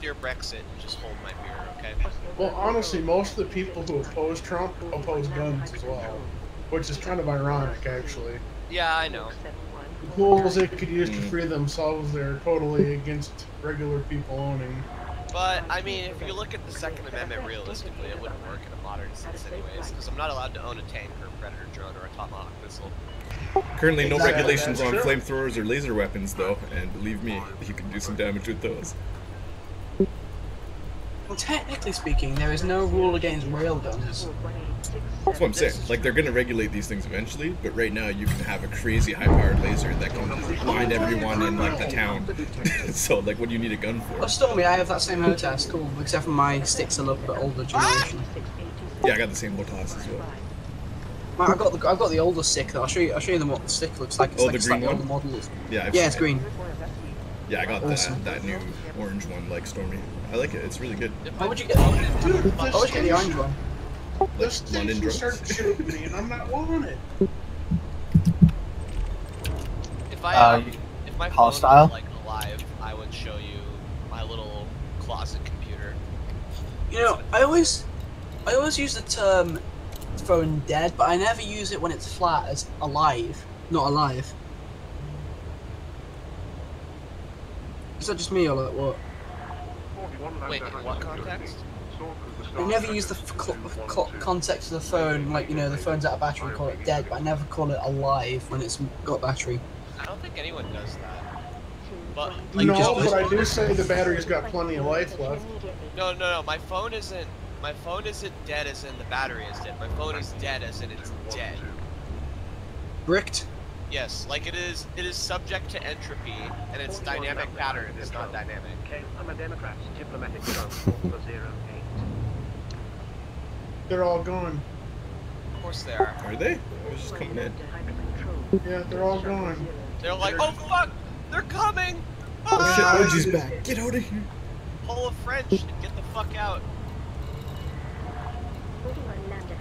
your Brexit and just hold my beer, okay? Well, honestly, most of the people who oppose Trump oppose guns as well, which is kind of ironic, actually. Yeah, I know. The tools they could use to free themselves, they're totally against regular people owning. But, I mean, if you look at the Second Amendment realistically, it wouldn't work in a modern sense anyways, because I'm not allowed to own a tank or a Predator drone or a Tomahawk missile. Currently, no regulations on flamethrowers or laser weapons, though, and believe me, you can do some damage with those. Well, technically speaking, there is no rule against railguns. That's what I'm saying. Like, they're gonna regulate these things eventually, but right now you can have a crazy high-powered laser that can blind everyone in, like, the town. So, like, what do you need a gun for? Oh, Stormy, I have that same HOTAS, cool, except for my stick's a little bit older generation. Yeah, I got the same HOTAS as well. I've got the older stick though. I'll show you them what the stick looks like. It's like the green one? older model. Yeah, it's green. Yeah, I got that new orange one, like Stormy. I like it. It's really good. Why would you get? Why would you get the orange one? This station started shooting me, and I'm not wanted. If my phone was hostile? like alive, I would show you my little closet computer. You know, I always use the term phone dead, but I never use it when it's flat as alive, not alive. Is that just me or like what? Wait, in what context? I never use the context of the phone, like, you know, the phone's out of battery, call it dead, but I never call it alive when it's got battery. I don't think anyone does that. But, like, No, but I do say the battery's got plenty of life left. No, my phone isn't dead as in the battery is dead. My phone is dead as in it's dead. Bricked? Yes, like it is subject to entropy, and it's dynamic pattern, it's not dynamic. I'm a Democrat, diplomatic They're all gone. Of course they are. Are they? I was just coming in. Yeah, they're all gone. They're like, oh fuck! They're coming! Oh shit, Orgy's back. Get out of here. Pull a French and get the fuck out.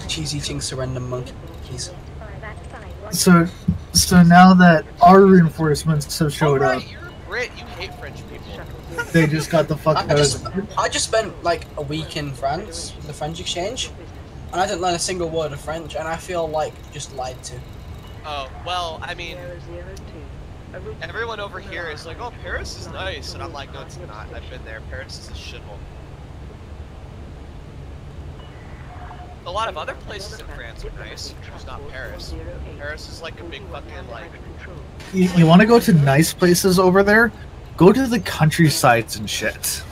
Cheese eating surrender monkeys. So now that our reinforcements have showed up, You're a Brit, you hate French people. they just got the fuck out of. I just spent like a week in France, the French exchange, and I didn't learn a single word of French, and I feel like just lied to. Oh, well, I mean, everyone over here is like, oh, Paris is nice, and I'm like, no, it's not. I've been there. Paris is a shithole. A lot of other places in France are nice, just not Paris. Paris is like a big fucking, like... You want to go to nice places over there? Go to the countrysides and shit.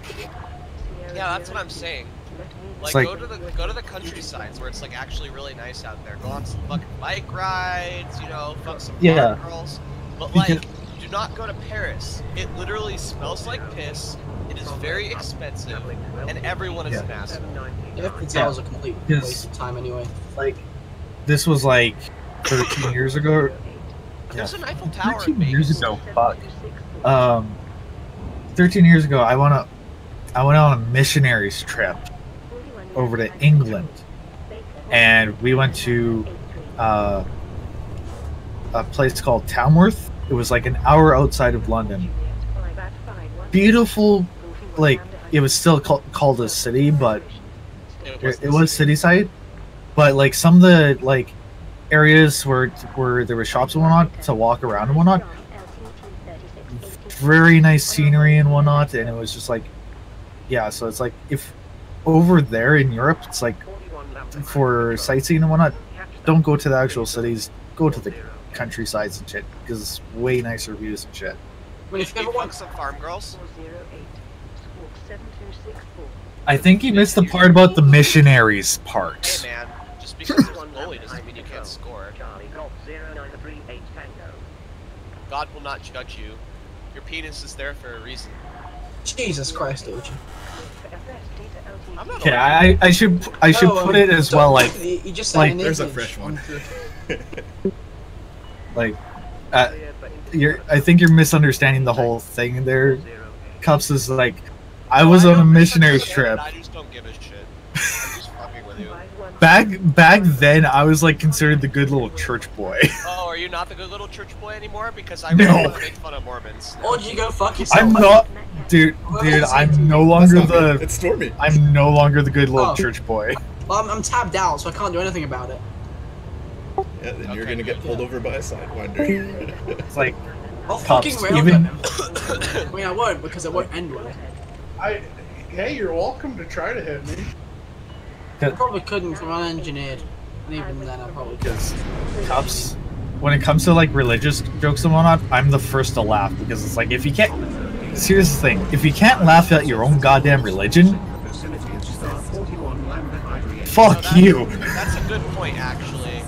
Yeah, that's what I'm saying. Like, like go to the countrysides where it's like actually really nice out there. Go on some fucking bike rides, you know, fuck some girls. But like, do not go to Paris. It literally smells like piss. It is very expensive, and everyone is an asshole. That was a complete waste of time anyway. Like, this was like 13 years ago. There's an Eiffel Tower. 13 years ago, fuck. 13 years ago, I went on a missionaries trip over to England, and we went to a place called Tamworth. It was like an hour outside of London. Beautiful, like, it was still called a city, but it was city side. But like some of the like areas where there were shops and whatnot to walk around and whatnot, very nice scenery and whatnot, and it was just like, yeah. So it's like, if over there in Europe, it's like for sightseeing and whatnot, don't go to the actual cities, go to the countrysides and shit, because it's way nicer views and shit. I mean, if you ever want some farm girls, I think you missed the part about the missionaries part. hey man, just because there's a goalie doesn't mean you can't score. God will not judge you. Your penis is there for a reason. Jesus Christ, OG. Okay, I should put it as well, like, you just like there's a fresh one. Like, I think you're misunderstanding the whole thing there. Cups is like, I was on a missionary's trip. I just don't give a shit. I'm just fucking with with you. Back then, I was like considered the good little church boy. Oh, are you not the good little church boy anymore? Because I No. really want to make fun of Mormons. Or did you go fuck yourself? I'm not, dude. I'm no longer That's not me. the. It's Stormy. I'm no longer the good little Oh. church boy. Well, I'm tabbed out, so I can't do anything about it. Yeah, then you're Okay, gonna get good. pulled over by a sidewinder. It's like, I'll Cops, fucking railgun even- him. I mean, I won't because it won't end well. Hey, you're welcome to try to hit me. I probably couldn't if I'm unengineered. And even then, I probably could. because cops, when it comes to like religious jokes and whatnot, I'm the first to laugh because it's like if you can't. Here's the thing: if you can't laugh at your own goddamn religion, fuck No, you. That's a good point, actually.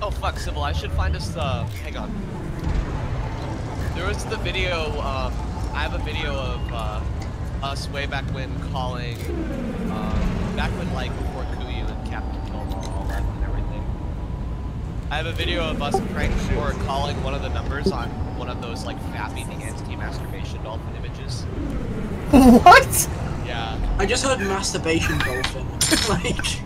Oh fuck, Sybil, I should find us the. Hang on. There was the video. I have a video of us way back when calling. Back when like before Kuyu and Captain Kilma, all that and everything. I have a video of us prank for calling one of the numbers on one of those like fapping anti-masturbation dolphin images. What? Yeah. I just heard masturbation dolphin. Like,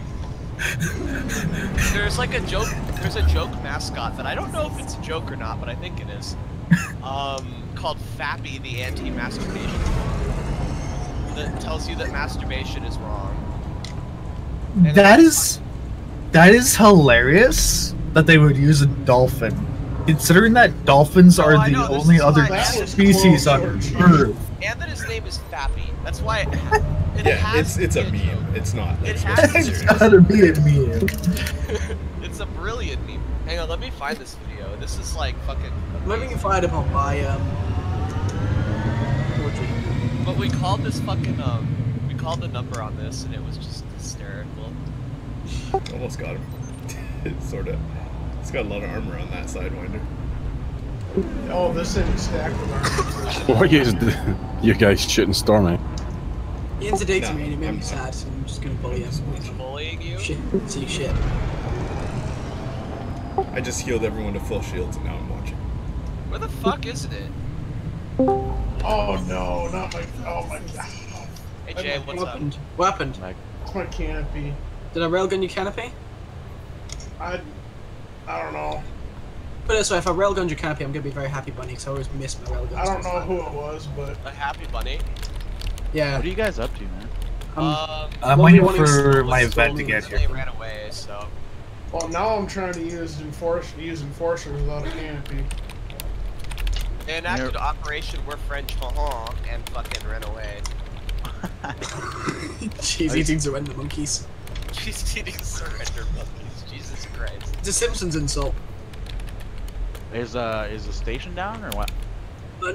There's like a joke. There's a joke mascot that I don't know if it's a joke or not, but I think it is. Called Fappy the anti-masturbation. That tells you that masturbation is wrong. And That is hilarious that they would use a dolphin, considering that dolphins Oh, are I the know, this only is other why- That was species on close, Earth. And that his name is Fappy. That's why it Yeah, has it's to a be joke. meme. It's not. It It's has not to be. It's serious. gotta be a meme. It's a brilliant meme. Hang on, let me find this video. This is like fucking. I'm having fired upon by, But we called this fucking we called the number on this and it was just hysterical. Almost got him. It's sort of. It's got a lot of armor on that sidewinder. Oh, this thing is stacked with armor. What you guys shooting Stormy? He interdicted No, me and it made I'm me not. sad, so I'm just gonna bully him. Bullying you? Shit, see shit. I just healed everyone to full shields and now I'm watching. Where the fuck is it? Oh no, not my. Oh my god. Hey Jay, what's What up? happened? What happened? It's my canopy. Did I railgun your canopy? I don't know. Put it this way, if I railgunned your canopy, I'm gonna be very happy, Bunny, because I always miss my railguns. I don't know who it was, but A happy bunny. Yeah. What are you guys up to, man? I'm Well, waiting we wanted for to- my let's event to go get They here. ran away, so. well now I'm trying to use enforcer without a canopy. They enacted Operation We're French, haha, and fucking ran away. She's eating surrender monkeys. She's eating surrender monkeys. Jesus Christ. It's a Simpsons insult. Is the station down or what?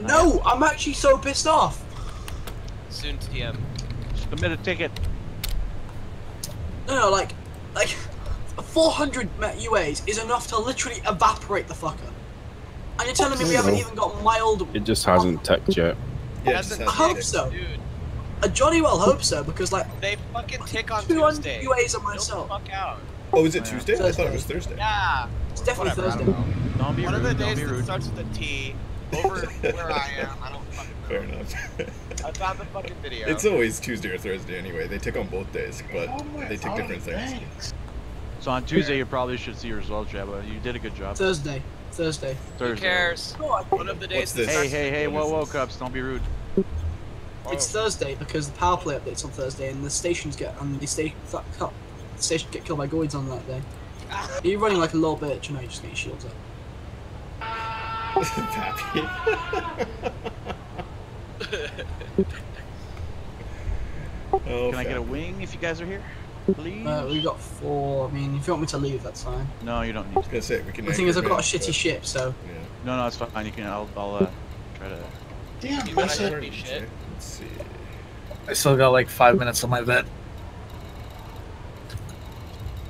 No, I'm actually so pissed off. Soon TM. Submit a ticket. No, like 400 UAs is enough to literally evaporate the fucker. And you're telling me we haven't even got mild. It just hasn't ticked yet. Yeah, it Hasn't just I hope has- so. Dude, I jolly well hope so, because like they fucking tick on 200 Tuesday. UAs on Chill myself. the fuck out. Oh, is it Tuesday? I thought Thursday. it was Thursday. Yeah. It's definitely Whatever, I Thursday. don't know. Don't be One of rude. the Don't days be that rude. starts with a T, over where I am, I don't fucking know. Fair enough. I found the fucking video. It's always Tuesday or Thursday anyway. They tick on both days, but Oh my they tick different things. thanks. So on Tuesday you probably should see your results, Jabba. You did a good job. Thursday. Who Thursday. cares? God, One of the days What's that this? Hey, starts hey, hey! What Whoa, is whoa, this? Cubs! Don't be rude. it's Thursday because the power play update's on Thursday, and the stations get get killed by goids on that day. Are you running like a little bitch? No, you're just getting shields up. Pappy. Oh, Can I get a Pappy. wing if you guys are here, please? We got 4. I mean, if you want me to leave, that's fine. No, you don't need I was to. gonna say we can. The thing is, I've anchor got a him, shitty but- ship, so Yeah. No, no, it's fine. You can. I'll try to. Damn, You my better set- hit me shit. Let's see. I still got like 5 minutes on my vet.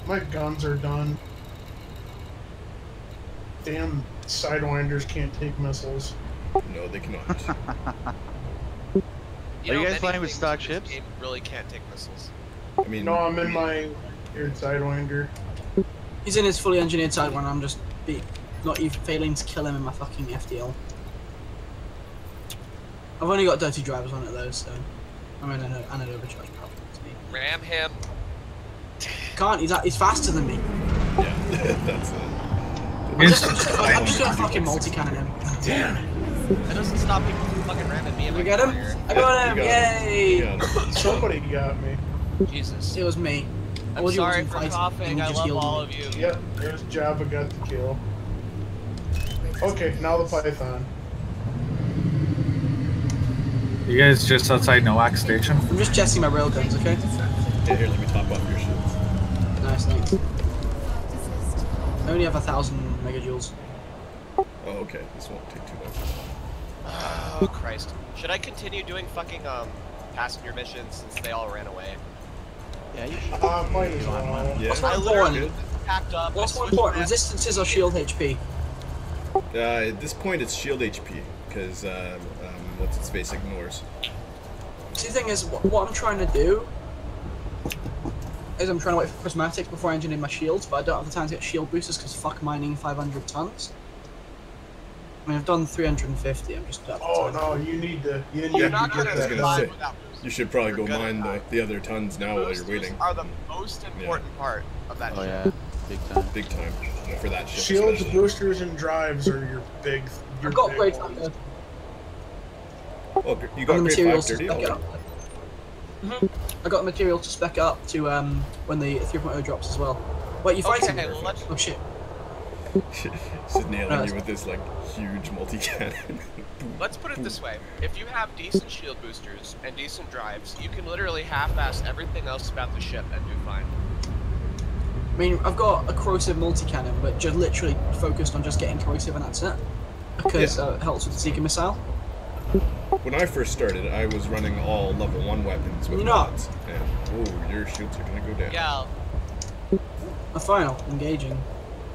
my guns are done. Damn, sidewinders can't take missiles. No, they cannot. Are you guys many playing with things stock in this ships? game really can't take missiles. I mean, No, I'm in my weird sidewinder. he's in his fully engineered side when I'm just not even failing to kill him in my fucking FDL. I've only got dirty drivers on it though, so I mean, and an overcharge problem. Ram him. Can't. He's faster than me. Yeah, that's it. I'm just gonna fucking multi-cannon him. Damn. That doesn't stop people from fucking ramming me. You get him? I got him! Yay! Somebody got me. Jesus. It was me. I'm sorry for coughing. I love all of you. Yep, there's Jabba got the kill. Okay, now the Python. You guys just outside Nowak Station? I'm just checking my railguns, okay? Yeah, here, let me top off your shit. Nice, thanks. I only have 1,000 megajoules. Oh, okay. This won't take too long. Oh, Christ. Should I continue doing fucking, passenger missions since they all ran away? Yeah, you should. Might as well. Yeah. What's I more literally important? packed up. What's more I switched important, maps. resistances or shield HP? At this point, it's shield HP, because, what's its face ignores. See, the thing is, what I'm trying to do is I'm trying to wait for prismatics before I engineer my shields, but I don't have the time to get shield boosters because fuck mining 500 tons. I mean, I've done 350. I'm just. Oh no, you need to. You need You're to not get gonna I was that gonna done. say, survive without boosters. You should probably go You're mine gonna the other tons now while you're waiting. Boosters are the most important part of that Oh shit. yeah, big time. Big time for that shit. Shields, especially. boosters, and drives are your big. Your I've got big great ones. Oh, you And got the grade 5 materials to dirty? spec it up. I got the material to spec it up to when the 3.0 drops as well. Wait, you fighting? Okay, well, let's Oh shit. Just nailing No, you with this like huge multi-cannon. Let's put it this way. If you have decent shield boosters and decent drives, you can literally half-ass everything else about the ship and do fine. I mean, I've got a corrosive multi-cannon, but just literally focused on just getting corrosive and that's it. Because it helps with the Seeker missile. When I first started, I was running all level 1 weapons with You're not. mods. And, oh, your shields are gonna go down. Yeah, A final, engaging.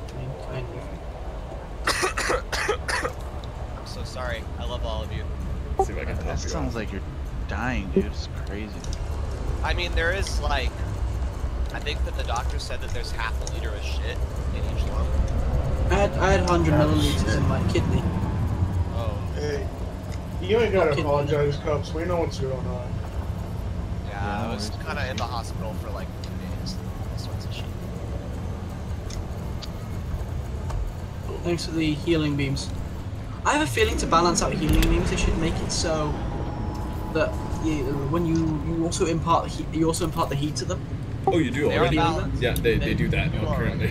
I mean, kind of. I'm so sorry. I love all of you. Let's see if I can top That you sounds off. like you're dying, dude. It's crazy. I mean, there is, like... I think that the doctor said that there's half a liter of shit in each lung. I had 100 milliliters in my kidney. Oh, Hey, you ain't gotta Okay. apologize, Cups. We know what's going on. yeah, I was kind of in the hospital for, like, 2 days. All sorts of shit. Thanks for the healing beams. I have a feeling to balance out healing beams, they should make it so that when you also impart the heat, you also impart the heat to them. Oh, you do They're already? balanced. Yeah, they do that do currently.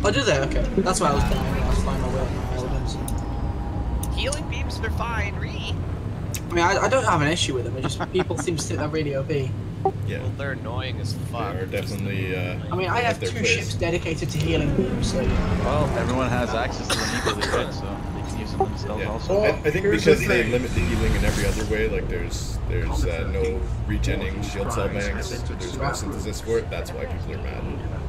Oh, do they? Okay. That's why I was dying. I was flying my way up my elements. Healing beams are fine, Ree. I mean, I don't have an issue with them. It just people seem to think they're really OP. Yeah, Well, they're annoying as they fuck. are definitely. I mean, I have their 2 place. ships dedicated to healing beams, so Well, everyone has access to them equally, right? So they can use them themselves Yeah. also. I think Here's because the they thing. limit the healing in every other way, like there's no regenning shield cell banks, there's no synthesis for it. That's why people are mad.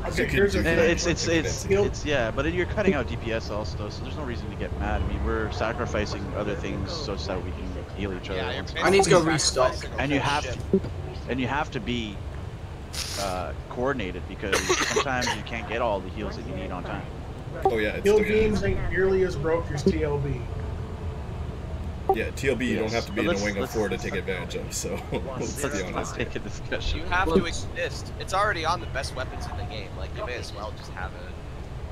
Okay, You could here's the do thing. that. It's yeah, but you're cutting out DPS also, so there's no reason to get mad. I mean, we're sacrificing other things so that we can heal each other. Yeah, you're I need to go basically restock. sacrificing a And you whole have ship. and you have to be coordinated because sometimes you can't get all the heals that you need on time. Oh yeah, it's Heal still beams ain't nearly as broke as TLB. Yeah, TLB you don't Yes. have to be But in a wing of let's- 4 to take advantage of. So let's be honest. Take a discussion. You have to Let's- exist. It's already on the best weapons in the game. Like, you may as well just have it.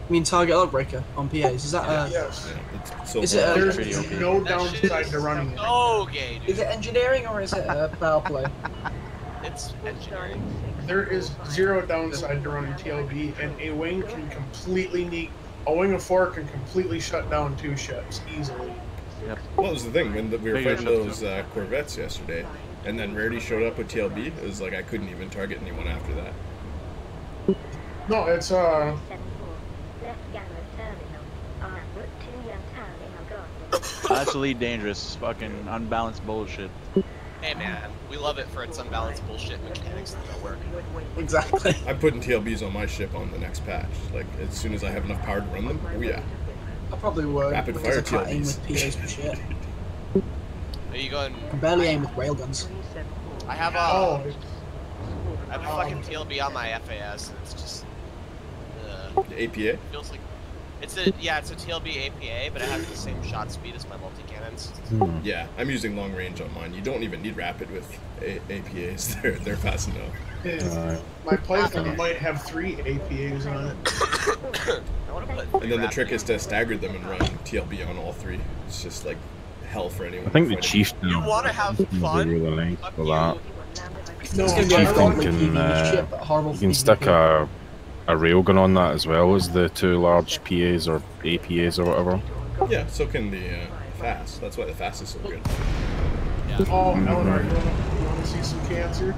I mean, target log breaker on PAs. Is that Yes. Yeah, it's so Is it, hard. There's pretty OP. no That shit downside is to running it. so gay, dude. is it engineering or is it power play? It's engineering. There is 0 downside to running TLB, and a wing can completely a wing of 4 can completely shut down 2 ships easily. Well, that was the thing when we were Bigger fighting ships, those Corvettes yesterday, and then Rarity showed up with TLB. It was like I couldn't even target anyone after that. No, it's Absolutely dangerous, fucking unbalanced bullshit. Hey man, we love it for its unbalanced bullshit mechanics that don't work. Exactly. I'm putting TLBs on my ship on the next patch. Like as soon as I have enough power to run them. Oh yeah. I probably would. Rapid because I fire can't aim TLBs. with PAs for shit. Are you going? I can barely aim with railguns. I have a, oh, I have a fucking TLB on my FAS, and it's just, The APA. feels like, It's a TLB APA, but it has the same shot speed as my multi-cannons. Yeah, I'm using long range on mine. You don't even need rapid with APAs. They're fast enough. Yeah. My Python might have 3 APAs on it. I want to put. And then the trick is to stagger them and run TLB on all 3. It's just like hell for anyone. I think the fighting. chieftain You want to have fun? really length Fuck for you. that. No, It's gonna be I a don't gauntlet can, PvP ship, but horrible You can PvP. stick a railgun on that as well as the 2 large PAs or APAs or whatever. Yeah, so can the fast. That's why the fast is so good. Oh, Eleanor, you want to see some cancer?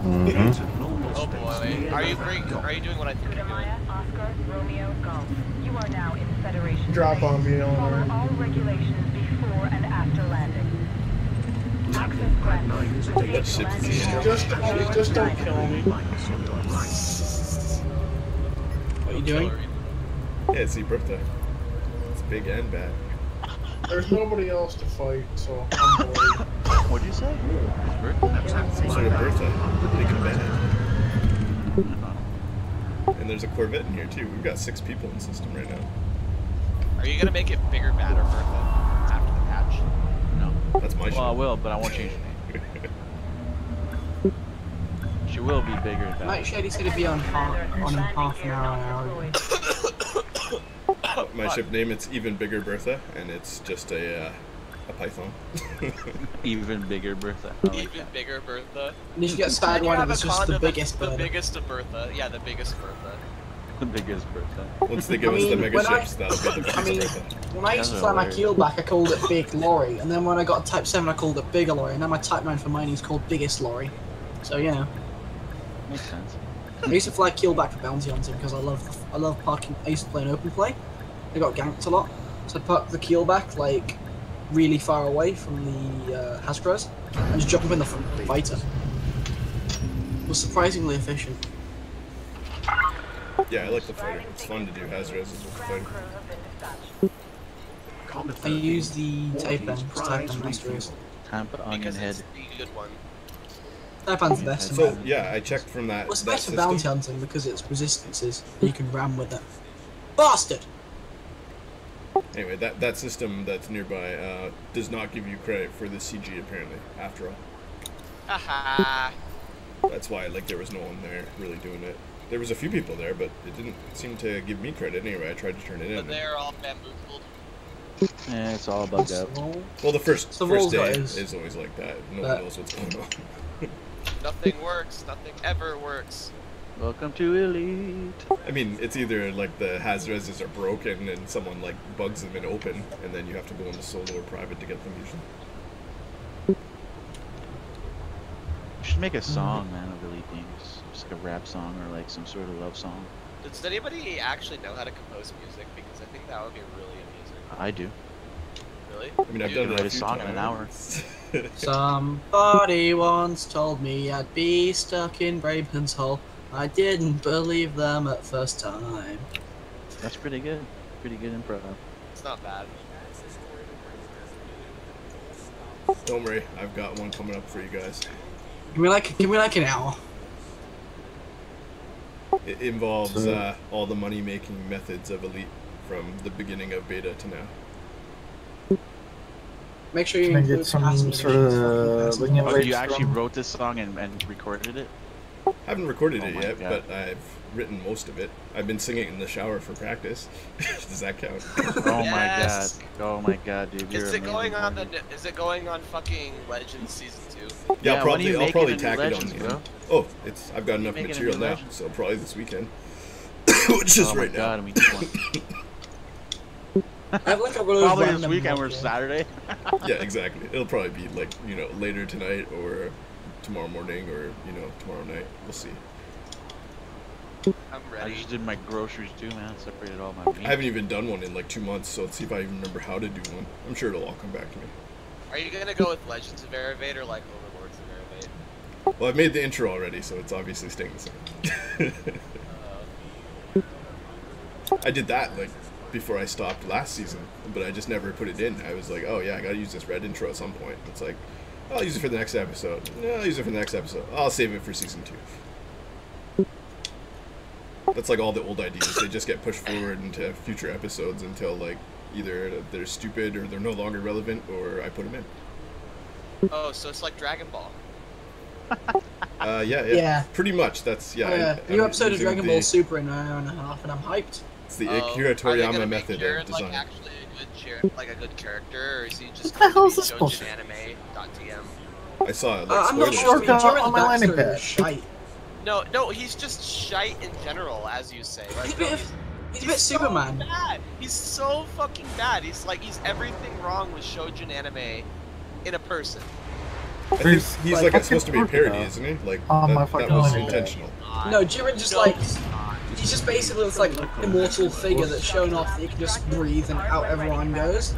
Oh boy, are you doing what I think you're doing? Oscar, Romeo, Golf. You are now in Federation. Drop on me, Follow Eleanor. all regulations before and after landing. Access granted. That ship is Just don't kill me. What are you doing? Yeah, it's your birthday. It's big and bad. There's nobody else to fight, so I'm bored. What'd you say? His birthday? Some sort of birthday. Big and bad. And there's a Corvette in here too. We've got 6 people in the system right now. Are you gonna make it bigger, badder, Bertha, after the patch? No. That's my Well, I shit. will, but I won't change the name. She will be bigger than Night Shady's gonna be on in half an hour. My ship name, it's Even Bigger Bertha, and it's just a Python. even bigger Bertha. I like Even that. bigger Bertha. And you should get Then started you one have that's a just the condom biggest that's the bird. biggest of Bertha. Yeah, the biggest Bertha. The biggest Bertha. Once they give us the mega ships, that'll be the biggest Bertha. When I used to That's fly my hilarious. keel back, I called it Big Lorry, and then when I got Type 7, I called it Bigger Lorry, and now my Type 9 for mining is called Biggest Lorry. So, you know. Makes sense. I used to fly keel back for bounty hunting because I love parking. I used to play an open play. I got ganked a lot, so I'd park the keel back like really far away from the Hasbros and just jump in the front fighter. It was surprisingly efficient. Yeah, I like the fighter. It's fun to do Hazres with the fighter. I use the Type N to Type N Masters. Tampa onion Because head. it's the good one. Type N's the best. So yeah, I checked from that. Well, it's that best for bounty hunting because it's resistances. And you can ram with it. Bastard! Anyway, that system that's nearby does not give you credit for the CG apparently. After all, Haha. that's why like there was no one there really doing it. There was a few people there, but it didn't seem to give me credit anyway. I tried to turn it But in. they're all bamboozled. Yeah, it's all bugged out. Well, the first So Rolls day got his- is always like that. No But- one knows what's going on. Nothing works. Nothing ever works. Welcome to Elite. I mean, it's either like the Hazreses are broken and someone like bugs them in open, and then you have to go into solo or private to get them usually. We should make a song, man, of Elite things. Just like a rap song or like some sort of love song. Does anybody actually know how to compose music? Because I think that would be really amusing. I do. Really? I mean, I've You done can it write a a few song in an hour. times. Somebody once told me I'd be stuck in Braben's hole. I didn't believe them at first time. That's pretty good. Pretty good improv. It's not bad. Don't worry, I've got one coming up for you guys. Give me like an hour. It involves all the money-making methods of Elite from the beginning of beta to now. Make sure you Can I include get some capacity sort missions, of fucking Oh, Right you actually from- wrote this song and recorded it? I haven't recorded Oh it my yet, God. but I've written most of it. I've been singing in the shower for practice. Does that count? Oh Yes. my god. Oh my god, dude. You're Is it amazing, going on man. Is it going on fucking Legends season 2? Yeah, when are you I'll making probably a new tack Legends, it on. bro? Oh, I've got enough making a material new now, Legends? so probably this weekend. Which is Oh my right god, now. and we just won. I have like a really Probably this random weekend, we're mock, yeah. Saturday. Yeah, exactly. It'll probably be like, later tonight or tomorrow morning or, tomorrow night. We'll see. I'm I ready. just did my groceries too, man. Separated all my meat. I haven't even done one in like 2 months, so let's see if I even remember how to do one. I'm sure it'll all come back to me. Are you gonna go with Legends of Eravate or like Overlords of Eravate? Well, I've made the intro already, so it's obviously staying the same. I did that like before I stopped last season, but I just never put it in. I was like, oh yeah, I gotta use this red intro at some point. It's like, I'll use it for the next episode. No, I'll use it for the next episode. I'll save it for season 2. That's like all the old ideas. They just get pushed forward into future episodes until like either they're stupid or they're no longer relevant, or I put them in. Oh, so it's like Dragon Ball. Yeah. Pretty much. That's New episode of Dragon Ball Super in an hour and a half, and I'm hyped. It's the Akira Toriyama method of design. Like actually a good like a good character, or is he just What the hell is this bullshit? Shoujinanime.tm? I saw it. Like, I'm not sure if on my landing backstory pad. is shite. No, he's just shite in general, as you say. Like, He's a bit Superman. So bad. He's so fucking bad. He's everything wrong with Shoujin anime in a person. I think he's like supposed to be a parody, isn't he? Like that was intentional. No, Jiren just like he's just basically this like immortal figure that's shown off that he can just breathe and out everyone goes.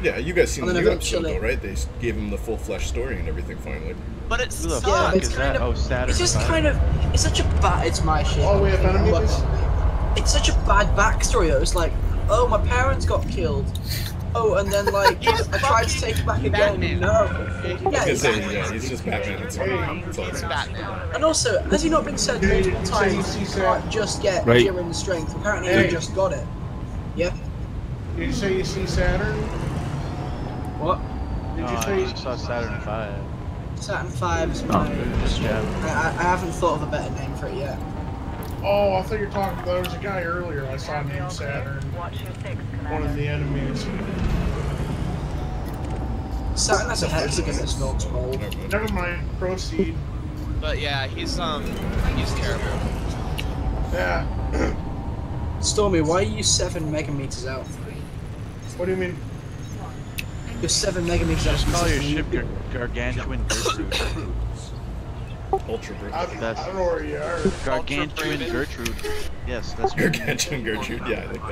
Yeah, you guys seen And the then new episode eventually- though, right? They gave him the full flesh story and everything finally. But it's Who the sucks. fuck it's is kind that? of- Oh, Saturn. It's just V. kind of it's such a bad it's my shit. Oh, we have enemies? But it's such a bad backstory that it's like, oh, my parents got killed. Oh, and then like I tried to take it back again. Batman. No. I was gonna say, Exactly. yeah, he's just Batman. That's all. He's Batman. And also, has he not been said multiple times you can't just get Right. Jiren's strength? Apparently Hey. he just got it. Yeah. Did you say you see Saturn? What? Did Oh, you I say? just saw Saturn 5. Saturn 5 is my... Just jab. I haven't thought of a better name for it yet. Oh, I thought you were talking. There was a guy earlier I saw named Saturn. One of the enemies. Saturn has a hexagon that's not cold. Never mind. Proceed. But yeah, he's terrible. Yeah. Stormy, why are you 7 megameters out? What do you mean? You're 7 megameters out. Just call your ship Gargantuan Gertrude. Ultra I Gertrude. don't know where you are. Gargantuan Braben. Gertrude. Yes, that's Gargantuan Gertrude. Yeah, I like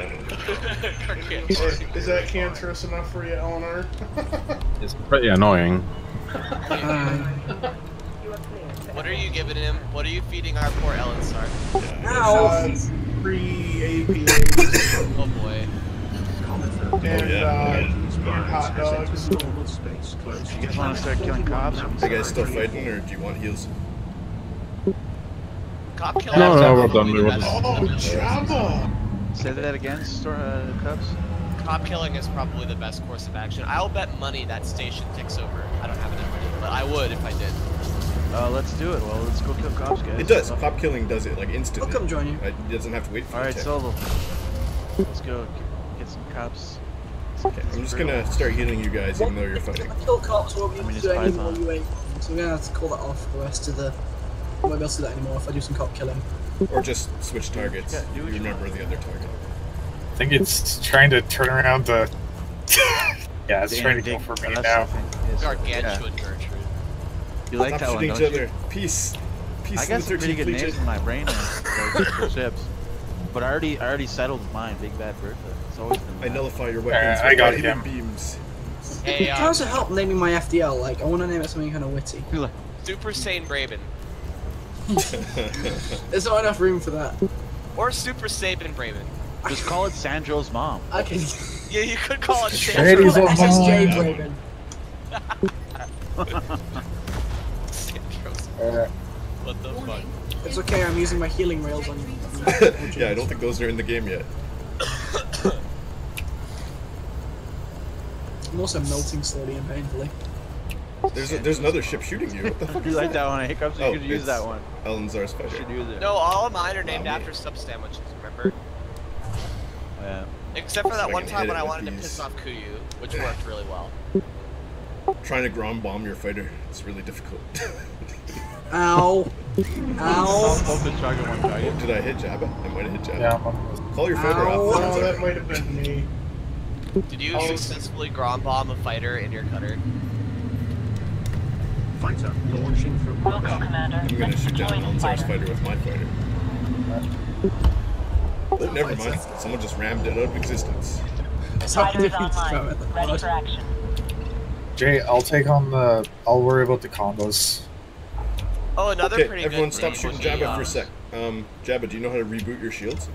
that. Is that cancerous enough for you, Eleanor? It's pretty annoying. What are you giving him? What are you feeding our poor Ellen Star? Ow! Free APAs Oh boy. and hot dogs. You guys want to start killing cops? Are you guys still fighting, or do you want heals? Cop killing No, is no, we're probably done. the We're best. Oh, Jabba! Say that again, Cubs. Cop killing is probably the best course of action. I'll bet money that station ticks over. I don't have enough money, but I would if I did. Let's do it. Well, let's go kill cops, guys. It does. Cop killing does it like instantly. I'll come join you. It doesn't have to wait for All the right, tick. Solo. Let's go get some cops. Okay, I'm just gonna start healing you guys, even though you're fighting. Kill cops won't be I able mean, to do it's any more Python. UA. So we're gonna have to call that off for the rest of the... I won't be able to do that anymore if I do some cop killing. Or just switch targets. Yeah, do what You you remember the other target. I think it's trying to turn around the. Yeah, it's trying to go for me now. Gargantuan Gertrude. You like Stop that one, shooting don't each you? other. Peace. Peace I in got the some pretty 13th good Legion. names in my brain for ships. But I already settled mine, Big Bad Bertha. It's always been I that. nullify your weapons I with got vitamin him. beams. Hey, Can I also help naming my FDL? Like, I want to name it something kind of witty. Super Saiyan Braben. There's not enough room for that. Or Super Saiyan Braben. Just call it Sandro's mom. Okay. Yeah, you could call it Shady Sandro. Zone. SSJ Braben. What the fuck? It's okay, I'm using my healing rails on you. Yeah, I don't think those are in the game yet. I'm also melting slowly and painfully. There's another ship shooting you. What the fuck You is like that? that one, Hiccups? You Oh, could use it's that one. Elenzar's You fighter. should use it. No, all of mine are named Wow, after sub sandwiches, remember? Yeah. Except for that I one can time hit when it I with wanted to these. piss off Kuyu, which worked really well. Trying to grom bomb your fighter. It's really difficult. Ow. Ow. Focus target one target. Did I hit Jabba? I might have hit Jabba. Yeah, I'm on Call your fighter Ow. off. Oh, that might have been me. Did you Oh. successfully grom bomb a fighter in your cutter? Fighter launching from Welcome, Commander. I'm gonna shoot down Join Elenzar's fighter. fighter with my fighter. Oh, never mind. Someone just rammed it out of existence. Fighters online. Ready for action. Jay, I'll take on the. I'll worry about the combos. Oh, another Okay, pretty everyone good stop name shooting would be, Jabba for a sec. Jabba, do you know how to reboot your shields?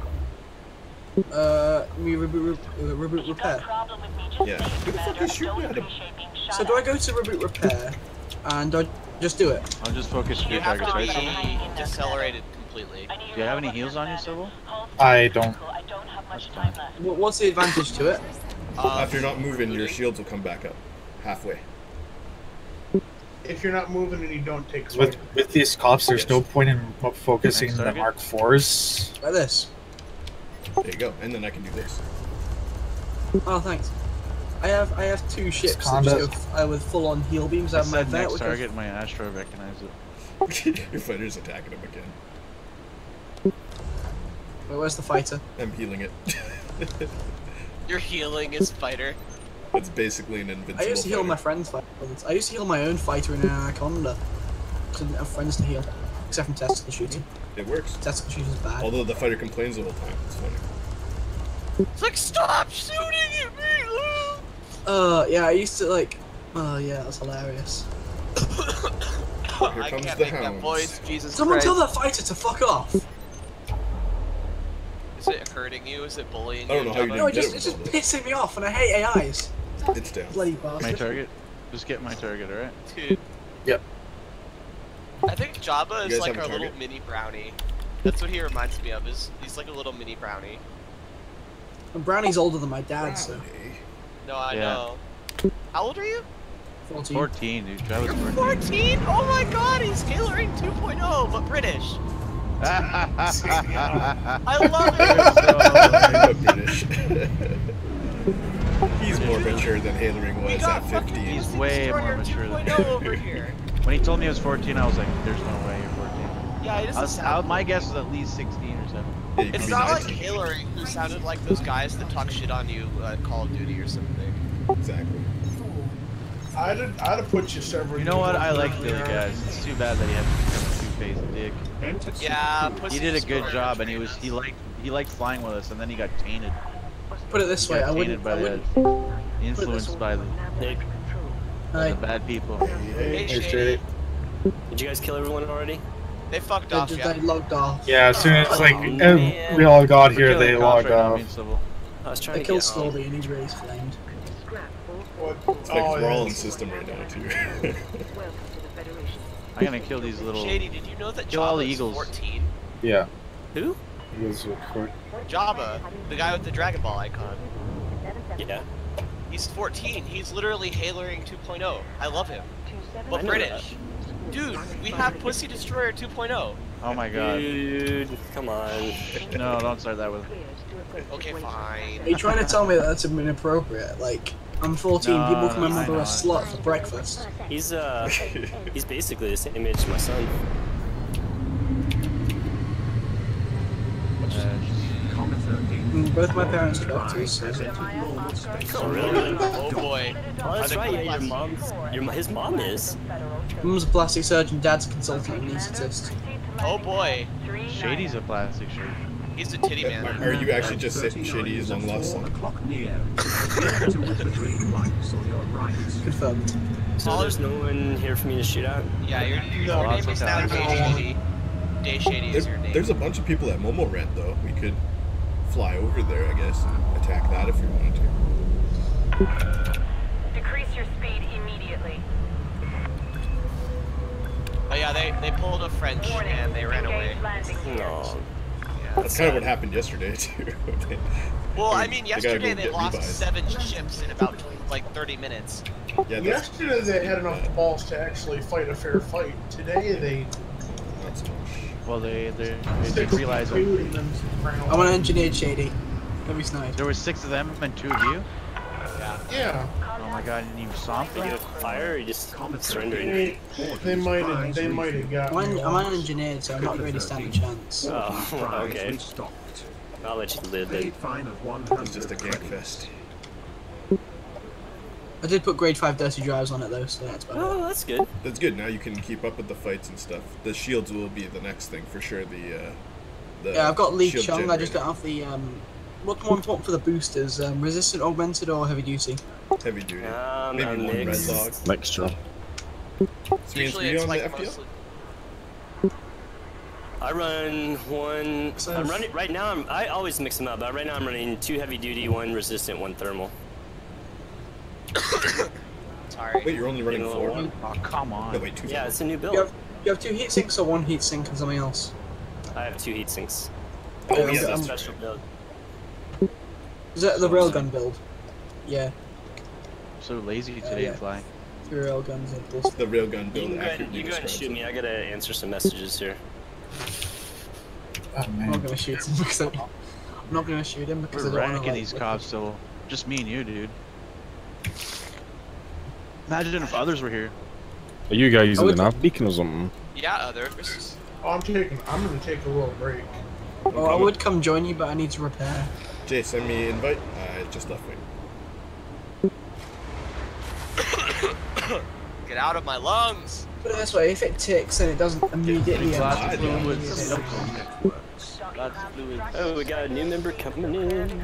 We reboot You've got a repair. problem with me, just Yeah. say it, Who the fuck Commander. is shooting Don't at him? appreciate being shot So do I at. go to reboot repair, and do I just do it? I'll just focus You your have targets, to right, be Civil? decelerated completely. I need Do you have any help heals on you, Civil? Hold I don't. I don't have much time left. What's the advantage to it? After you're not moving, your shields will come back up halfway. If you're not moving and you don't take With these cops, there's no point in focusing Next the target. Mark IVs. Like this. There you go, and then I can do this. Oh, thanks. I have two ships that just go with full-on heal beams. I I have my said vet, next which target, my Astro recognized it. Your fighter's attacking him again. Wait, where's the fighter? I'm healing it. You're healing his fighter. It's basically an invincible I used to heal my fighter. friend's fighter. I used to heal my own fighter in Anaconda. Because I didn't have friends to heal. Except from testicle shooting. It works. Testicle shooting is bad. Although the fighter complains the whole time. It's funny. It's like, stop shooting at me! Yeah, I used to like... Oh, yeah, that's hilarious. Here I comes can't the make that hounds. voice, Jesus Someone Christ. tell that fighter to fuck off! Is it hurting you? Is it bullying I don't you? know how you Jabba? No, didn't it's get just it. pissing me off, and I hate AIs. It's down. Bloody My bastard. target? Just get my target, alright? Dude. Yep. I think Jabba You is guys like have a our target? little mini brownie. That's what he reminds me of. He's like a little mini brownie. And Brownie's older than my dad, so... No, I Yeah. know. How old are you? 14. 14, dude. Travis 14. 14? Oh my god, he's tailoring 2.0, but British. I love it. I'm British. He's more mature than Haloring We was got at fucking 15. He's Pussy way Destroyer more mature than 2.0 over here. When he told me I was 14, I was like, there's no way you're 14. Yeah, he doesn't sound. My guess was at least 16 or 17. Yeah, you It's can not be like 19. tailoring who sounded like those guys that talk shit on you at Call of Duty or something. Exactly. I'd have put you several. You know what? I like Billy there. Guys. It's too bad that he had to become a two-faced dick. Yeah, Pussy He did a good Destroyer job, and trainer. he liked flying with us, and then he got tainted. Put it this He way, got I tainted wouldn't... by influenced by the Alright, bad people. Hey, Hey, Shady. Did you guys kill everyone already? They fucked off, yeah. they logged off. Yeah, as soon as like man. we all got here, We're they killing cops logged right now, off. being civil. I was trying They to killed get home. Stolby and he raised flamed. What? It's like Oh, we're yeah. all in system right now, too. I'm gonna kill these little. Shady, did you know that Kill all the Jabba's eagles. 14? Yeah. Who? He was recording. Jabba, the guy with the Dragon Ball icon. Yeah. He's 14. He's literally Haloring 2.0. I love him. I But know British. Dude, we have Pussy Destroyer 2.0. Oh my god. Dude, come on. No, don't start that with. Okay, fine. Are you trying to tell me that that's inappropriate? Like, I'm 14, No, people come no, and I order know. a slut for breakfast. He's basically the same age as my son. Both my parents are doctors. So. Oh really? Oh boy. Oh, that's right. Yeah, his mom is. Mum's a plastic surgeon, dad's a consultant anaesthetist. Oh boy. Shady's a plastic surgeon. He's a titty man. Are you actually just sitting Shady as long lost son? Confirmed. So there's no one here for me to shoot at. Yeah, your No, name is now that's Day okay. Shady. Day Shady is your name. There's a bunch of people at Momo Rent, though. We could fly over there, I guess, and attack that if we wanted to. Decrease your speed immediately. Oh yeah, they pulled a French Warning. and they ran away. Engage landing gear. No. Yeah. That's kind of what happened yesterday, too. Well, I mean, They gotta yesterday go they get lost rebuys. 7 ships in about like 30 minutes. Yeah, that's Yesterday they had enough balls to actually fight a fair fight. Today they not so much. Well, they realized that I want to engineer Shady. That'd be snide. there were 6 of them and 2 of you. Yeah, Oh my god, and you saw Are you me. fire or are you just surrendering? they might have got. I'm unengineered, so I'm not really standing a chance. Oh, okay. I'll let you live then. It's just a gang fest. I did put grade 5 dirty drives on it though, so that's better. Oh, that's good. That's good. Now you can keep up with the fights and stuff. The shields will be the next thing for sure. The Yeah, I've got Lee shield Chung. I just generator. got off the What's more important for the boosters? Resistant, augmented, or heavy duty? Heavy duty. A Maybe one red mix. dog. Mixture. Usually you it's on like the FPL? mostly. I run one. So I'm running right now. I always mix them up, but right now I'm running 2 heavy duty, 1 resistant, 1 thermal. Sorry. Wait, you're only running You know 4? what? Oh, come on. No, wait, 2. Yeah, it's a new build. You have 2 heat sinks or 1 heat sink and something else? I have 2 heat sinks. Oh, Yeah, yeah, I'm- that's Special build. Is that the railgun build? Yeah, So lazy today yeah. flying. The railguns are this. the railgun You build can go ahead, accurately you go ahead and describes shoot it. me. I gotta answer some messages here. Oh, I'm man. not gonna shoot him because I'm not gonna shoot him because We're I don't want ranking to these cops still. Just me and you, dude. Imagine if others were here. Are you guys I in would- the nav beacon or something? Yeah, others. Oh, I'm gonna take a little break. Oh, I would come join you, but I need to repair. Jay, send me an invite. I just left wing. Get out of my lungs. Put it this way, if it ticks and it doesn't immediately Lots end, of fluids. Lots of fluids. Oh, we got a new member coming in.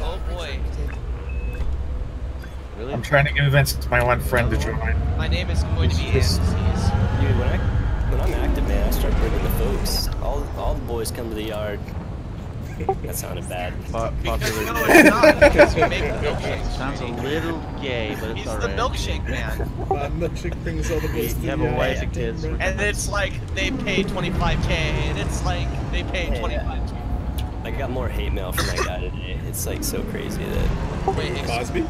Oh boy. Really? I'm trying to convince my one friend to join. My name is going to be This- Anses. Dude, when I'm active, man, I start bringing the folks. All the boys come to the yard. That sounded bad. Because no, Popular. it's not. Because you make milkshakes. Sounds a little gay, but it's He's the alright. milkshake man. My milkshake brings all the boys to You have the a wife and kids. And it's like they pay 25K, and it's like they pay 25K. I got more hate mail from that guy today. It's like so crazy that. Wait, Cosby?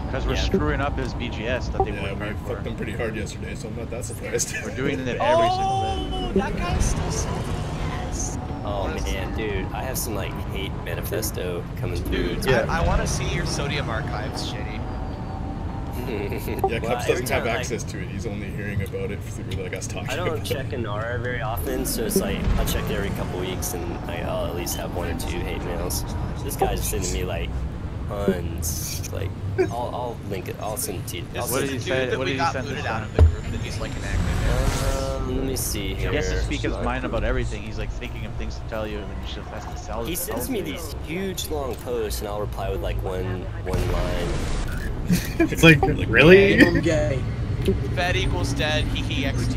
Because we're Yeah. screwing up his BGS that they Yeah, worked we hard fucked for. them pretty hard yesterday, so I'm not that surprised. We're doing it every single day. that guy's still saying yes. Oh man, dude, I have some like hate manifesto coming through. Dude, Yeah. I want to see your sodium archives, Shitty. Yeah, Well, Cups every doesn't have time, like, access to it. He's only hearing about it through like us talking I about don't it. check an R very often, so it's like I'll check it every couple weeks, and I'll at least have 1 or 2 hate mails. This guy's sending me like tons. Like, I'll link it. I'll send it to you. I'll This What is did the he dude say- that what we did he got send booted this out time? of the group that he's like inactive in. Let me see He here. has to speak his mind about everything. He's like thinking of things to tell you, and then he just has to sell it. He sends me these huge long posts, and I'll reply with like one line. It's like, really? I'm gay. Fed equals dead, hee XT.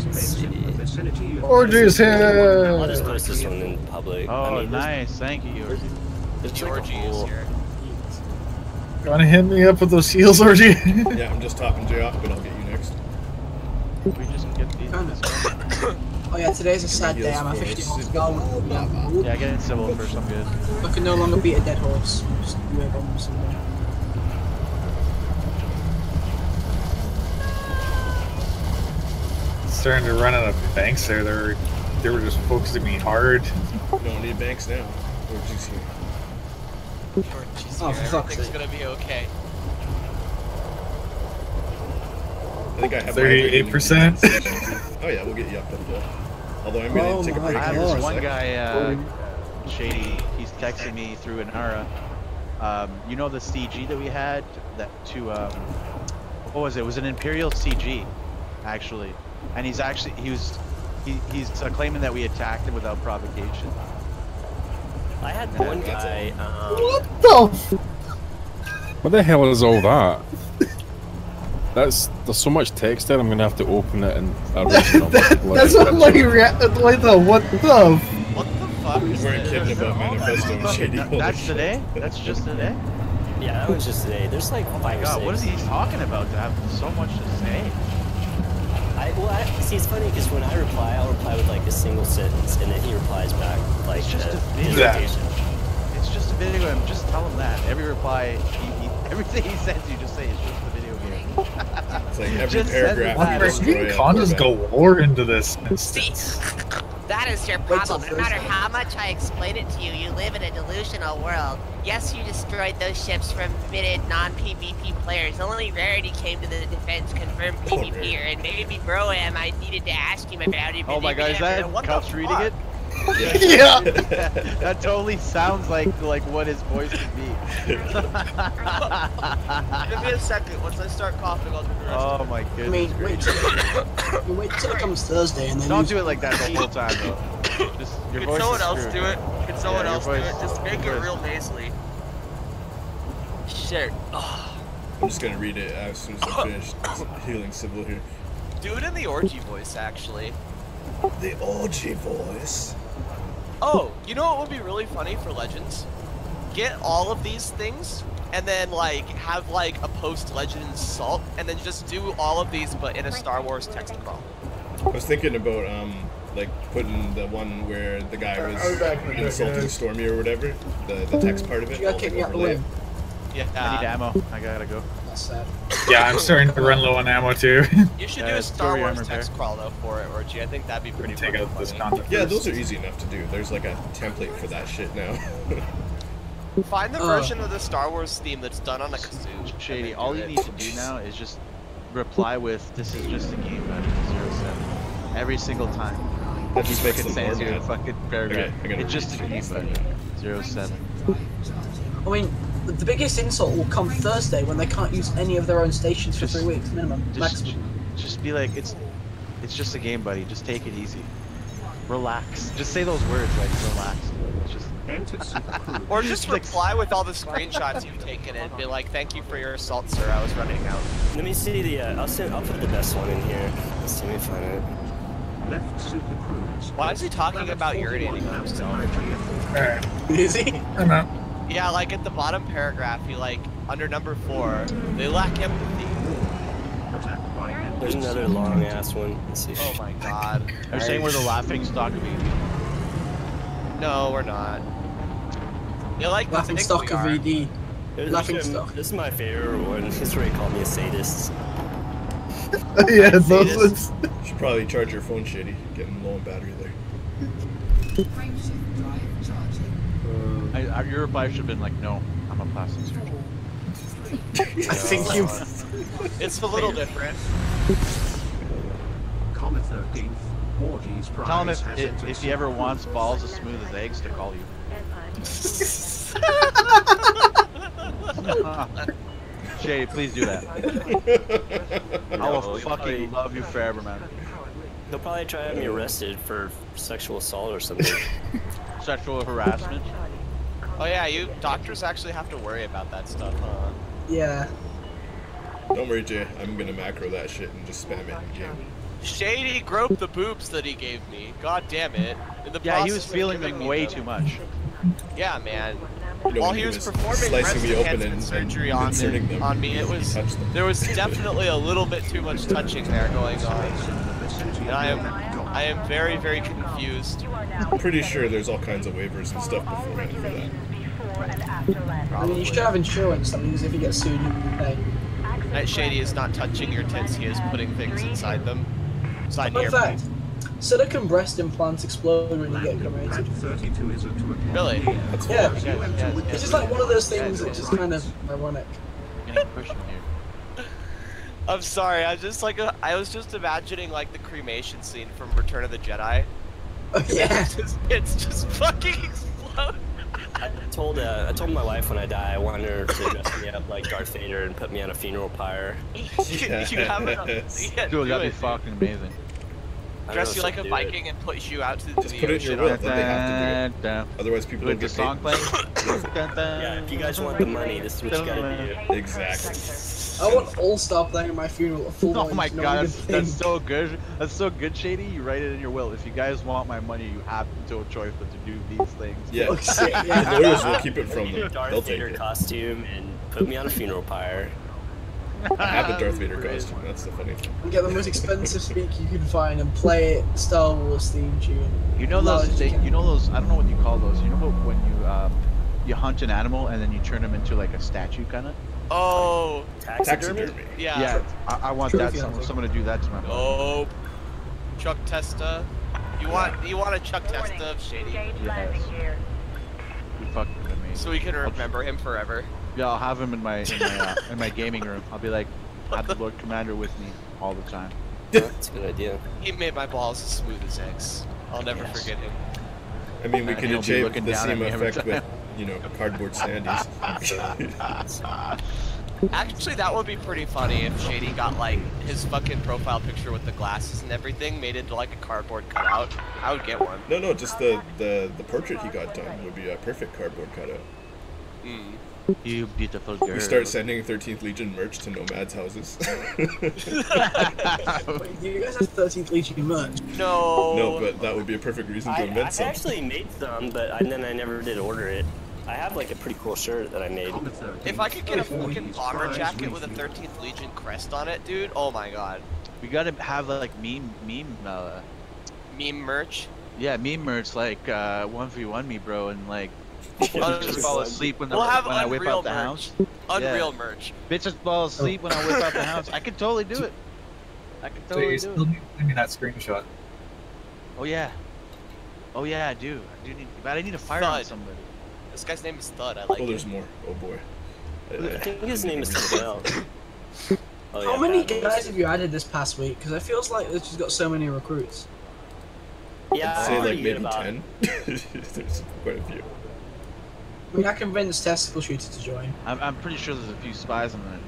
Let's see. Orgies I'll just here! post this one in public. Oh, I mean, nice. Thank you. There's like a Georgie is whole. here. Wanna hit me up with those heels, Orgy? Yeah, I'm just topping Jay off, but I'll get you next. We just get these. Oh yeah, today's a sad day. I'm a 50 horse girl. Yeah, get in civil first. I'm good. I can no longer beat a dead horse. Just weird on something. Starting to run out of banks there. They were just focusing me hard. We don't need banks now. We're just here. Georgie's Oh, here. for fuck's Everything's sake. gonna be okay. I think I have 38%. Oh yeah, we'll get you up there. Although I'm gonna Oh take a my break I have here for this a one sec. guy, Shady. He's texting me through Inara. You know the CG that we had that to what was it? It was an Imperial CG, actually. And he's claiming that we attacked him without provocation. I had one guy. What the f- What the hell is all that? There's so much text there. I'm gonna have to open it and original. That's what my what the What the fuck is We're kidding this? about manifesto and shady. That's today? That's just today? Yeah, that was just today. There's like Oh my 5 or god, 6. what is he talking about to have so much to say? See, it's funny because when I reply, I'll reply with like a single sentence, and then he replies back with, like It's just a his video. location. It's just a video game. Just tell him that. Every reply, everything he sends you, just say it's just a video game. It's like every Just send paragraph it you back. destroy. Condas go war into this instance. That is your Wait till problem. No matter Thursday. how much I explain it to you, you live in a delusional world. Yes, you destroyed those ships from committed non-PvP players. Only Rarity came to the defense, confirmed PvPer, and maybe Broam I needed to ask him about it. Oh my god, is that What the Cups reading fuck? it? Yeah. That totally sounds like what his voice would be. Give me a second. Once I start coughing, I'll do the rest. Oh my I goodness. mean, wait till it comes Thursday and then Don't do it like that the whole time though. Just your Could voice someone is else screwed. do it? Could someone your else do voice- it? Just make it your voice- real nasally. Shit. Ugh. I'm just gonna read it as soon as I finish healing civil here. Do it in the orgy voice, actually. The orgy voice. Oh, you know what would be really funny for Legends? Get all of these things, and then like have like a post Legends salt, and then just do all of these but in a Star Wars text prompt. I was thinking about Like putting the one where the guy I'll be was back in a bit, insulting guys. Stormy or whatever, the text part of it. You gotta I'll, kick like, me out the overlay win. it. I need ammo. I gotta go. That's sad. Yeah, I'm starting to run low on ammo too. You should do a Star story Wars armor text crawl though for it, Orgy. I think that'd be pretty Take fucking out this funny. content. Yeah, those are easy enough to do. There's like a template for that shit now. Find the version of the Star Wars theme that's done on a kazoo. Shady, and then all do you it. need to do now is just reply with, "This is just a game, buddy." 07 every single time. That just makes them Sends you a more mad. fucking paragraph. Okay, I gotta It's just a read game, this buddy. thing. 07. I mean, the biggest insult will come Thursday when they can't use any of their own stations for 3 weeks minimum, maximum. Just be like, it's just a game, buddy. Just take it easy. Relax. Just say those words, like relax. It's just. Or just reply with all the screenshots you've taken and be like, "Thank you for your assault, sir. I was running out." Let me see the. I'll put the best one in here. Let's see if we find it. Left super cruise. Why is he talking about urinating on himself? Alright, Is he? I'm out. Yeah, like at the bottom paragraph, he like under number 4, they lack empathy. There's another long ass one. Let's see. Oh my god. They're saying we're the laughing stock of ED. No, we're not. You like Laughing the stock of VD. Laughing stock. This is my favorite one. It's where he called me a sadist. Yeah, those ones. Should probably charge your phone, Shady. Getting low on battery there. Your reply should have been like, "No, I'm a plastic surgeon." I think you. It's a little different. Comet 13th. Orgy's prize. Tell him has if he ever wants balls as smooth as eggs to call you. Shady, please do that. I will fucking love you forever, man. They'll probably try to have me arrested for sexual assault or something. Sexual harassment. Oh yeah, you doctors actually have to worry about that stuff, huh? Yeah. Don't worry, Jay. I'm gonna macro that shit and just spam it in game. Shady groped the boobs that he gave me. God damn it. In the Yeah, he was process of feeling giving them me way too much. Yeah, man. You know, While when he was performing slicing breast me open enhancement and surgery inserting them, on me, he touched them. there was definitely a little bit too much touching there going on. And I am very, very confused. I'm pretty sure there's all kinds of waivers and stuff beforehand for that. I mean, you should have insurance. That means if you get sued, you can pay. That Shady is not touching your tits, he is putting things inside them. Inside Fun your fact: silicone breast implants explode when you get cremated. 32 is a Really? Yeah. Yeah. It's just like one of those things that's just kind of ironic. Getting pushed here. I'm sorry, I was just like I was just imagining like the cremation scene from Return of the Jedi. Oh, yeah. It's just fucking explode. I told my wife when I die I wanted her to dress me up like Darth Vader and put me on a funeral pyre. You have it. Yeah, Dude, do that'd be it. fucking amazing. Dress you like a do Viking and push you out to Just the put it in your ocean. will that they have to do it. Otherwise, people don't With the get song paid. playing. Yeah, if you guys want the money, this is what you gotta do. Exactly. I want All Star playing at my funeral at full Oh volume, my it's not god, a good that's thing. so good. That's so good, Shady. You write it in your will. If you guys want my money, you have no choice but to do these things. Yeah. Oh, shit, yeah. The lawyers will keep it from them. They'll Darth take Vader it. costume and put me on a funeral pyre. I have a Darth Vader costume. That's the funny thing. And get the most expensive speaker you can find and play it Star Wars theme tune. You know Loud those? as you can. You know those? I don't know what you call those. You know when you hunt an animal and then you turn him into like a statue, kind of. Oh, Taxidermy. yeah. Yeah, I want Trophy that. hunting. Someone to do that to my. Oh, Chuck Testa. You want a Chuck Testa of Shady, Yes. You fucking with me. so we can remember him forever. Yeah, I'll have him in my in my gaming room. I'll be like, have the Lord Commander with me all the time. That's a good idea. He made my balls as smooth as eggs. I'll never forget him. I mean, we And could he'll be achieve looking the down at same me every effect with, you know, cardboard standees. Actually, that would be pretty funny if Shady got like his fucking profile picture with the glasses and everything made into like a cardboard cutout. I would get one. No, just the portrait he got done would be a perfect cardboard cutout. Mm. You beautiful girl. We start sending 13th Legion merch to nomads' houses. Wait, do you guys have 13th Legion merch? No. No, but that would be a perfect reason to I invent some. actually made some, but then I never did order it. I have like a pretty cool shirt that I made. If I could get a fucking bomber jacket with a 13th Legion crest on it, dude, oh my god. We gotta have like meme Meme merch. Yeah, meme merch like 1v1 me, bro, and like bitches just fall asleep when, We'll have when I whip Unreal out the merch. house. Unreal merch. Bitches fall asleep when I whip out the house. I can totally do it. I can So totally you do still it. need to send me that screenshot. Oh yeah. Oh yeah, I do. I do need, but I need to fire on somebody. This guy's name is Thud. I like Oh, it. there's more. Oh boy. I think his name is Terrell. Oh, How yeah, many Batman. guys have you added this past week? Because it feels like this has got so many recruits. Yeah, I'd say I'm like pretty good maybe about 10. There's quite a few. I mean, I convinced Testicle Shooter to join. I'm pretty sure there's a few spies on there.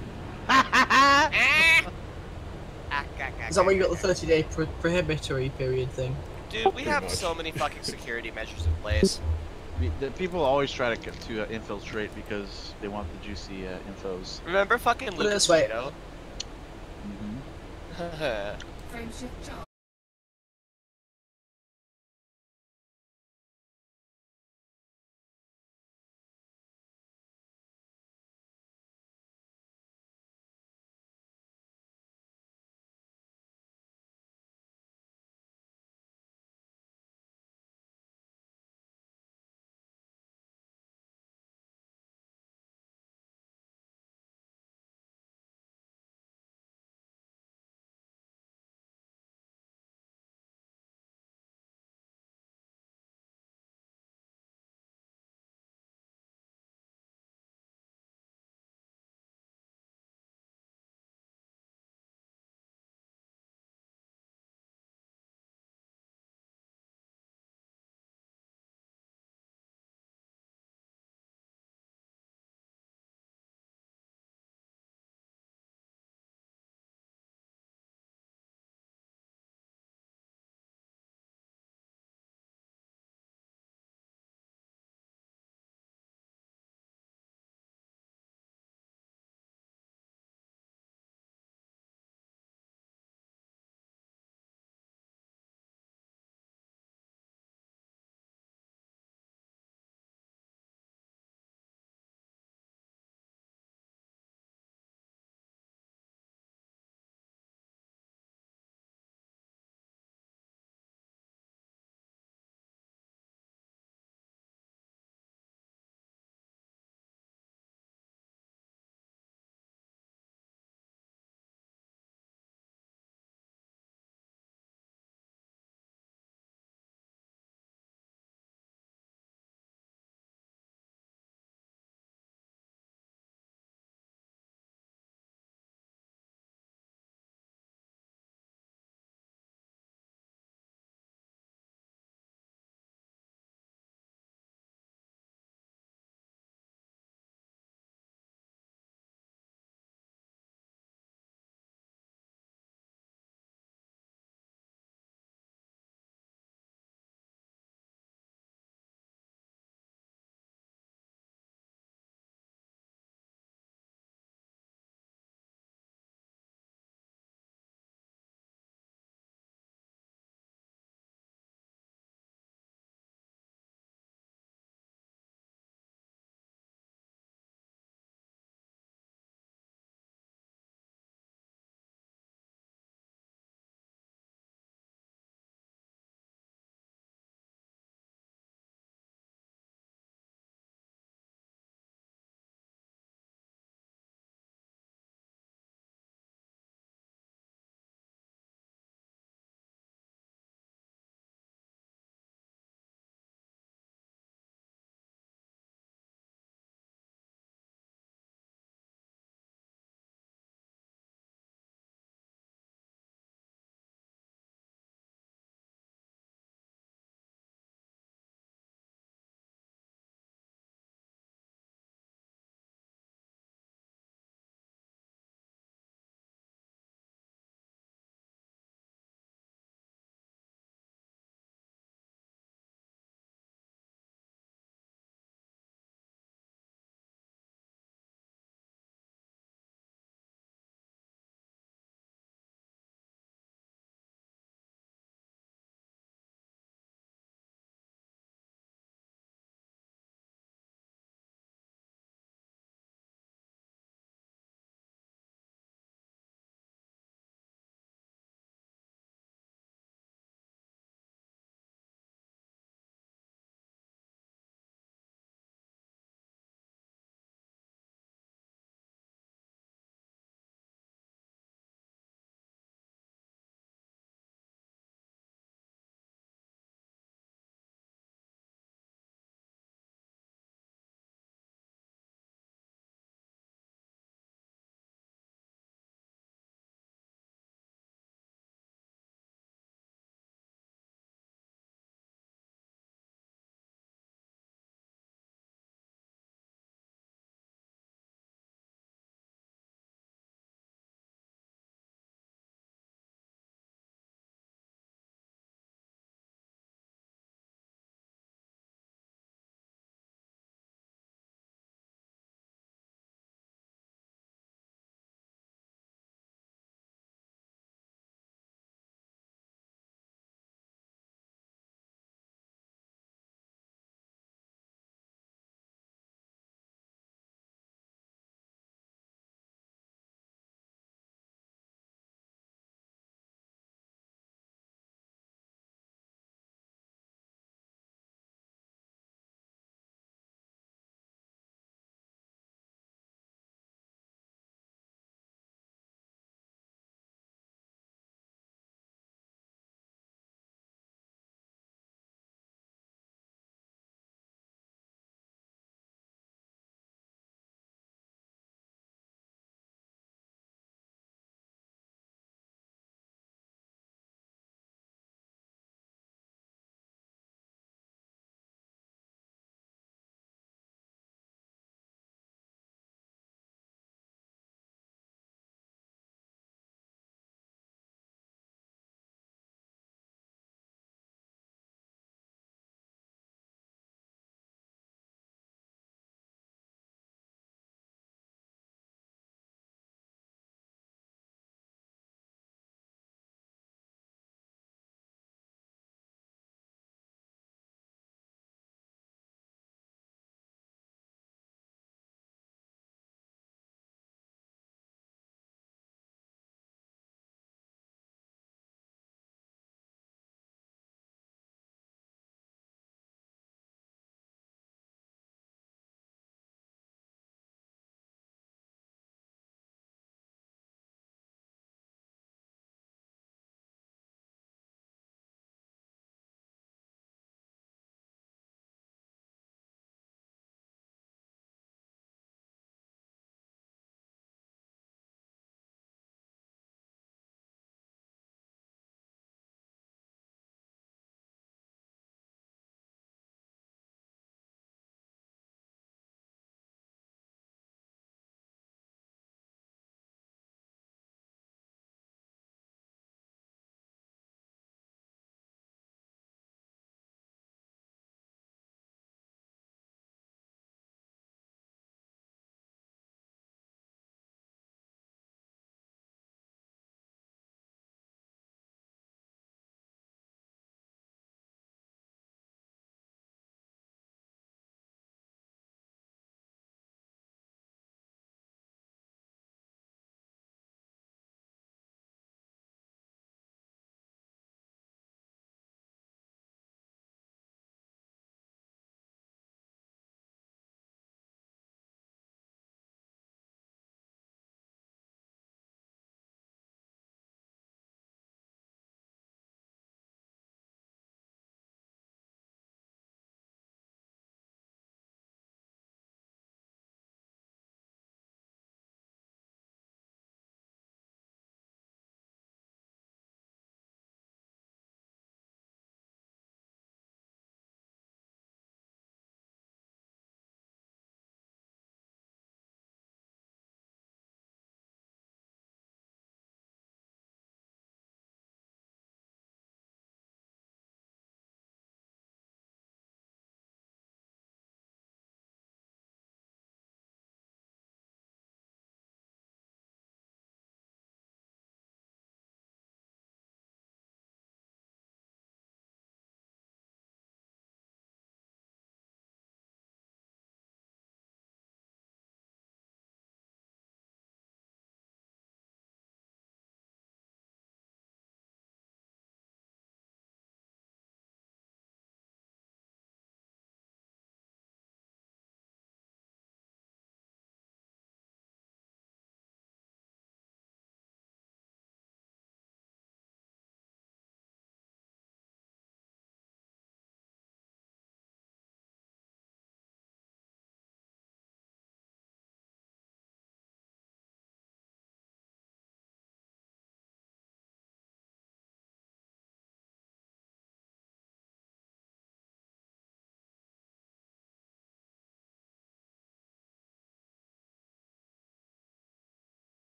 Is that why you got the 30-day prohibitory period thing? Dude, we have so many fucking security measures in place. The people always try to infiltrate because they want the juicy infos. Remember fucking Put it Lucas this way. Vito? Mm-hmm.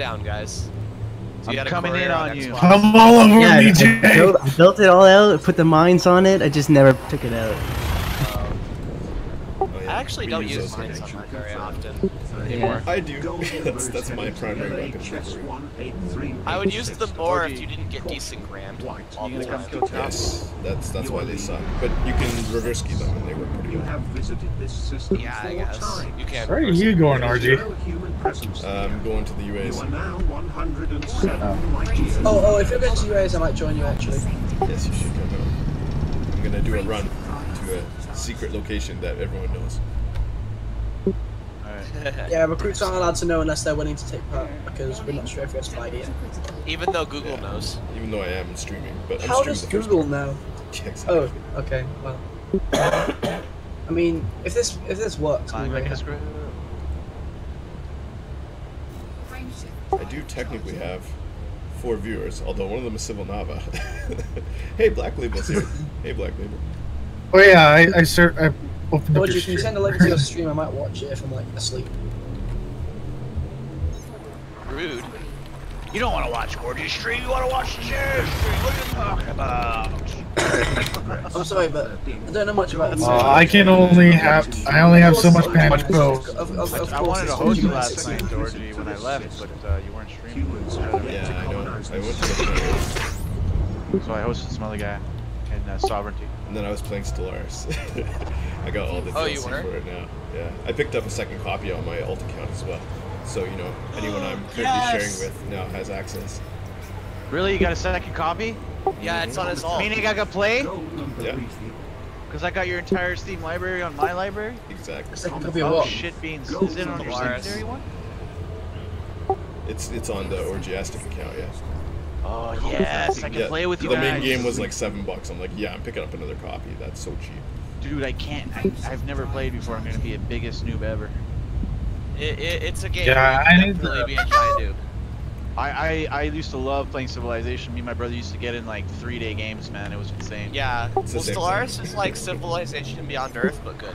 down, guys. So I'm you had a coming in courier on Xbox. you. Come all over Yeah, me, I Jay. built it all out, put the mines on it, I just never took it out. I actually don't use mines on that very often anymore. I do. that's my primary weapon. I would use them more if you didn't get decent grand all the time. Yes, that's why they suck. But you can reverse key them and they work pretty well. Yeah, I guess. You can. Where are you going, RG? I'm going to the UAs. Oh, if you're going to UAs, I might join you actually. Yes, you should come out. I'm gonna do a run to a secret location that everyone knows. Yeah, recruits aren't allowed to know unless they're willing to take part, because we're not sure if you're a spy yet. Even though Google knows. Even though I am streaming, but I'm How streaming does the first Google one. know? Yeah, exactly. Oh, okay, well. I mean, if this works, we'll be very happy. I do technically have 4 viewers, although one of them is Civil Nava. Hey, Black Label's here. Hey, Black Label. Oh yeah, I opened up Or your can you send a link to your stream? I might watch it if I'm like asleep. Rude. You don't want to watch Orgy's stream, you want to watch the share stream. What are you talking about? I'm sorry, but I don't know much about it. I only have so much bandwidth. Pro. I wanted to host you last night, Orgy, when I left, but you weren't streaming. Yeah, I know. I went to the So I hosted some other guy in Sovereignty. And then I was playing Stellaris. I got all the Oh, you DLC were? for it now. Yeah, I picked up a second copy on my alt account as well. So, you know, anyone I'm currently sharing with now has access. Really? You got a second copy? Yeah, it's on his alt. Meaning I got play? Yeah. Because I got your entire Steam library on my library? Exactly. Second copy of Oh what? shit beans. Is it on your secondary one? It's on the Orgiastic account, yeah. Oh yes, I can play with you the guys. main game was like $7. I'm like, yeah, I'm picking up another copy. That's so cheap. Dude, I can't. I've never played before. I'm gonna be the biggest noob ever. It's a game Yeah, where you I can need definitely to- be a giant noob. I used to love playing Civilization. Me and my brother used to get in like 3-day games, man. It was insane. Yeah, well, It's the same Stellaris is like Civilization Beyond Earth, but good.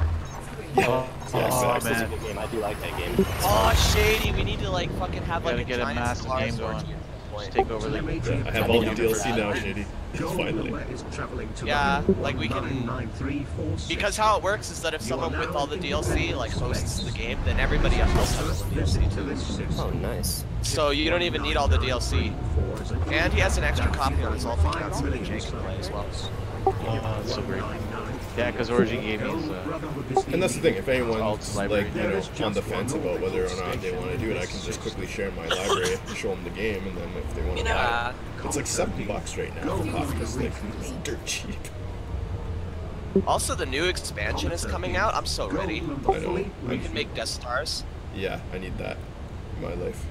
Oh, exactly. Good game. I do like that game. Oh, shady, we need to like fucking have like Gotta a get a giant massive Stellaris game going. orgy. Just take over the. Yeah, I have all the DLC now, Shady. Finally. Yeah, like we can. Because how it works is that if someone with all the DLC like hosts the game, then everybody else has the DLC too. Oh, nice. So you don't even need all the DLC. And he has an extra copy on his alt account so that Jake can play as well. Oh, that's so great. Yeah, because Orgy gave me his. And that's the thing, if anyone's Alt like, library. you know, on the fence about whether or not they want to do it, I can just quickly share my library, show them the game, and then if they want to buy it, it's like $7 right now for copies. Like, it's dirt cheap. Also, the new expansion is coming out. I'm so ready. I know. We can make Death Stars. Yeah, I need that in my life.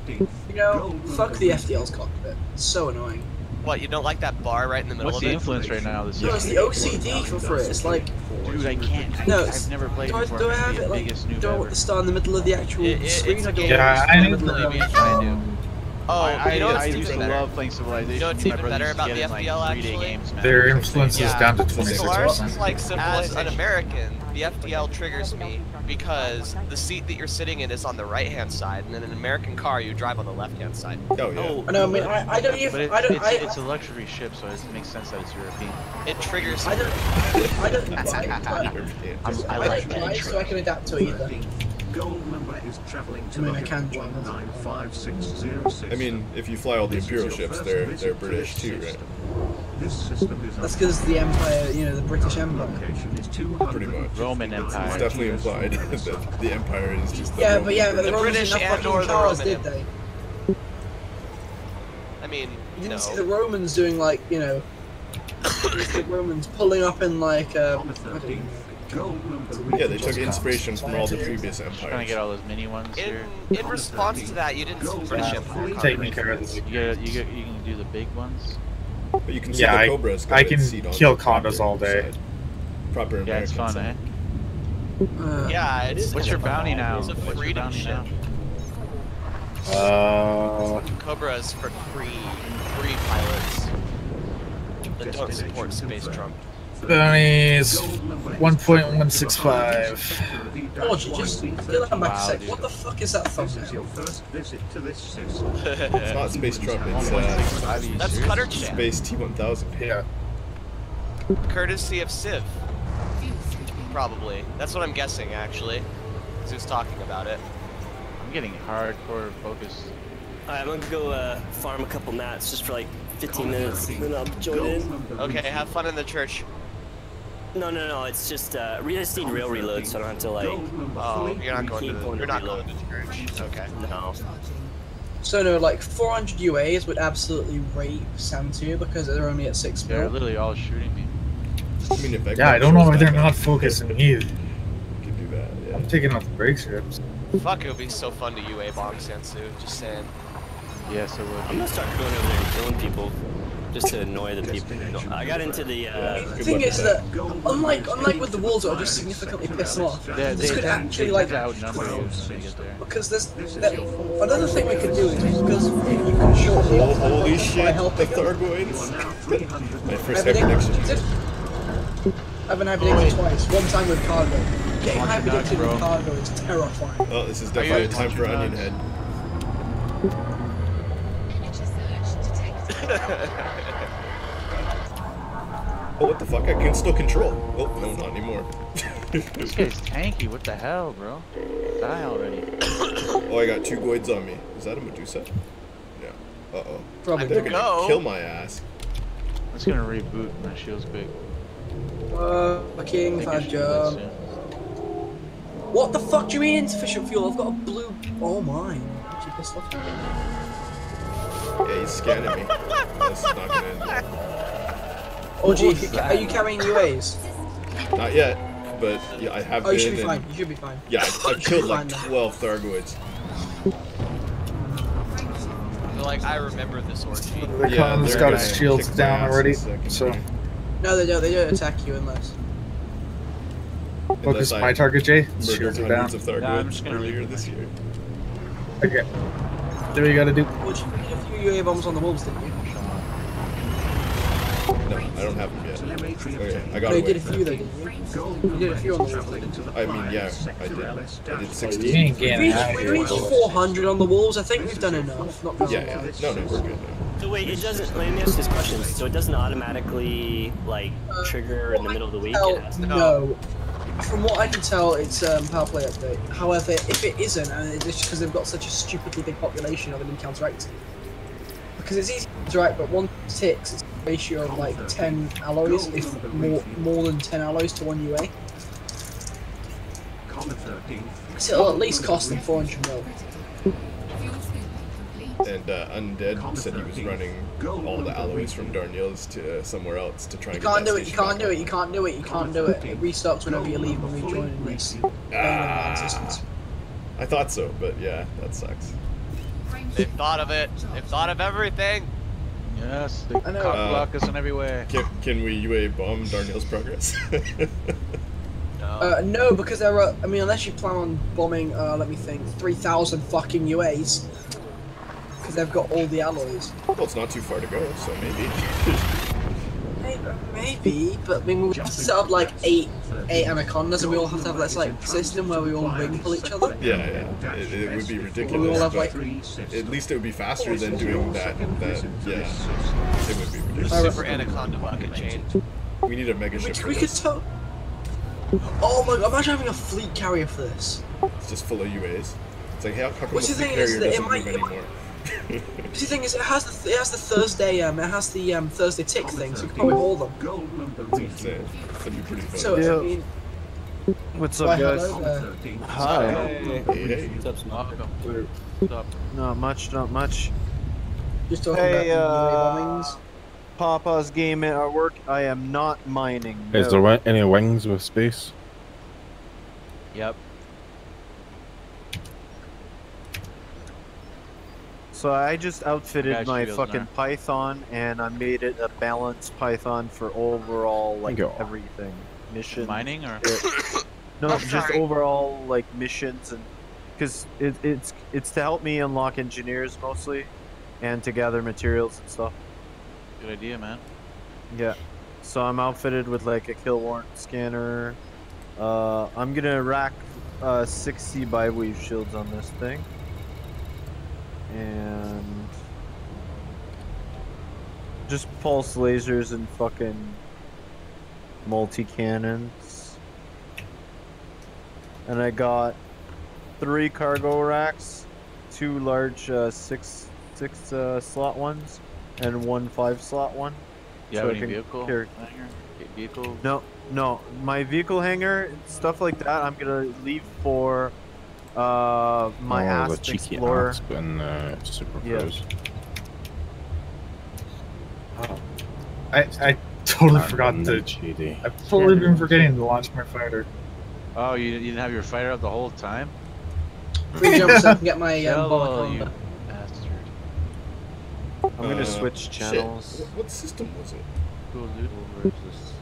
You know, fuck the FDL's cockpit. It's so annoying. What, you don't like that bar right in the middle What's of the it? influence right now? This No, it's the OCD for it. It's like, Dude, I can't. no, I've never played do before. I I'm have gonna it be like, the biggest noob do I want ever. the star in the middle of the actual screen? It's a or do I game. want Yeah, the I star in need the middle to of be the- trying to. Oh, you know I what's used even to better? love playing Civilization. You know what's My even brother better used to about get the in, like, FDL 3-day actually? games, man. Their It was influence insane. is down to Stellaris 26%. is like As an American, the FDL triggers me because the seat that you're sitting in is on the right-hand side, and in an American car, you drive on the left-hand side. Oh, yeah. I know, I mean, I don't even, But I don't, it's a luxury ship, so it makes sense that it's European. It triggers. I don't drive, I I like don't that. drive, so I can adapt to either. Gold number is traveling to I mean, I can drive. 195606. I mean, if you fly all the Imperial ships, they're British too, right? This system is That's because the Empire, you know, the British Empire. Pretty much. Roman Empire. It's definitely implied that the Empire is just the Yeah, Roman but yeah, but the The Romans British didn't have and or fucking the cars, Roman did they? I mean, You didn't no. see the Romans doing like, you know, the Romans pulling up in like, I don't know. Yeah, they took inspiration from all the previous Trying to empires. get all those mini ones here. In response to that, you didn't see British Empire. Taking care of this. You can do the big ones. But you can see Yeah, the Cobra's got I its can seat on kill the proper condos all day. side. Proper Yeah, it's American fun, side. eh? Yeah, it's. What's your bounty now? It's a What's your freedom bounty ship. now? Cobra is for free pilots that don't support space Trump. Bounties 1.165. Oh, just feel that back a sec. What the fuck is that thumbnail? It's not Space Trump, it's That's Cutter Chat. Space T1000. Yeah. Courtesy of Civ. Probably. That's what I'm guessing, actually. Because he was talking about it. I'm getting hardcore focused. Alright, I'm gonna go farm a couple mats just for like 15 minutes, and then I'll join in. Okay, have fun in the church. No, it's just, we just need rail reload, so I don't have to like... Oh, you're not going to church. Okay. No. So no, like 400 UAs would absolutely rape Santu because they're only at 6 They're mil. literally all shooting me. I mean, if Yeah, I don't know why they're not focusing either. You can do that, yeah. I'm taking off the brake strips. Fuck, it would be so fun to UA bomb Sansu, just saying. Yes, it would. I'm gonna start going over there and killing people, just to annoy the people. I got into the, The thing is that, unlike with the wolves, it'll just significantly piss them off. This could actually like outnumber you when they get there. because another thing we could do is because if you can shortly Holy shit, by the helping Thargoids. My first I've been hyperdiction. I've been hyperdicted twice. One time with cargo. Getting hyperdicted with cargo is terrifying. Oh, this is definitely a time for Onion Head. Oh, what the fuck? I can still control. Oh, no, not anymore. This guy's tanky. What the hell, bro? Die already. Oh, I got 2 goids on me. Is that a Medusa? Yeah. Uh-oh. Probably. They're gonna kill my ass. I'm just gonna reboot. My shield's big. Fucking fat jump. What the fuck do you mean insufficient fuel? I've got a blue. Oh my. Actually pissed off. Yeah, he's scanning me. This is not gonna end. Oh gee, are you carrying UAs? Not yet, but yeah, I have been. Oh, you should be fine. You should be fine. Yeah, I've killed like fine, 12 Thargoids. Like, I remember this orgy. The Khan's got his shields down already, so... No, they don't attack you unless... Focus my target, Jay. Murdered Shields are down. hundreds of Thargoids earlier this year. Okay. Do what you gotta do. Well, you did a few UA bombs on the wolves, didn't you? No, I don't have them yet. Okay, I got No, you away. did a few though, didn't you? You did a few on the wolves. I mean, yeah, I did. I did 16. You ain't getting out of We here. reached 400 on the wolves. I think we've done enough. Not gonna Yeah, lie. yeah. No, we're good now. So wait, it doesn't, let me ask this question. So it doesn't automatically, like, trigger in the middle of the week? It has to... No. From what I can tell, it's power play update. However, if it isn't, and it's just because they've got such a stupidly big population of them in counteracting. Because it's easy to counteract, but one ticks, it's a ratio of like 10 alloys, if more than 10 alloys to 1 UA. So it'll at least cost them 400 mil. And Undead said he was running all the alloys from Darniel's to somewhere else to try and You can't do it, you can't do it, you can't do it, you can't do it. It restarts whenever you leave and rejoin in this. I thought so, but yeah, that sucks. They've thought of it. They've thought of everything. Yes, they I know. cock block us in every way. Can we UA bomb Darniel's progress? No, because there are, I mean, unless you plan on bombing, let me think, 3,000 fucking UAs. Because they've got all the alloys. Well, it's not too far to go, so maybe. Maybe, but I mean, we have to set up like eight anacondas, and we all have to have this like system where we all ring pull each other. Yeah, it would be ridiculous. We all have but like. at least it would be faster than doing that. Yeah, it would be ridiculous. Super anaconda bucket chain. We need a mega ship for We could this. tell. Oh my god! Imagine having a fleet carrier for this. It's just full of UAs. It's like, how come the What's the fleet thing is carrier that it doesn't might- move anymore? The thing is, it has the Thursday Thursday tick thing, so you can probably hold them. That's insane. That'd be pretty fun. So I mean, What's why, up, guys? hello there. Hi. Hey. What's up? Not much, not much. Just talking Hey, about the bombings. Papa's game at work. I am not mining. Is no. there any wings with space? Yep. So I just outfitted Guys, my shields fucking now. Python, and I made it a balanced Python for overall like Go. everything. Mission. Mining or? No, I'm just sorry. overall like missions, and because it's to help me unlock engineers mostly, and to gather materials and stuff. Good idea, man. Yeah. So I'm outfitted with like a kill warrant scanner. I'm gonna rack 60 bi-weave shields on this thing. And just pulse lasers and fucking multi-cannons. And I got 3 cargo racks, 2 large 6 slot ones, and 1 5 slot one. You have any vehicle hanger? Vehicle? No. My vehicle hanger, stuff like that, I'm gonna leave for my Asp the cheeky Explorer. Asp and Super Pros. I totally forgot to. I've totally been forgetting to launch my fighter. Oh, you didn't have your fighter up the whole time? Re-jump so I can get my Hello, you bollock bastard. I'm gonna switch channels. What system was it? Cool, dude. Where is this?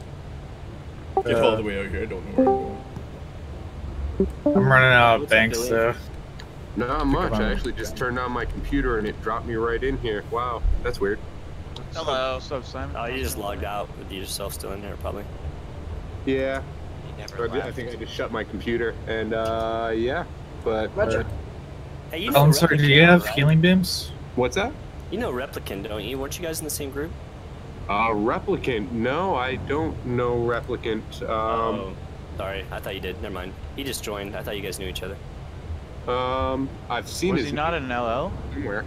Get all the way out here. I don't know where I'm going. I'm running out of banks though. Not much. I actually just turned on my computer and it dropped me right in here. Wow, that's weird. Hello. What's up, Simon? Oh, you just logged out with yourself still in there, probably. Yeah. You never I think I just shut my computer and yeah. But Hey, you Oh, know I'm sorry. Do you Replicant, have right? healing beams? what's that? You know Replicant, don't you? Weren't you guys in the same group? Replicant. No, I don't know Replicant. Oh, sorry. I thought you did. Never mind. He just joined. I thought you guys knew each other. I've seen Was his he not in LL? somewhere.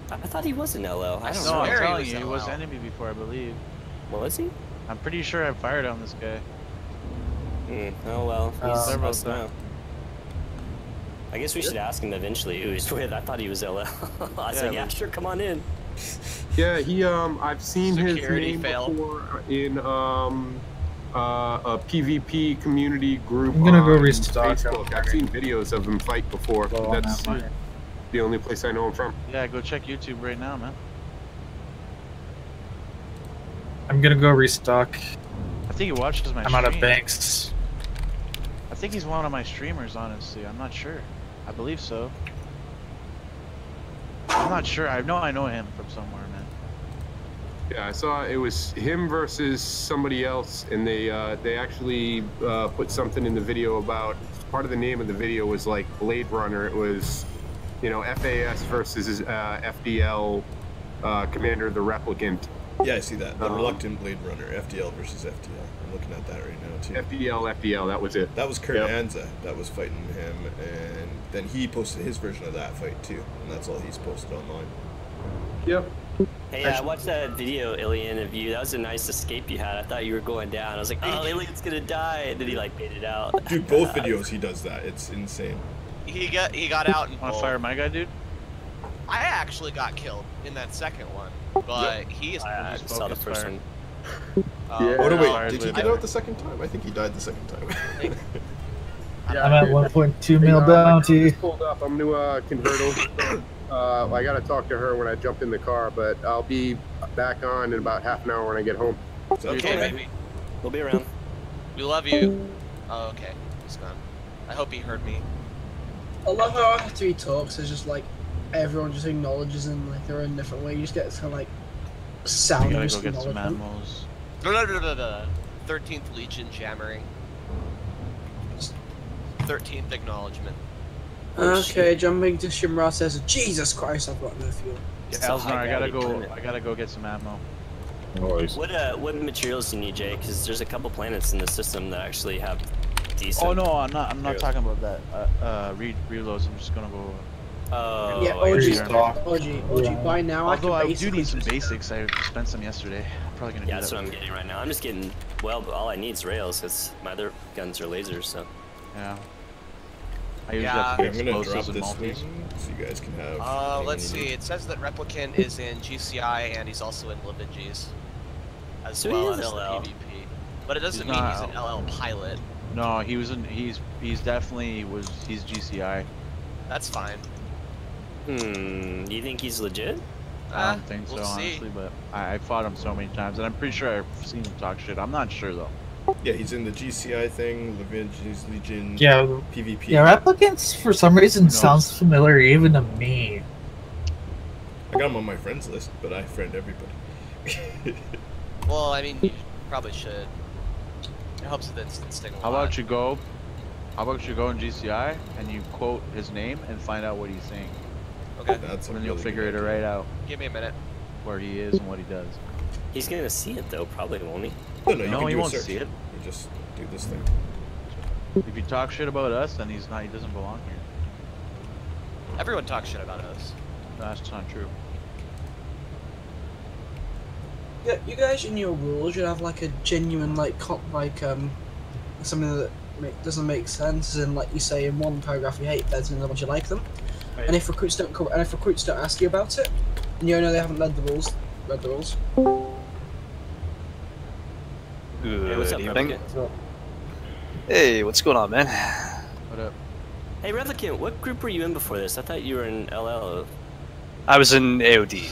I thought he was in LL. I don't No, know. I'm swear he telling was you, he was LL. enemy before, I believe. Was he? I'm pretty sure I fired on this guy. Oh well. He's Several supposed to know. I guess we should ask him eventually who he's with. I thought he was LL. I said, yeah, sure, come on in. Yeah, he I've seen Security his name fail. before in a PvP community group. I'm gonna go on restock. Facebook. I've seen videos of him fight before. Well, on That's that one. the only place I know him from. Yeah, go check YouTube right now, man. I'm gonna go restock. I think he watches my I'm stream. out of banks. I think he's one of my streamers, honestly. I'm not sure. I believe so. I'm not sure. I know him from somewhere, man. Yeah, I saw it was him versus somebody else, and they actually put something in the video about part of the name of the video was like Blade Runner. It was, you know, FAS versus FDL Commander of the Replicant. Yeah, I see that. The Reluctant Blade Runner, FDL versus FDL. I'm looking at that right now, too. FDL, that was it. That was Kurt Anza that was fighting him, and then he posted his version of that fight, too. And that's all he's posted online. Yep. Hey, I watched that video, Ilian, of you. That was a nice escape you had. I thought you were going down. I was like, oh, Ilian's gonna die. And then he, like, made it out. Dude, both videos he does that. It's insane. He got out and Want to fire my guy, dude? I actually got killed in that second one, but he is. I saw the first one. Oh, no, wait. Fire Did he Blade get Runner. out the second time? I think he died the second time. I'm at 1.2 mil bounty. Pulled up. I'm gonna convert over. I gotta talk to her when I jump in the car, but I'll be back on in about half an hour when I get home. Okay, baby. We'll be around. We love you. Oh, okay. He's gone. I hope he heard me. I love how after he talks, it's just like everyone just acknowledges in like their own different way. You just get this kind of like I sound gotta of go get some acknowledgement. animals. No. 13th Legion jammering. 13th acknowledgement. Okay, jumping to Shimra says, Jesus Christ, I've got no fuel. Yeah, It's a Elznar, I gotta high-gravity go. planet. I gotta go get some ammo. What materials do you need, Jay? Because there's a couple planets in the system that actually have decent. Oh no, I'm not materials. talking about that. Reloads. I'm just gonna go. Oh, Yeah, OG, by now Although I I can do need some basically basics. I spent some yesterday. I'm probably gonna. Yeah, do that's that what I'm getting right now. I'm just getting, well, all I need is rails, because my other guns are lasers, so. Yeah. I usually Yeah. have to I'm get gonna drop explosives and this multis. thing so you guys can have. Let's see. It says that Replicant is in GCI and he's also in Liviges, as So he well is as the LL. PvP. But it doesn't He's mean not he's an LL pilot. No, he was in. He's definitely was. He's GCI. That's fine. Do you think he's legit? I don't think we'll so, see. honestly, but I fought him so many times, and I'm pretty sure I've seen him talk shit. I'm not sure though. Yeah, he's in the GCI thing, Legion, Yeah, PvP. yeah. Replicants for some reason sounds familiar even to me. I got him on my friends list, but I friend everybody. Well, I mean, Probably should. It helps with instant sting a lot. How about you go? How about you go in GCI and you quote his name and find out what he's saying. Okay. That's And then you'll figure it right out. Give me a minute. Where he is and what he does. He's gonna see it though, probably, won't he? No, he won't see it. You just do this thing. If you talk shit about us, then he's not. He doesn't belong here. Everyone talks shit about us. That's not true. Yeah, you guys in your rules should have like a genuine something that doesn't make sense, and like you say in one paragraph you hate feds and in another one you like them. Right. And if recruits don't ask you about it, and you know they haven't read the rules. Hey, what's up, Replicant? Hey, what's going on, man? What up? Hey, Replicant, what group were you in before this? I thought you were in LL. I was in AOD.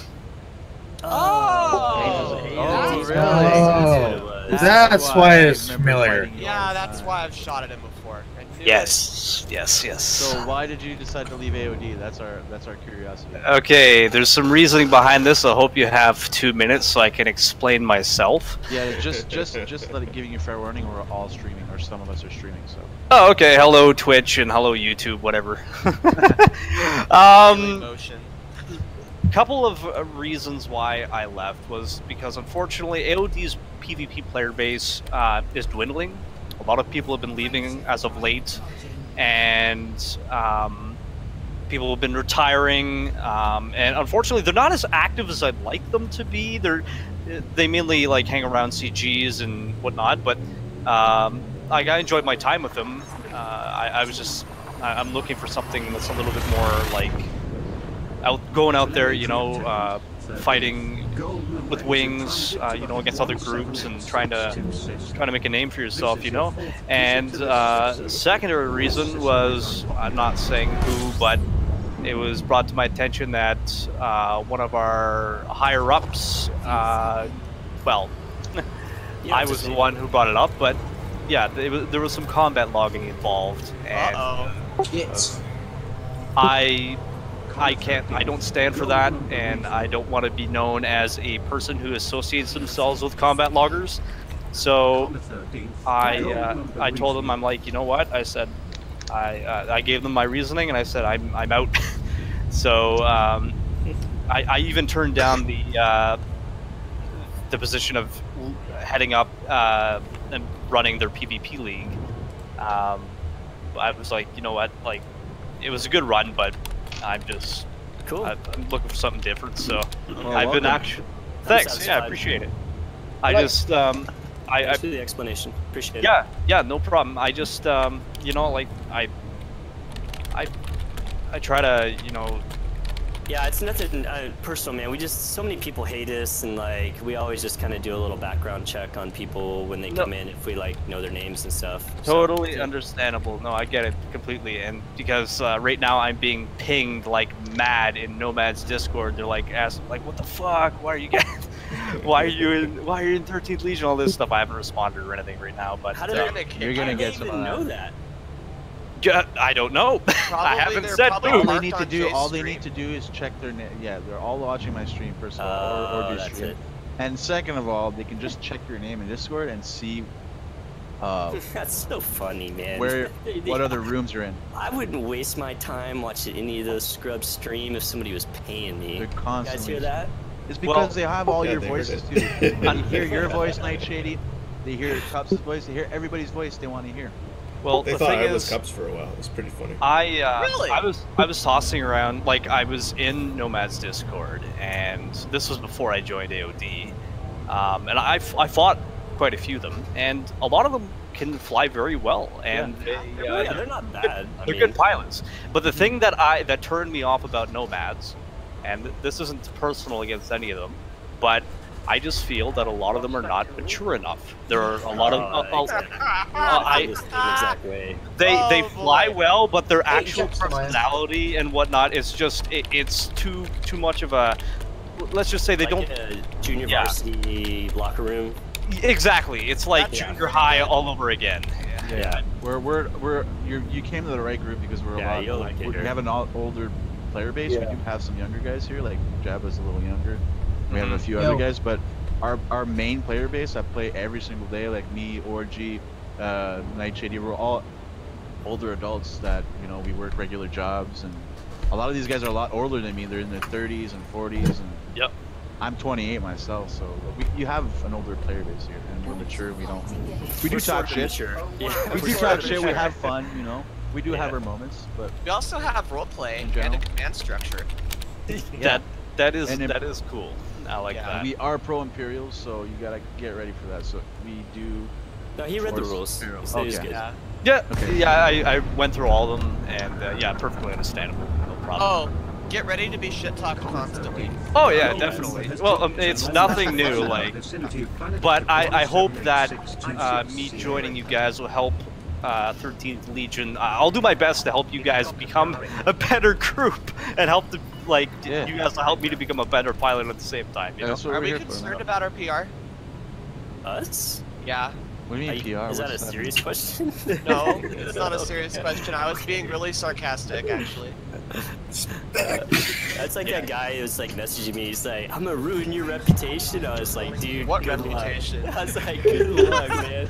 That's why it's familiar. Yeah, that's why I've shot at him before. I knew Yes. So why did you decide to leave AOD? That's our curiosity. Okay, there's some reasoning behind this. I hope you have 2 minutes so I can explain myself. Yeah, just let it giving you fair warning. We're all streaming, or some of us are streaming. So. Oh, okay. Hello, Twitch, and hello, YouTube, whatever. Couple of reasons why I left was because, unfortunately, AOD's PvP player base is dwindling. A lot of people have been leaving as of late, and people have been retiring. And unfortunately, they're not as active as I'd like them to be. They mainly like hang around CGs and whatnot. But I enjoyed my time with them. I'm looking for something that's a little bit more like going out there, you know, fighting with wings, you know, against other groups and trying to make a name for yourself, you know. And secondary reason was, I'm not saying who, but it was brought to my attention that one of our higher ups, well, I was the one who brought it up, but yeah, there was some combat logging involved, and I don't stand for that, and I don't want to be known as a person who associates themselves with combat loggers. So I told them, I'm like, you know what? I said, I gave them my reasoning, and I said I'm out. So I even turned down the position of heading up and running their PvP league. I was like, you know what? Like, it was a good run, but I'm just cool. I'm looking for something different, so I've been actually. Thanks, yeah, I appreciate it. I just Thanks for the explanation. Appreciate it. Yeah, no problem. I just you know, like I try to, you know. Yeah, it's nothing personal, man. We just, so many people hate us, and like we always just kind of do a little background check on people when they come in, if we like know their names and stuff. Totally understandable. No, I get it completely. And because right now I'm being pinged like mad in Nomad's Discord. They're like asking, like, what the fuck? Why are you guys? Why are you in 13th Legion? All this stuff. I haven't responded or anything right now, but how did you're gonna get some. Know that? I don't know. I haven't said all they need to do. All they need to do is check their name. Yeah, they're all watching my stream first of all, or do stream. It. And second of all, they can just check your name in Discord and see. That's so funny, man. What other rooms you're in? I wouldn't waste my time watching any of those scrubs stream if somebody was paying me. They're constantly. You guys hear that? It's because they have all your voices too. They hear your voice, Night Shady. They hear Cups' voice. They hear everybody's voice they want to hear. Well, they thought I was Cups for a while. It was pretty funny. Really? I was tossing around, like I was in Nomad's Discord, and this was before I joined AOD, and I fought quite a few of them, and a lot of them can fly very well, and they're not bad. They're good pilots. But the thing that turned me off about Nomads, and this isn't personal against any of them, but I just feel that a lot of them are not mature enough. There are a lot of they fly well, but their actual personality and whatnot is just it's too much of a. Let's just say they don't. A junior varsity locker room. Exactly, it's like junior high all over again. Yeah. You came to the right group because we're a lot. We have an older player base. We do have some younger guys here, like Jabba's a little younger. We have a few other guys, but our main player base that play every single day, like me, Orgy, Night Shady, we're all older adults that, you know, we work regular jobs, and a lot of these guys are a lot older than me. They're in their 30s and 40s, and yep. I'm 28 myself, so you have an older player base here, and we're mature. We do talk shit. Yeah, we do talk shit. We have fun, you know. We do have our moments, but we also have roleplay and a command structure. That is cool. I like that. We are pro Imperials, so you gotta get ready for that. So we do. No, he read the rules. He said it was good. I went through all of them, and yeah, perfectly understandable. No problem. Oh, get ready to be shit talked constantly. Oh yeah, definitely. Well, it's nothing new, like, but I hope that me joining you guys will help 13th Legion. I'll do my best to help you guys become a better group and help you guys to help me to become a better pilot at the same time. You know? Are we concerned about our PR? Us? Yeah. What do you mean PR? Is that a serious question? No, it's not a serious question. I was being really sarcastic, actually. That's like that guy who's like messaging me. He's like, "I'm gonna ruin your reputation." I was like, "Dude, what reputation?" Luck. I was like, "Good luck, man."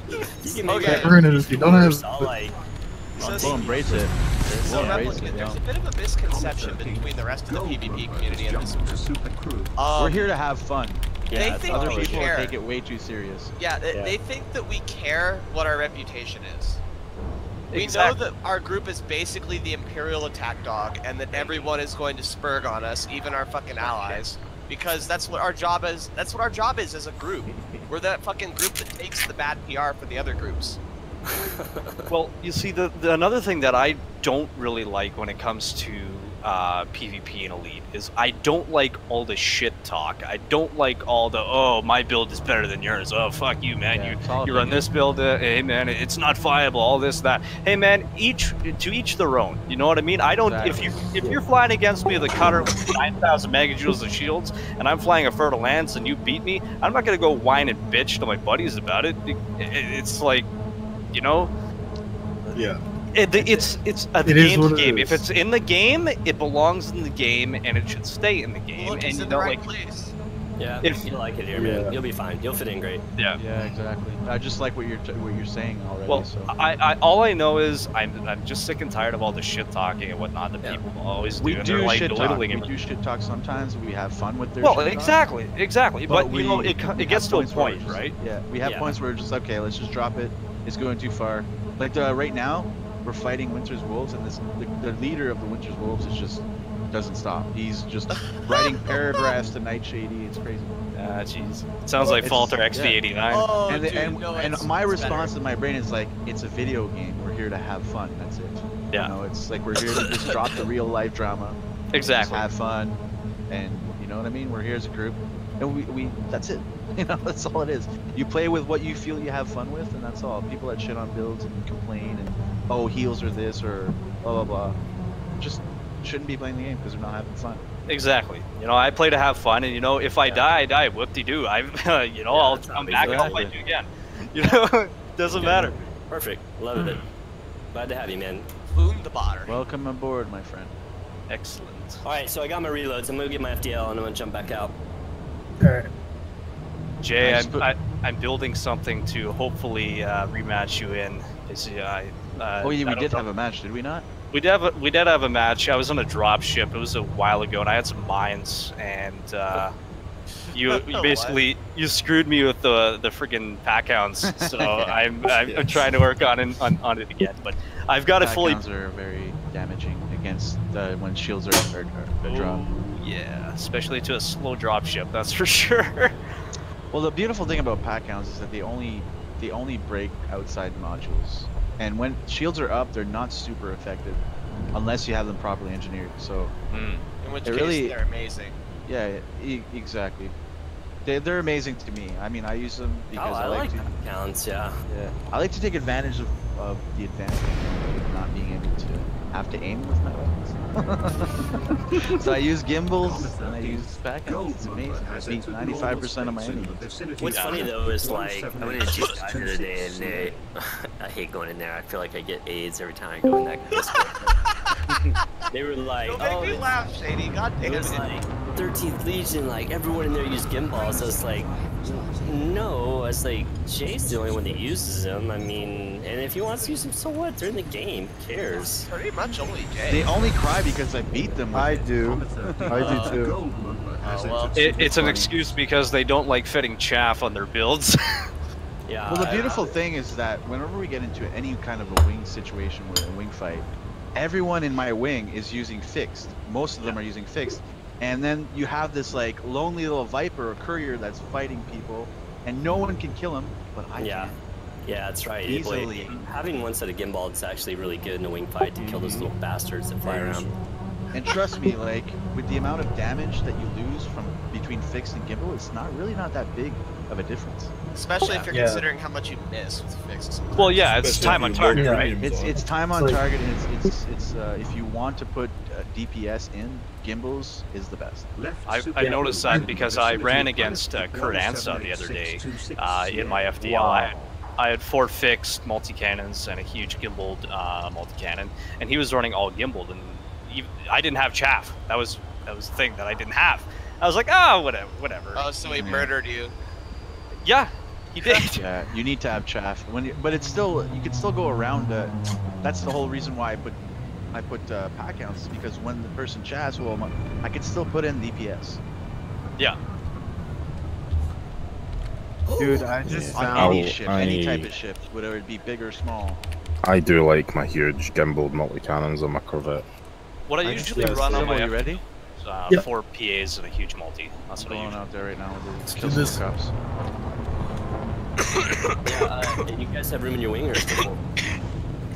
You can make that ruin it if you don't have. I'll like. We'll embrace it. So there's a bit of a misconception between the rest of the PvP community and this group. We're here to have fun. They think other we people care. take it way too serious. Yeah, they think that we care what our reputation is. We Exactly. know that our group is basically the Imperial attack dog, and that everyone is going to spurg on us, even our fucking allies, because that's what our job is. That's what our job is as a group. We're that fucking group that takes the bad PR for the other groups. Well, you see, the another thing that I don't really like when it comes to PvP and Elite is I don't like all the shit talk. I don't like all the, oh, my build is better than yours. Oh, fuck you, man. You run this build. Hey, man, it's not viable. All this, that. Hey, man, to each their own. You know what I mean? I don't. If you're flying against me with a cutter with 9,000 megajoules of shields, and I'm flying a Fertile Lance, and you beat me, I'm not gonna go whine and bitch to my buddies about it. It's like, you know. Yeah. It's a game. If it's in the game, it belongs in the game, and it should stay in the game. Well, and in the right place. Yeah, if you like it here, man, you'll be fine. You'll fit in great. Yeah. Yeah, exactly. I just like what you're saying already. Well, so. all I know is I'm just sick and tired of all the shit talking and whatnot that people always do. We and do they're, like, shit talk. We belittling do shit talk sometimes. We have fun with their. Well, shit exactly. But you know, we it gets to a points where point, we're right? Yeah, we have points where we're just okay. Let's just drop it. It's going too far. Like right now, we're fighting Winter's Wolves, and the leader of the Winter's Wolves is just doesn't stop. He's just writing paragraphs to Night Shady. It's crazy. Ah, jeez. Sounds like Falter XV89. Yeah. Oh, and my response in my brain is like, it's a video game. We're here to have fun. That's it. Yeah. You know, it's like we're here to just drop the real life drama. Exactly. Just have fun, and you know what I mean. We're here as a group, and we that's it. You know, that's all it is. You play with what you feel you have fun with, and that's all. People that shit on builds and complain and oh, heals or this or blah blah blah, just shouldn't be playing the game because they're not having fun. Exactly. You know, I play to have fun, and you know, if I die, I die. Whoop-de-doo. You know, I'll come back and I'll fight you again. You know, doesn't matter. Perfect. Love it. Glad to have you, man. Boom the botter. Welcome aboard, my friend. Excellent. All right, so I got my reloads. I'm gonna get my FDL and I'm gonna jump back out. All right. Jay, I'm building something to hopefully rematch you in. Oh yeah, we did have a match, did we not? We did have a match. I was on a drop ship. It was a while ago, and I had some mines, and you basically you screwed me with the friggin' pack hounds. So I'm trying to work on it again. But I've got it fully. Pack hounds are very damaging against when shields are dropped. Yeah, especially to a slow drop ship. That's for sure. Well, the beautiful thing about pack hounds is that they only break outside modules, and when shields are up, they're not super effective unless you have them properly engineered. So, in which case they're amazing. Yeah, exactly. They're amazing to me. I mean, I use them because I like to. Counts, yeah. Yeah, I like to take advantage of the advantage of not being able to have to aim with my weapons. So I use gimbals and I use pack hounds. It's amazing. I beat 95% of my enemies. What's funny though is like I went into G5 the other day and I hate going in there. I feel like I get AIDS every time I go in that kind of They were like, Don't make me laugh, Shady. God damn it was like 13th Legion, like everyone in there used gimbals. So it's like, no, it's like Jay's the only one that uses them. I mean, and if he wants to use them, so what? They're in the game. Who cares? Pretty much only Jay. They only cry because I beat them. I do. I do too. Well, It's an excuse because they don't like fitting chaff on their builds. Yeah. Well, the beautiful thing is that whenever we get into any kind of a wing situation where a wing fight, everyone in my wing is using fixed. Most of them are using fixed. And then you have this like lonely little viper or courier that's fighting people, and no one can kill him, but I can. Yeah, that's right. Easily. Having one set of gimbal is actually really good in a wing fight to kill those little bastards that fly around. And trust me, like with the amount of damage that you lose from between fixed and gimbal, it's not that big of a difference. Especially if you're considering how much you miss with fixed. Well, yeah, it's time on target, right? It's time on target, and it's if you want to put DPS in, gimbals is the best. I noticed that because I ran against Kurt Ansa the other day in my FDL. Wow. I had 4 fixed multi-cannons and a huge gimbaled multi-cannon, and he was running all gimbaled, and I didn't have chaff. That was the thing that I didn't have. I was like, oh, whatever. Oh, so he murdered you. Yeah, he did. Yeah, you need to have chaff. But it's still, you can still go around. That's the whole reason why I put pack counts, because when the person chats, well, I can still put in DPS. Yeah. Dude, I just on found any ship, any type of ship, whether it be big or small. I do like my huge gimbaled multi-cannons on my Corvette. What I usually run on my ready? 4 PAs and a huge multi. That's what I usually out there right now with the do this. cups. And you guys have room in your wing or still?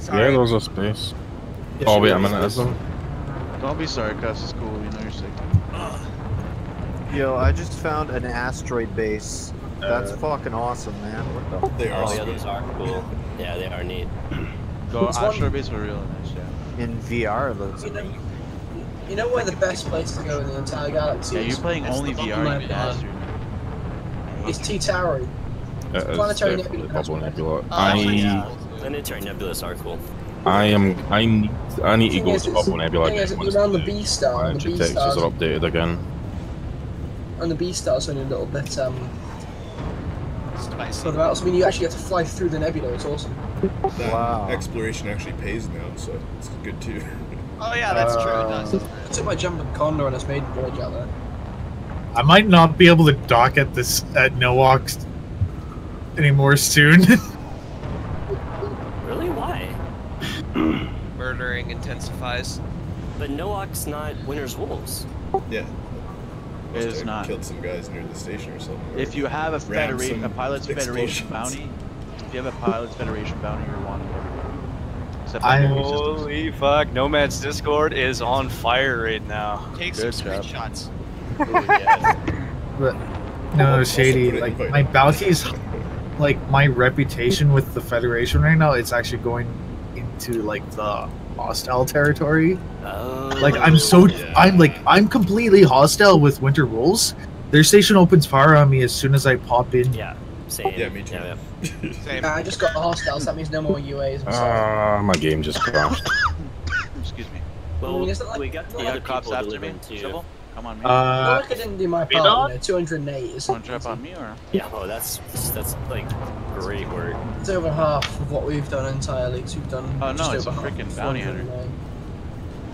Yeah, there's a space. Yeah, Oh, sure, wait a there's minute, space. is there? Don't be sorry, Cuss. It's cool. You know you're sick. Yo, I just found an asteroid base. That's fucking awesome, man. What the? They are. Oh, yeah, those are cool. Yeah, they are neat. Go asteroid base were really nice, yeah. In VR, it looks amazing. You know where the best place to go in the entire galaxy Yeah, is? you're playing It's only the VR, bottom you of my bastard. It's T-Tauri. It is Planetary definitely nebula. Bubble Nebula. Planetary nebulas are cool. I need to go to Bubble Nebula Thing again is, if once you're on the the B star, and the energy B textures stars, are updated again. and the B star's only a little bit Spicy. sort of out. So I mean, you actually get to fly through the nebula. It's awesome. That exploration actually pays now, so it's good too. Oh yeah, that's true. It does. I took my jumping condor on its maiden voyage out there. I might not be able to dock at Nowok anymore soon. Really? Why? Murdering intensifies. But Nowok's not Winter's Wolves. Yeah. It is not. Killed some guys near the station or something. If you have a Rammed federation, some a pilot's federation explosions. bounty, if you have a pilot's federation bounty, you're wanted everywhere. Except for movie systems. Holy fuck! Nomad's Discord is on fire right now. Take Good some job. screenshots. But no, Shady, like my bounties, like my reputation with the Federation right now, it's actually going into like the hostile territory. Oh. Like I'm completely hostile with Winter Wolves. Their station opens fire on me as soon as I pop in. Yeah, same. Yeah, me too. Same. I just got hostile, so that means no more UAs. I'm sorry. My game just crashed. Excuse me. Well, I mean, is it like- we got the You other got cops people after me? delivering too. Shovel? Come on, man. Not like I didn't do my part. You know, 208 is Want to drop on me or? Yeah, oh, that's like great work. it's over half of what we've done entirely. Cause we've done. Oh, no, just it's a over half, freaking bounty hunter. 409.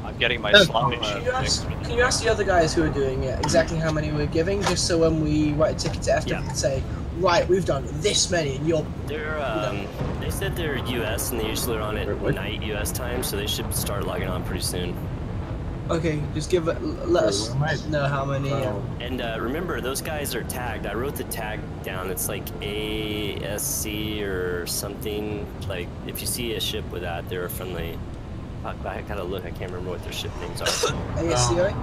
I'm getting my Oh, slot Can machine. can you ask the other guys who are doing it exactly how many we're giving, just so when we write a ticket to FW, we can say, right, we've done this many, and you're. They're they said they're US and they usually are on at night US time, so they should start logging on pretty soon. Okay, just give it. Let us know how many. And remember, those guys are tagged. I wrote the tag down. It's like ASC or something. Like if you see a ship with that, they're friendly. I gotta look. I can't remember what their ship names are. ASCI?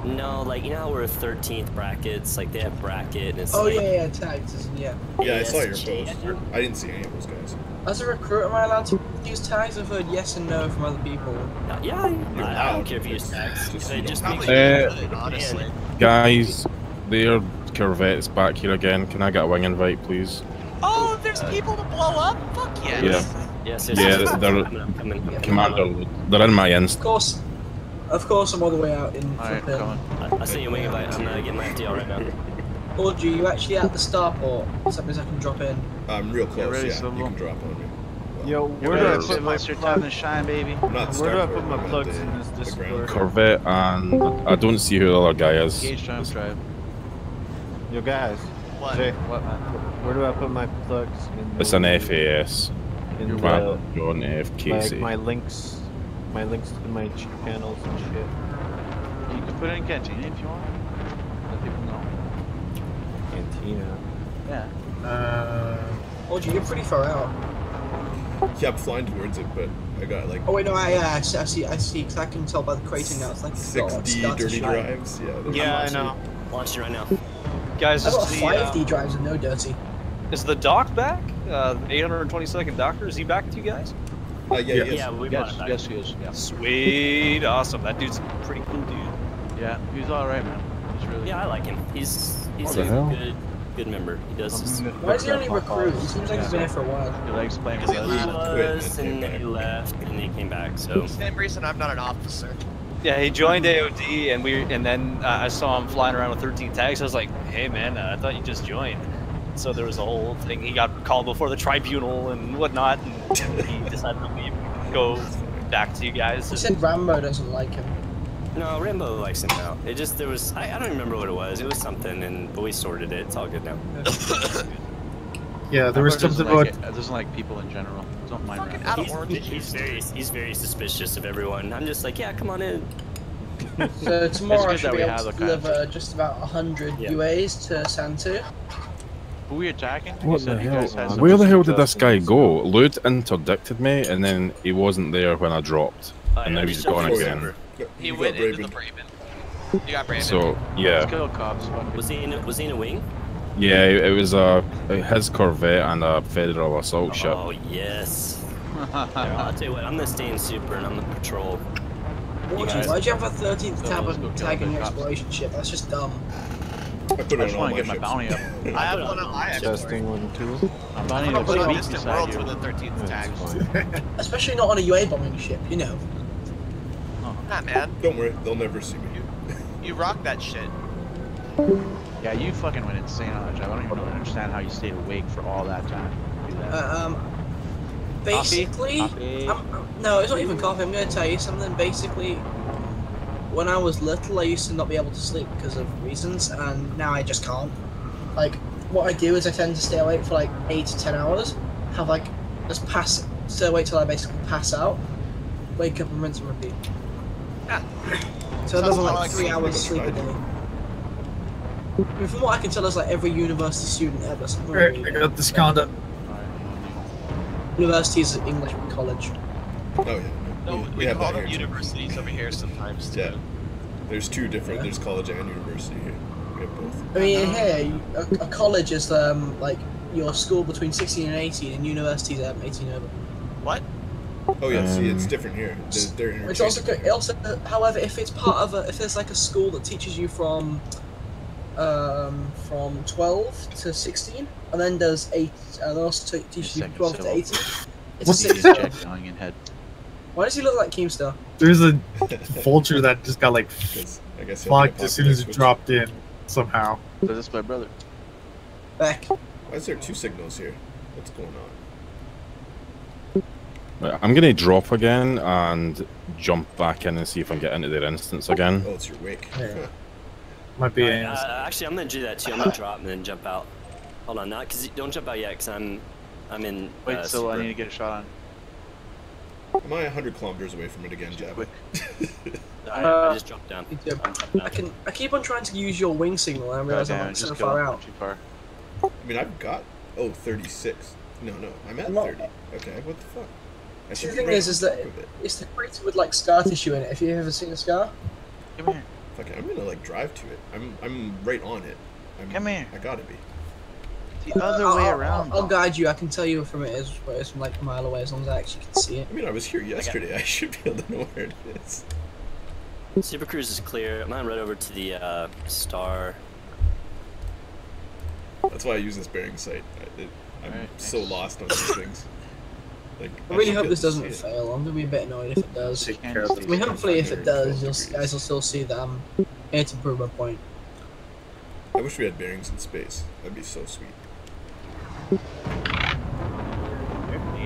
No, like you know how we're 13th brackets. Like they have bracket. And it's Oh like, yeah, tags. Yeah. Yeah, I saw your ASJ. post. I didn't see any of those guys. As a recruiter, am I allowed to use tags? I've heard yes and no from other people. Yeah, I don't care if you use tags. It just makes honestly. Guys, their Corvette's back here again. Can I get a wing invite, please? Oh, there there's people to blow up? Fuck yes. Yes, Yeah, they're Commander. They're in my inst. Of course, I'm all the way out in Alright, flipping. I see you wing invite. I'm getting my FDL right now. Audrey, you actually at the starport? That means I can drop in. I'm real close, ready, yeah. Civil. You can drop on me. Yo, where do I put my your time to shine, baby? Not Where do I put starport, my I'm at plugs the- in this the ground. Discord? Corvette, and I don't see who the other guy is. Gauge time drive. Yo, guys. What? Jay, What, man? where do I put my plugs? It's an FAS. In Commander the, John F. Casey. my links to my channels and shit. You can put it in Cantina if you want. Let people know. Cantina. Yeah. Audrey, you're pretty far out. Yeah, I'm flying towards it, but I got like Oh wait, no, I see, because I can tell by the crating now. It's like it's got, like, 6D start to dirty shine. drives. Yeah, Yeah, I know. Launching right now. Guys, I've is got the 5D drives and no dirty. is the doc back? 822nd Doctor, is he back with you guys? Yeah, we brought Yes, it back. yes, he is. Yeah. Sweet, awesome. That dude's a pretty cool dude. Yeah, he's alright, man. He's really. Yeah, I like him. He's What a the hell? good member. He does his. Why is he only recruit? He seems like he's been here for a while. Your legs playing Because he with us. was, and then he left, and then he came back. So Same reason I'm not an officer. Yeah, he joined AOD, and then I saw him flying around with 13 tags. I was like, hey man, I thought you just joined. So there was a whole thing. He got called before the tribunal and whatnot, and he decided to leave, go back to you guys. He said Rambo doesn't like him. no, Rambo likes him now. It just there was I don't remember what it was. It was something, but we sorted it. It's all good now. Yeah, there was something about. It doesn't like people in general. Don't mind Fucking Rambo. out of orange He's very suspicious of everyone. I'm just like, yeah, come on in. So tomorrow I It's should good be that we able have to the kind of- deliver just about 100 Yeah. UAs to Santu. Who are we attacking? You What said the you guys had hell? some Where the hell did this Justin, guy go? Lud interdicted me, and then he wasn't there when I dropped. And now he's gone again. He You went got into the Braben. Braben. You got Brandon. So, yeah. Let's kill cops. Fuck it. Was he in a wing? Yeah, it was his Corvette and a Federal assault ship. Oh yes. Here, I'll tell you what. I'm gonna stay in super, and I'm gonna patrol. Audrey, why'd you have a 13th So tab let's go on kill tagging the your cops. exploration ship? That's just dumb. I put I it just on all want my to get my ships. bounty up. I have one on my explorer. Testing 1, 2. I'm bounty I'm looks putting sweet distant beside worlds you. with a 13th tag. Especially not on a UA bombing ship, you know. Nah, man. Don't worry, they'll never see me. You rock that shit. Yeah, you fucking went insane on that job. I don't even understand how you stayed awake for all that time. to do that. Basically, Coffee? no, it's not even coffee. I'm gonna tell you something. Basically, when I was little, I used to not be able to sleep because of reasons, and now I just can't. Like, what I do is I tend to stay awake for like 8 to 10 hours. Have like stay awake till I basically pass out. Wake up and rinse and repeat. Yeah. So it Sounds doesn't like like 3 me. hours sleep a day. I mean, from what I can tell, it's like every university student ever. So Alright, I got this conda. University is an English college. Oh yeah. No, we have call that them here too. universities over here sometimes too. Yeah. There's two different. There's college and university here. We have both. I mean, here, a college is like your school between 16 and 18, and universities 18 over. What? Oh yeah. See, it's different here. They're It's also, however, if it's part of if there's like a school that teaches you from 12 to 16, and then does 8, and then also teaches you from 12 to 18. It's a 6 Jack going in head. Why does he look like Keemstar? There's a vulture that just got like I guess fucked as soon as it dropped in somehow. So this is my brother. Back. Why is there two signals here? What's going on? Right, I'm gonna drop again and jump back in and see if I can get into their instance again. Oh, it's your wake. Yeah. Might be. Actually, I'm gonna do that too. I'm gonna drop and then jump out. Hold on, not because don't jump out yet, because I'm in. Wait, so I super. need to get a shot on. Am I 100 kilometers away from it again, Jabba? I just dropped down. I keep on trying to use your wing signal, and I realize I'm like so far out. Too far. I mean, I've got 36. No, I'm at 30. Okay, what the fuck? I The should be thing right is on that top of it. it's the crater with like scar tissue in it. If you've ever seen a scar. Come here. Fuck it, I'm gonna like drive to it. I'm right on it. Come here. I gotta be. The other way around. I'll guide you. I can tell you from it is where it's from like a mile away, as long as I actually can see it. I mean, I was here yesterday. I should be able to know where it is. Super Cruise is clear. I'm gonna run over to the star. That's why I use this bearing sight. I'm so lost on these things. Like, I really should hope be this able to doesn't see it. fail. I'm gonna be a bit annoyed if it does. Take I care of mean, hopefully if it does, 12 you guys will still see that I'm here to prove my point. I wish we had bearings in space. That'd be so sweet.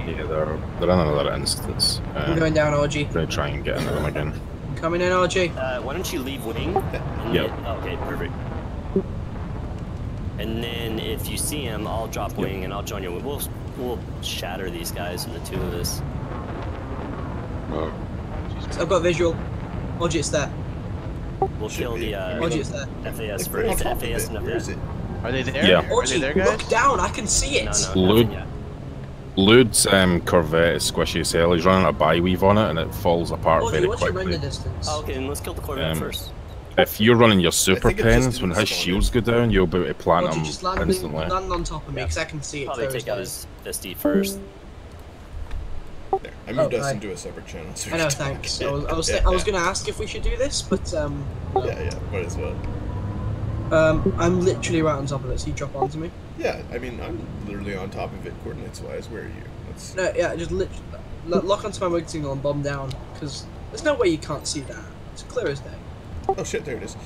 Yeah, they're in another instance. I'm going down, OG. Gonna try and get into them again. Coming in, OG. Why don't you leave wing? Yep. Okay, perfect. And then if you see him, I'll drop wing and I'll join you. We'll shatter these guys, the two of us. Oh. I've got visual. OG, it's there. We'll kill the OG, it's there. FAS first. FAS and Where is it? Are they there? Yeah. Are they there, guys? Look down, I can see it. Lude's Corvette is squishy as hell. He's running a bi-weave on it and it falls apart OG, very what's your quickly. render distance? Oh, okay, then let's kill the Corvette first. If you're running your super think it's just pens, when his despawned. shields go down, you'll be able to plant OG, them just land instantly. on top of me, because I can see it Probably clear take as out day. his Fisty first. There. I moved us hi. into a separate channel. So I know, we can talk. thanks. Yeah, I was yeah, going to ask if we should do this, but no. yeah, might as well. I'm literally right on top of it, so you drop onto me. Yeah, I mean, I'm literally on top of it coordinates-wise. Where are you? Let's... No, yeah, just lock onto my wig signal and bomb down, because there's no way you can't see that. It's clear as day. Oh shit, there it is.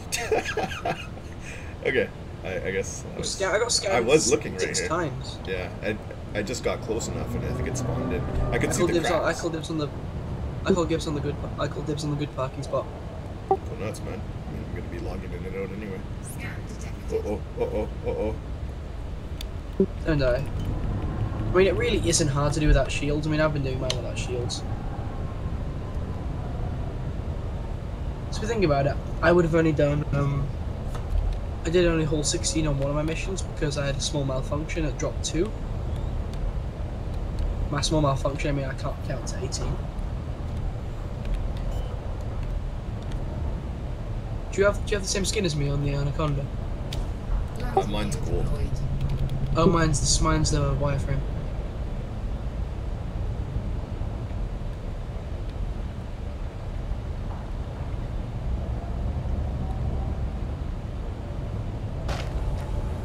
Okay, I guess... I got scanned I was looking right six here. times. Yeah, I just got close enough and I think it spawned in. I could see the I cracks. call dibs on the good parking spot. Go nuts, man. I mean, I'm gonna be logging in and out anyway. Uh-oh. Don't die. I mean, it really isn't hard to do without shields. I mean, I've been doing mine without shields. So if you think about it, I would have only done, I did only hold 16 on one of my missions because I had a small malfunction at drop 2. My small malfunction, I mean, I can't count to 18. Do you have the same skin as me on the Anaconda? Mine's gold. Oh, mine's the wireframe.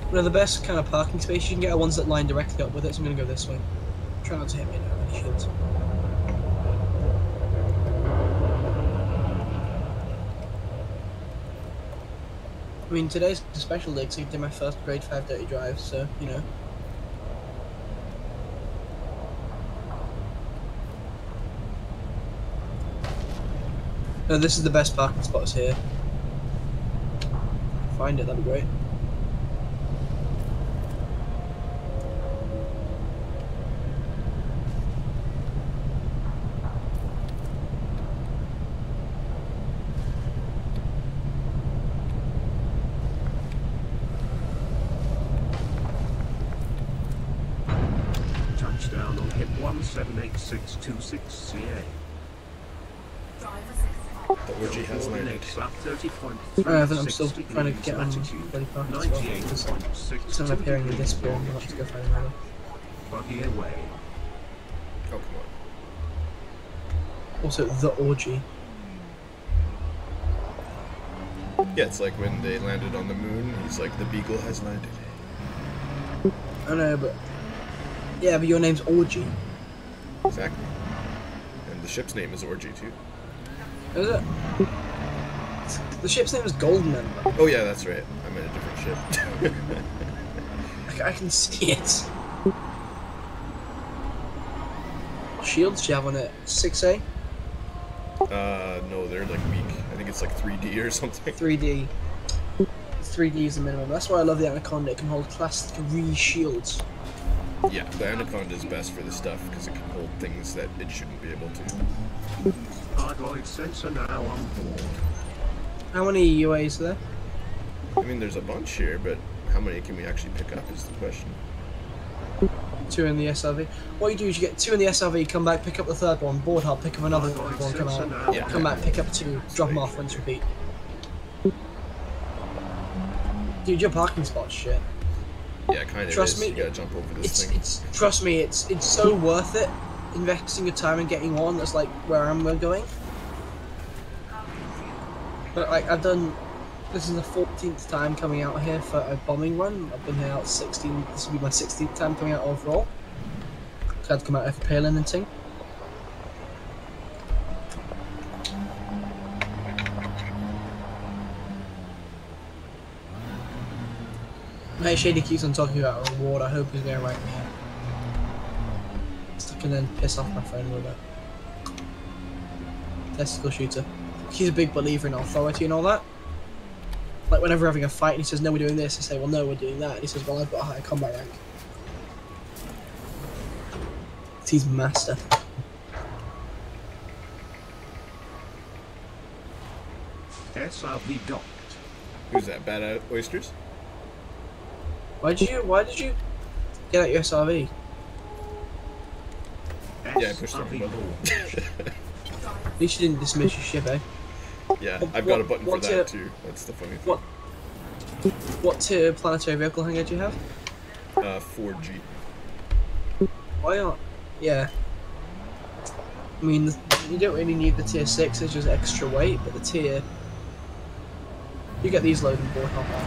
One of the best kind of parking spaces you can get are ones that line directly up with it, so I'm going to go this way. Try not to hit me now, any shields. I mean, today's a special day because I did my first grade 5 dirty drive, so, you know. No, this is the best parking spots here. Find it, that'd be great. Touchdown on hit 178626 CA. The OG has landed. I haven't, I'm still trying to get on bloody parking spot because it's not appearing in this bill, I'll have to go find another. Buggy away. Oh, come Also, the orgy. on. Yeah, it's like when they landed on the moon, he's like, the Beagle has landed. I know, but... Yeah, but your name's Orgy. Exactly. And the ship's name is Orgy, too. Is it? The ship's name is Golden Ember. Oh yeah, that's right. I'm in a different ship. I can see it. What shields do you have on it? 6A? No, they're like weak. I think it's like 3D or something. 3D. 3D is the minimum. That's why I love the Anaconda. It can hold class 3 shields. Yeah, the Anaconda is best for this stuff because it can hold things that it shouldn't be able to. Hardroid sensor now on board. How many UAs are there? I mean, there's a bunch here, but how many can we actually pick up is the question. 2 in the SRV. What you do is you get 2 in the SRV, come back, pick up the third one, board hop, pick up another one, come out, Yeah. come back, pick up 2, drop them off, rinse, repeat. Dude, your parking spot's shit. Yeah, kind of Trust is. me, You gotta jump over this thing. Trust me, it's so worth it investing your time and getting one that's like where I'm going. But like I've done This is the 14th time coming out here for a bombing run. I've been here out 16. This will be my 16th time coming out overall. So I had to come out here for Palin and ting. Hey, Shady keeps on talking about a reward. I hope he's going to write me out. So I can then piss off my friend with it. Testicle shooter. He's a big believer in authority and all that. Like whenever we're having a fight and he says, no, we're doing this, I say, well, no, we're doing that. And he says, well, I've got a higher combat rank. He's master. SRV docked. Who's that? Bad Oysters? Why did you get out your SRV? Yeah, I pushed the button. At least you didn't dismiss your ship, eh? Yeah, I've got a button for that too. That's the funny thing. What tier planetary vehicle hangar do you have? 4G. Why not? Yeah. I mean, you don't really need the tier 6, it's just extra weight, but the tier... You get these loading board hopper.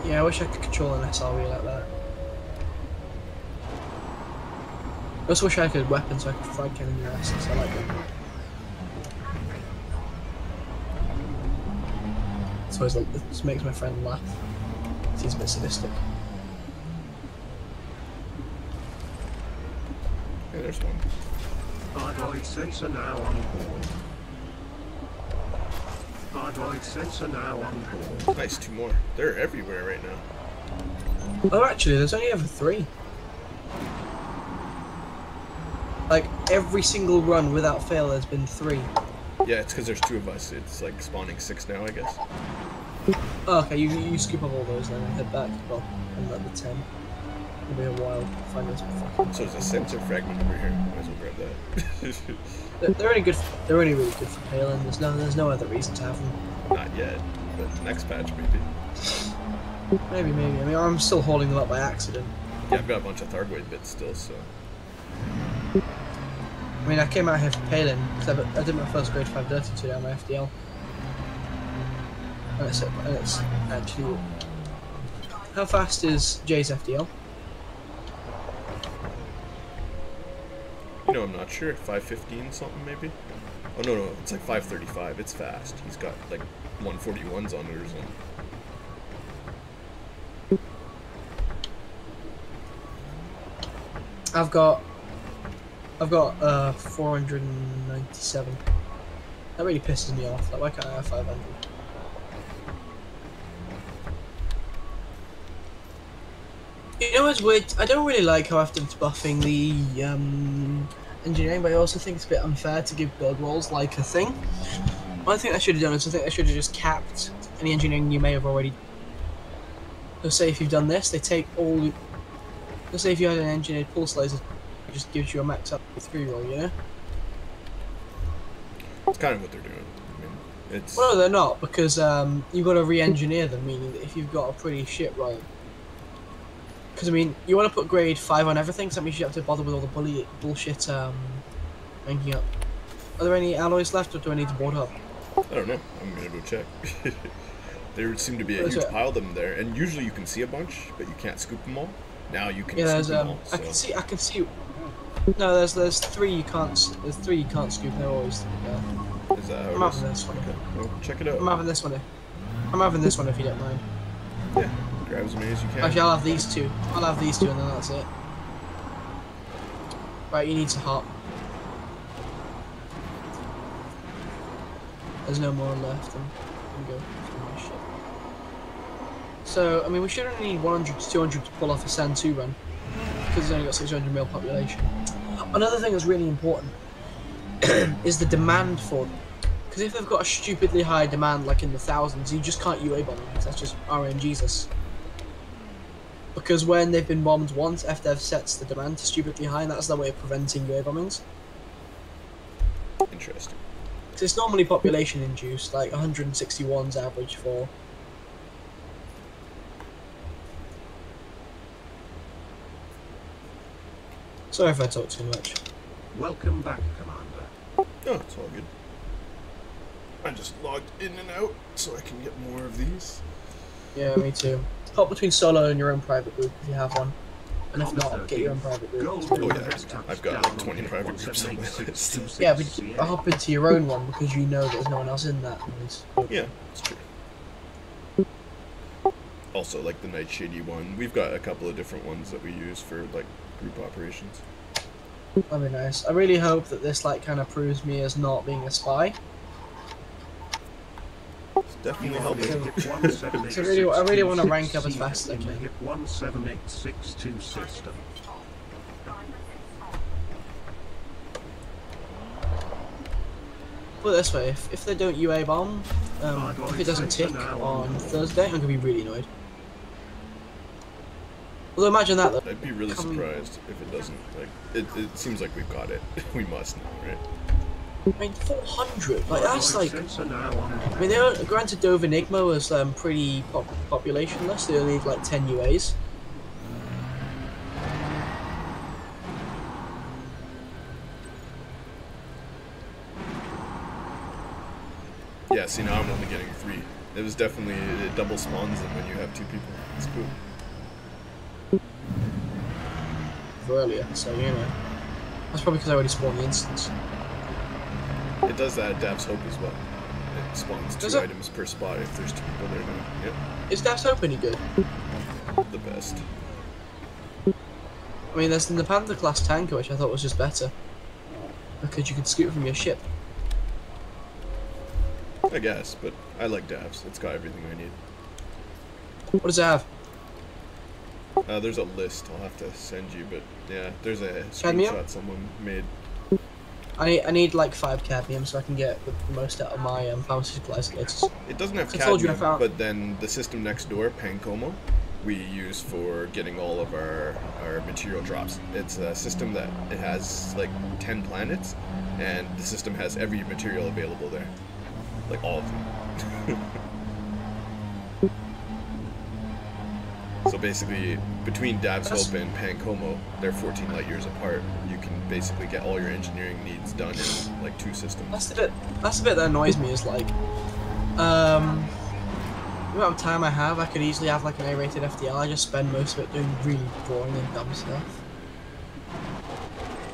Yeah, I wish I could control an SRV like that. I just wish I could weapon so I could frag cannon your asses. I like that. It's always like, it just makes my friend laugh. He's a bit sadistic. Yeah, there's one. Hardroid sensor now on board. Hardroid sensor now on board. Nice, 2 more. They're everywhere right now. Oh, actually, there's only ever 3. Like, every single run without fail there's been 3. Yeah, it's because there's 2 of us. It's like spawning 6 now, I guess. Oh, okay, you scoop up all those then and head back. Well, and let the 10. It'll be a while to find those fucking... So there's a sensor fragment over here. Might as well grab that. They're only good. They're only really good for Palin. There's no other reason to have them. Not yet, but next patch maybe. Maybe. I mean, I'm still holding them up by accident. Yeah, I've got a bunch of Thargoid bits still, so. I mean, I came out here for Palin because I did my first grade 5 dirty today on my FDL. And it's actually... How fast is Jay's FDL? You know, I'm not sure. 515 something maybe? Oh no, it's like 535. It's fast. He's got like 141s on it or something. I've got 497. That really pisses me off. Like, why can't I have 500? You know what's weird? I don't really like how often it's buffing the engineering, but I also think it's a bit unfair to give build rolls like a thing. One thing I should have done is I think I should have just capped any engineering you may have already. So say if you've done this, they take all. Let's say if you had an engineered pulse laser, it just gives you a max up 3 roll, you know? It's kind of what they're doing. I mean, it's... Well, they're not, because you've got to re-engineer them, meaning that if you've got a pretty shit roll. Because, I mean, you want to put grade 5 on everything, so that means you have to bother with all the bullshit ranking up. Are there any alloys left, or do I need to board up? I don't know. I'm going to go check. There seem to be a huge pile of them there, and usually you can see a bunch, but you can't scoop them all. Now you can scoop them all. So. I can see. No, there's 3 you can't. There's 3 you can't scoop. They're always there. Is that how I'm having this one. Okay. Well, check it out. I'm having this one. I'm having this one if you don't mind. Yeah. Grab as many as you can. Actually, I'll have these 2. I'll have these 2, and then that's it. Right, you need to hop. There's no more left. Then go. So, I mean, we should only need 100 to 200 to pull off a Sand 2 run, because it's only got 600 mil population. Another thing that's really important is the demand for them. Because if they've got a stupidly high demand, like in the thousands, you just can't UA bomb them, because that's just RNGesus. Because when they've been bombed once, FDev sets the demand to stupidly high, and that's their way of preventing UA bombings. Interesting. So it's normally population induced, like 161's average for. Sorry if I talk too much. Welcome back, Commander. Oh, it's all good. I just logged in and out so I can get more of these. Yeah, me too. Hop between solo and your own private group if you have one. And if not, get your own private group. Oh yeah, I've got like 20 private groups on my list. Yeah, but hop into your own one because you know there's no one else in that. Yeah, it's true. Also, like the Night Shady one, we've got a couple of different ones that we use for like group operations. That'd be nice. I really hope that this like kind of proves me as not being a spy. It's definitely helping. So I really want to rank up as fast as I can. 17862 system. Put it this way, if they don't UA bomb, if it doesn't tick on Thursday, I'm going to be really annoyed. Although imagine that though. I'd be really surprised if it doesn't. Like, it seems like we've got it. We must now, right? I mean, 400, like that's like. I mean, they don't, granted, Dove Enigma was pretty populationless. They only need like 10 UAs. Yeah, see, now I'm only getting 3. It was definitely, it double spawns them when you have 2 people. It's cool. Earlier, so you know. That's probably because I already spawned the instance. It does that at Dav's Hope as well. It spawns 2 items per spot if there's 2 people there now. Yep. Is Dav's Hope any good? The best. I mean, there's the Panther class tanker, which I thought was just better. Because you could scoot from your ship. I guess, but I like Dav's. It's got everything I need. What does it have? There's a list I'll have to send you, but yeah, there's a Cadmium? screenshot someone made. I need like 5 cadmium so I can get the most out of my pharmaceutical isolators. It doesn't have I told you I cadmium, found... but then the system next door, Pancomo, we use for getting all of our material drops. It's a system that it has like 10 planets, and the system has every material available there. Like all of them. So basically, between Dav's Hope and Pancomo, they're 14 light years apart. You can basically get all your engineering needs done in like 2 systems. That's the bit that annoys me is like, the amount of time I have, I could easily have like an A-rated FDL. I just spend most of it doing really boring and dumb stuff.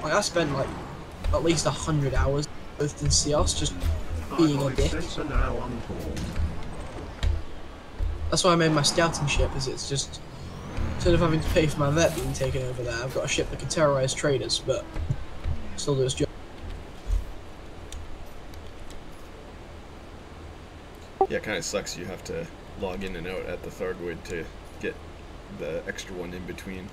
Like I spent like at least 100 hours both in CEOS just being a dick. That's why I made my scouting ship, is it's just, instead of having to pay for my vet being taken over there, I've got a ship that can terrorize traders, but still do its job. Yeah, it kind of sucks you have to log in and out at the Thargoid to get the extra one in between.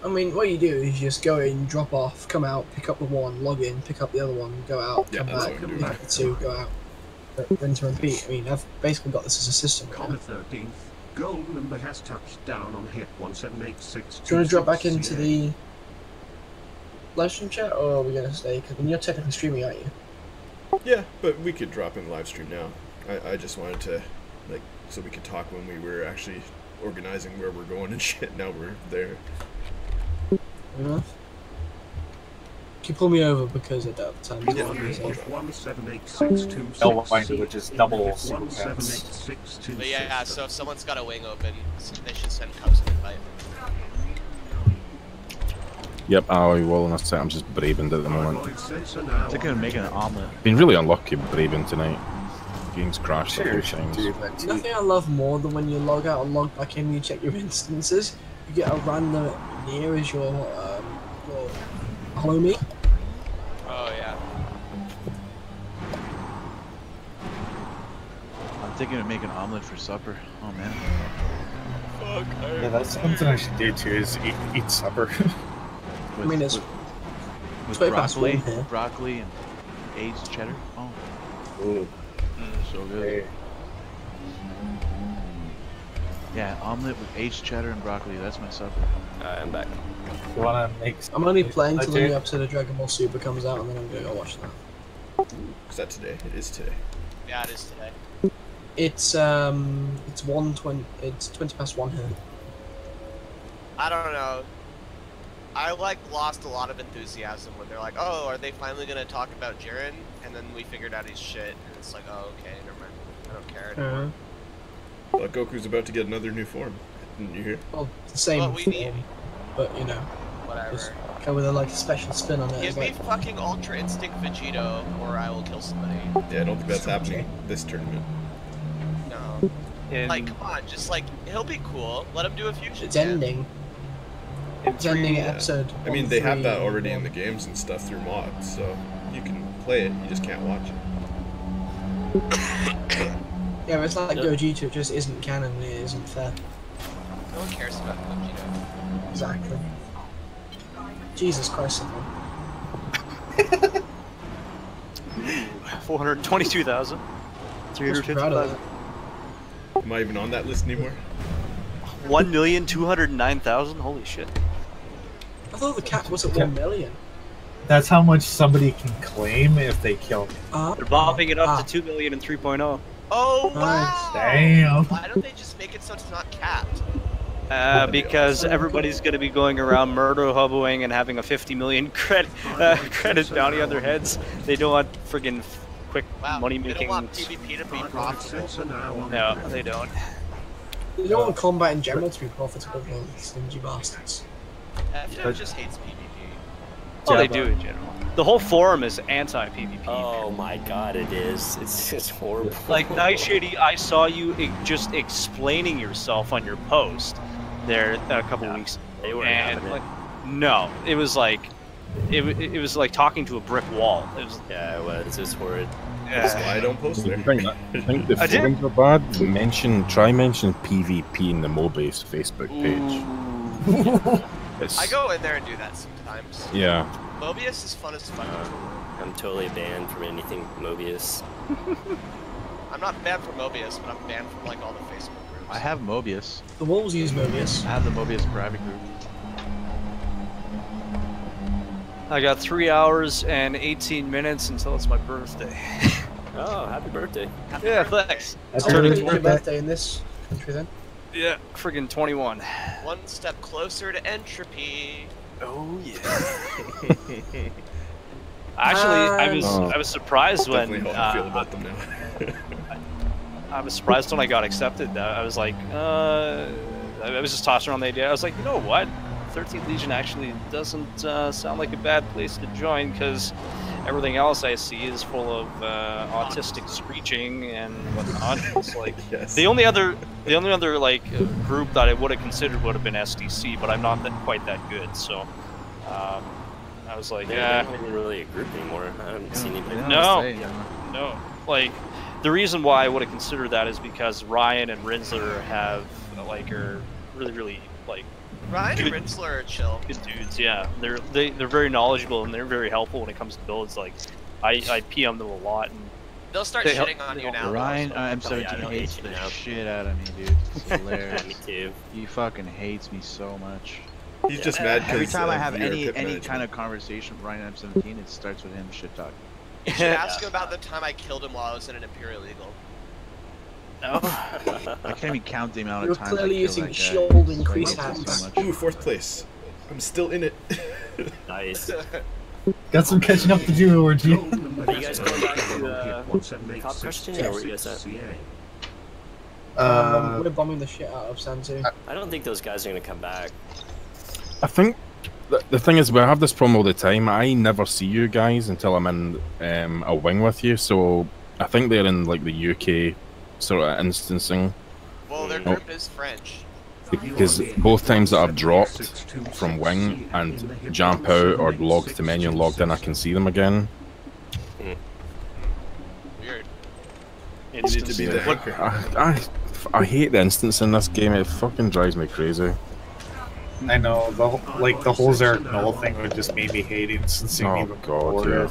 I mean, what you do is you just go in, drop off, come out, pick up the one, log in, pick up the other one, go out, come back, pick up the 2, go out. Rinse and repeat. I mean, I've basically got this as a system. Comet 13th, gold number has touched down on hit 17862. Do you want to drop back into the live stream chat, or are we going to stay? Because you're technically streaming, aren't you? Yeah, but we could drop in live stream now. I just wanted to, like, so we could talk when we were actually organizing where we're going and shit. Now we're there. Enough. Can you pull me over because at that time L1, which is double. But yeah, so if someone's got a wing open, they should send Cubs an invite. Yep, I will, and that's it. I'm just Braben at the moment. I'm thinking of making an omelet. Been really unlucky Braben tonight. Game's crashed a few times. Nothing I love more than when you log out and log back in and you check your instances, you get a random near as your follow me. Oh yeah. I'm thinking of making an omelet for supper. Oh man. Fuck. Yeah, that's something I should do too. Is eat supper. I mean, it's with way past broccoli, 1 here. broccoli and aged cheddar. Oh, Ooh. So good. Yeah, omelet with aged cheddar and broccoli. That's my supper. Alright, I'm back. You wanna make? I'm only playing till the new episode of Dragon Ball Super comes out, and then I'm gonna go watch that. Is that today? It is today. Yeah, it is today. It's 1:20. It's 20 past 1 here. I don't know. I like lost a lot of enthusiasm when they're like, oh, are they finally gonna talk about Jiren? And then we figured out he's shit, and it's like, oh, okay, never mind. I don't care anymore. Well, Goku's about to get another new form. Didn't you hear? Well, the same What we form, need. but you know, Whatever. just go with a like special spin on it. Give It's me like, fucking Ultra Instinct Vegito, or I will kill somebody. Yeah, I don't think that's happening this tournament. No. Like, come on, just like, he'll be cool. Let him do a fusion. it's ending. It's ending at episode. I mean, they have that 1, 3, already in the games and stuff through mods, so you can play it, you just can't watch it. Yeah, but it's like Gogeta, it just isn't canon and it isn't fair. No one cares about Gogeta. Exactly. Jesus Christ, someone. 422,000. 350,000. Am I even on that list anymore? 1,209,000. Holy shit! I thought the cap was at 1 million. That's how much somebody can claim if they kill me. They're bumping it up to 2 million in 3.0. Oh wow! Damn. Why don't they just make it so it's not capped? Because everybody's going to be going around murder hoboing and having a 50 million credit bounty on their heads. They don't want friggin' quick money They making. don't want PvP to be profitable. No, they don't. You don't want combat in general to be profitable, though, stingy bastards. FNF just hates PvP. Oh, they do in general. The whole forum is anti-PvP. Oh my god, it is. It's just horrible. Like, Night Shady, I saw you just explaining yourself on your post there a couple weeks They ago. weren't And, having it. like, no, it was like, it was like talking to a brick wall. It was, Yeah, it was. It's horrid. That's why I don't post there. I think the I did. forums are bad. Try mention PvP in the Mobius Facebook page. It's, I go in there and do that sometimes. yeah. Mobius is fun as fuck. I'm totally banned from anything Mobius. I'm not banned from Mobius, but I'm banned from like all the Facebook groups. I have Mobius. The Wolves use Mobius. I have the Mobius private group. I got 3 hours and 18 minutes until it's my birthday. Oh, happy birthday. Yeah, thanks. That's Turning your birthday. birthday in this country then. Yeah, friggin' 21. One step closer to entropy. Oh yeah. Actually, I was surprised when Definitely how I feel about them now. I was surprised when I got accepted. I was like, I was just tossing around the idea. I was like, you know what? 13th Legion actually doesn't sound like a bad place to join because everything else I see is full of autistic screeching and whatnot. It's like Yes. the only other like group that I would have considered would have been SDC, but I'm not quite that good. So I was like, They're not even really a group anymore. I haven't seen anybody. No. Like the reason why I would have considered that is because Ryan and Rinsler are really like Ryan and good- Rinsler are chill. good dudes. Yeah, they're very knowledgeable and they're very helpful when it comes to builds. Like I PM them a lot and They'll start They help- shitting on they you help now. Ryan, though, I'm Oh, yeah, 17 they'll hates hate you the now. shit out of me, dude. It's hilarious. Me too. He fucking hates me so much. He's just mad because Every time I have any kind of conversation with Ryan M17, it starts with him shit talking. You should ask him about the time I killed him while I was in an Imperial Eagle. I can't even count the amount You're of times I clearly killed using that guy. shield and I crease hate him hats. so much. Ooh, 4th place. I'm still in it. Nice. Got some catching up to do, or do you? Are you guys going back to top question, or were you guys at? We're bombing the shit out of Sanzu. I don't think those guys are gonna come back. I think the thing is, we have this problem all the time. I never see you guys until I'm in a wing with you. So I think they're in like the UK sort of instancing. Well, their group is French. Because both times that I've dropped from wing and jump out or logged to menu and logged in, I can see them again. Weird. You need to be the hacker. I hate the instance in this game. It fucking drives me crazy. I know the whole Zerk Null thing would just made me hate instancing Oh even god, more. yeah.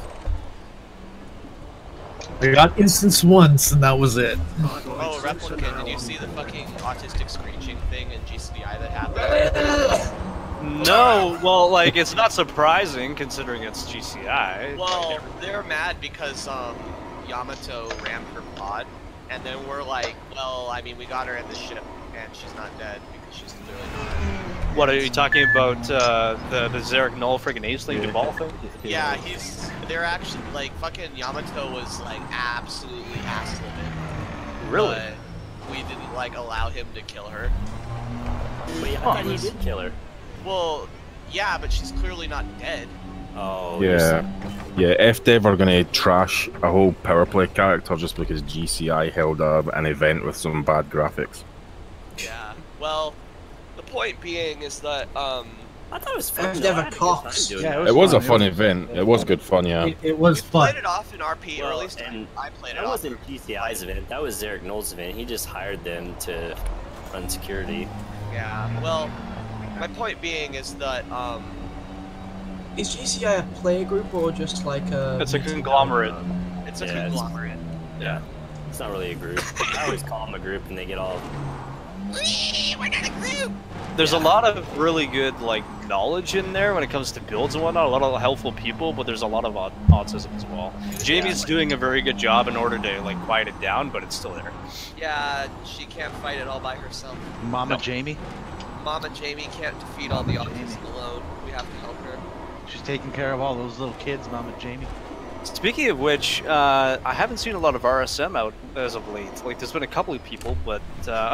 I got instance once and that was it. Oh, Replicant, did you see the fucking autistic screeching thing in GCDI that happened? no, well, like it's not surprising considering it's GCI. Well, they're mad because Yamato rammed her pod, and then we're like, well, I mean, we got her in the ship, and she's not dead because she's clearly not. What are you talking about? The Zarek Null friggin' ace-link Duvall thing? Yeah, they're actually, like, fucking Yamato was, like, absolutely ass livid. Really? But we didn't, like, allow him to kill her. But yeah, I thought he did kill her. Well, yeah, but she's clearly not dead. Oh. Yeah. Yeah, if they were going to trash a whole power play character just because GCI held an event with some bad graphics. Yeah, well, the point being is that, I thought it was fun. It was a fun event. It was good fun, yeah. It was fun. played it off in RP, or at least I played it That off. wasn't GCI's event. That was Zarek Null's event. He just hired them to run security. Yeah, well, my point being is that, Is GCI a player group or just like a... It's a conglomerate. It's a conglomerate. Yeah. It's not really a group. I always call them a group and they get all... We're not a group! There's a lot of really good, like, knowledge in there when it comes to builds and whatnot, a lot of helpful people, but there's a lot of autism as well. Jamie's doing a very good job in order to, like, quiet it down, but it's still there. Yeah, she can't fight it all by herself. Mama Jamie? Mama Jamie can't defeat all the autism alone. We have to help her. She's taking care of all those little kids, Mama Jamie. Speaking of which, I haven't seen a lot of RSM out as of late. Like, there's been a couple of people, but...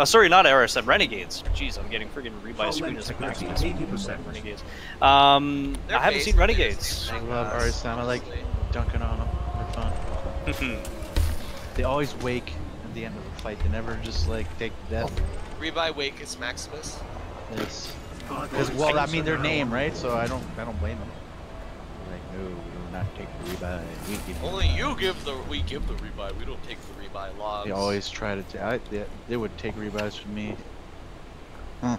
sorry, not RSM, Renegades. Jeez, I'm getting friggin' rebuy screeners like Maximus. Renegades. I haven't seen Renegades. I love RSM. I like dunking on them. They're fun. They always wake at the end of the fight. They never just, like, take death. Rebuy Wake is Maximus. Yes. Because, well, I mean, their name, right? So I don't blame them. Like, no, we will not take the rebuy. We give Only you give the... We give the rebuy. We don't take the rebuy logs. They always try to... they would take rebuys from me. Huh.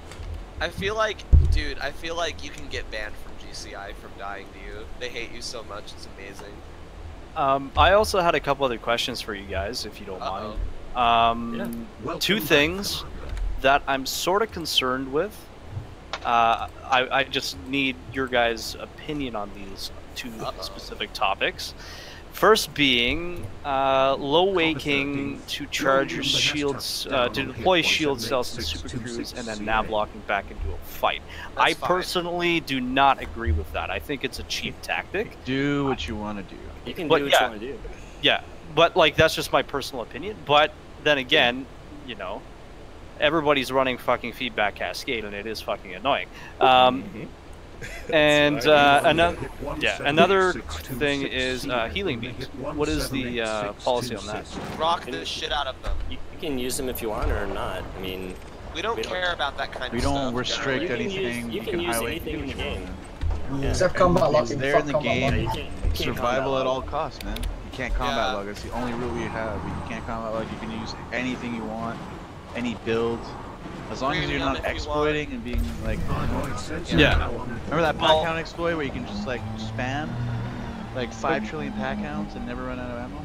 I feel like... Dude, I feel like you can get banned from GCI from dying to you. They hate you so much. It's amazing. I also had a couple other questions for you guys, if you don't mind. Two things that I'm sort of concerned with. I just need your guys' opinion on these two specific topics. First being low waking to charge your shields, to deploy shield cells and super crews and then nav locking back into a fight. I personally do not agree with that. I think it's a cheap tactic. Do what you want to do. You can do what you want to do. Yeah, but like that's just my personal opinion. But then again, you know, everybody's running fucking feedback cascade, and it is fucking annoying. And another thing is healing beams. What is the policy on that? Rock the shit out of them. You can use them if you want or not. I mean, we don't care about that kind of stuff. We don't restrict anything. You can use anything in the game. Except combat locking. They're in the game. Survival at all costs, man. You can't combat log. It's the only rule you have. You can't combat log. You can use anything you want, any build. As long as you're not exploiting and being like, yeah. Remember that pack count exploit where you can just like spam like 5 trillion pack counts and never run out of ammo?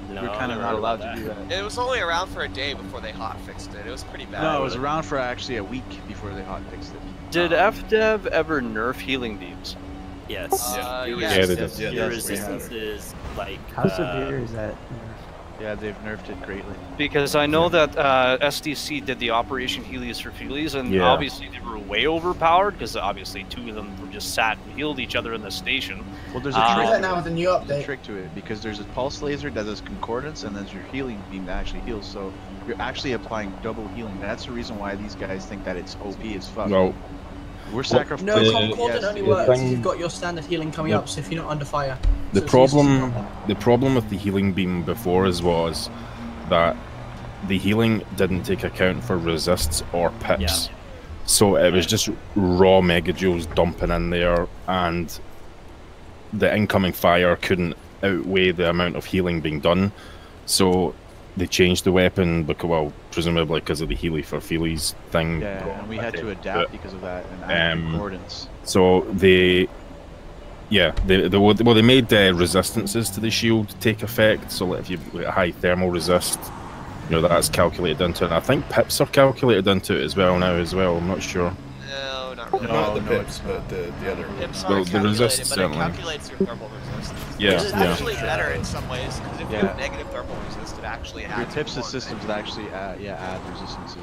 No, you're kind of not allowed to do that. It was only around for a day before they hotfixed it. It was pretty bad. No, it was around for actually a week before they hotfixed it. Did FDev ever nerf healing beams? Yes. Your resistance is like... How severe is that? Yeah, they've nerfed it greatly. Because I know that SDC did the Operation Helios for Feelies, and obviously they were way overpowered, because obviously two of them were just sat and healed each other in the station. Well, there's a trick now with the new update. There's a trick to it, because there's a pulse laser that does concordance, and there's your healing beam that actually heals, so you're actually applying double healing. That's the reason why these guys think that it's OP as fuck. No. We're sacrificing. No, concordant only works if you've got your standard healing coming up, so if you're not under fire. The problem with the healing beam before was that the healing didn't take account for resists or pips. So it was just raw megajoules dumping in there, and the incoming fire couldn't outweigh the amount of healing being done. So they changed the weapon because, well, presumably because of the Healy for Feelies thing. Yeah, and we had to adapt because of that and add concordance. So they made resistances to the shield take effect. So if you high thermal resist, you know, that's calculated into it. And I think pips are calculated into it as well now as well. I'm not sure. No, not really. Not the pips, but the other pips are calculated, the resist, but certainly. it calculates your thermal resistance. Yeah, Which is actually better in some ways, because if you have negative thermal resist, it actually adds your tips and systems that actually add resistances.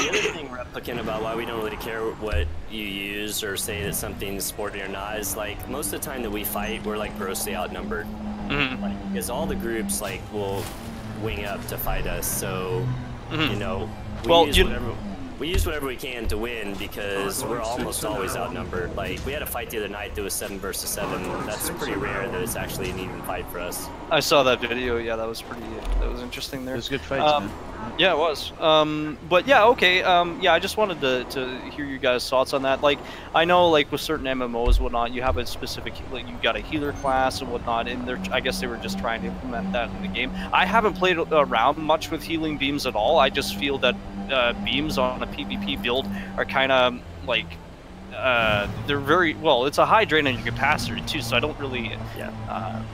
the other thing, Replicant, about why we don't really care what you use or say that something's sporty or not is like most of the time that we fight, we're like grossly outnumbered. Like, because all the groups like will wing up to fight us, so you know we use whatever we can to win because we're almost always outnumbered. Like we had a fight the other night that was 7 versus 7. That's pretty rare that it's actually an even fight for us. I saw that video. Yeah, that was interesting there. It was good fights, man. Yeah, it was. But yeah, okay. Yeah, I just wanted to hear you guys' thoughts on that. Like, I know, like with certain MMOs and whatnot, you have a specific, like, you got a healer class and whatnot, and I guess they were just trying to implement that in the game. I haven't played around much with healing beams at all. I just feel that beams on a PvP build are kind of like they're very well. It's a high drain on your capacity too, so I don't really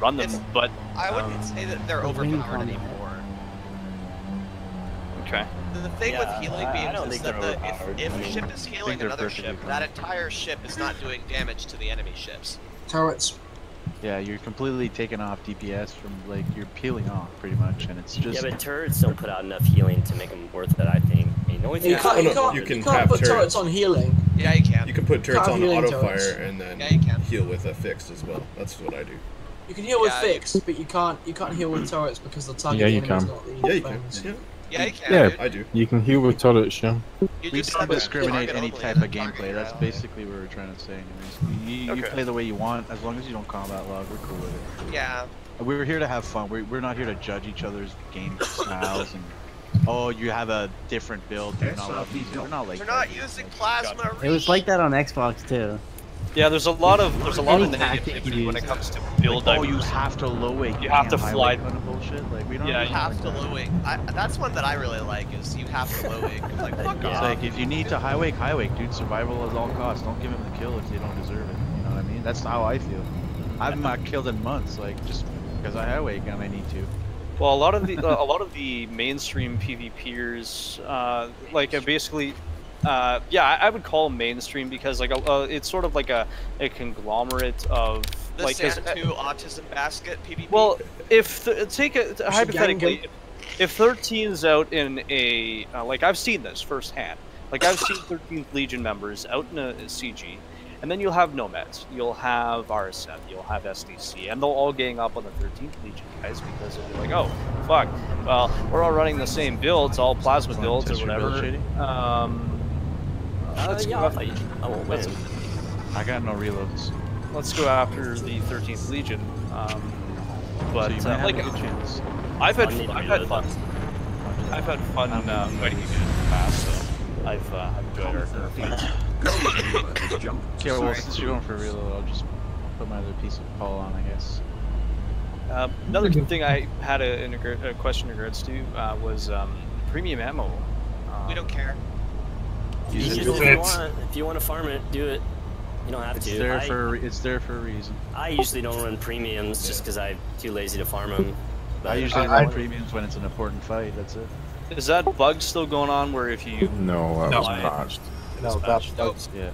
run them. But I wouldn't say that they're overpowered anymore. Okay. The thing with healing beams is that if a ship is healing another ship, that entire ship is not doing damage to the enemy ships. Turrets. Yeah, you're completely taking off DPS from, like, you're peeling off pretty much, and it's just... Yeah, but turrets don't put out enough healing to make them worth it, I think. I mean, the only thing you can't put turrets on healing. Yeah, you can. You can put turrets on auto turrets. fire and then heal with a fixed as well. That's what I do. You can heal with fixed, but you can't heal with turrets because the target Yeah, you enemy is can. not the Yeah, you can. Yeah, you can. Yeah, dude. I do. You can heal with turrets, yeah. We don't discriminate any type of gameplay. That's basically what we're trying to say. Anyways, you play the way you want, as long as you don't combat log. We're cool with it. Yeah. We're here to have fun. We're not here to judge each other's game styles and oh, you have a different build. You're not like They're not using plasma. It was like that on Xbox too. yeah, there's a lot of negativity when it comes to build. Like, oh, you have to low wing. You have to fly. Kind of bullshit. Like we don't. Yeah, you have to low wing. That's one that I really like. Is you have to low wing. Like fuck It's off. like if you need to high wake, dude. Survival at all costs. Don't give him the kill if they don't deserve it. You know what I mean? That's how I feel. I've not killed in months, like just because I high wake and I need to. Well, a lot of the mainstream PvPers, basically, yeah, I would call them mainstream because like it's sort of like a conglomerate of the like Santu Autism Basket PvP. Well, if hypothetically, if 13's out in a like I've seen this firsthand. Like I've seen 13th Legion members out in a CG. And then you'll have Nomads, you'll have RSM, you'll have SDC, and they'll all gang up on the 13th Legion guys because they'll be like, oh, fuck, well, we're all running the same builds, all plasma builds or whatever. Let's go after, I won't win. I got no reloads. Let's go after the 13th Legion. But so you might have a good chance. I've had fun. I've had fun fighting you guys in the past, so I've enjoyed our fights. Okay, well, since you're going for a reload, I'll just put my other piece of Paul on, I guess. Another thing I had a question in regards to was premium ammo. We don't care. If you want to farm it, do it. You don't have it's to. It's there for a reason. I usually don't run premiums just because I'm too lazy to farm them. I usually run premiums when it's an important fight. That's it. Is that bug still going on where if you... No, that was patched. No, that bug's, yeah.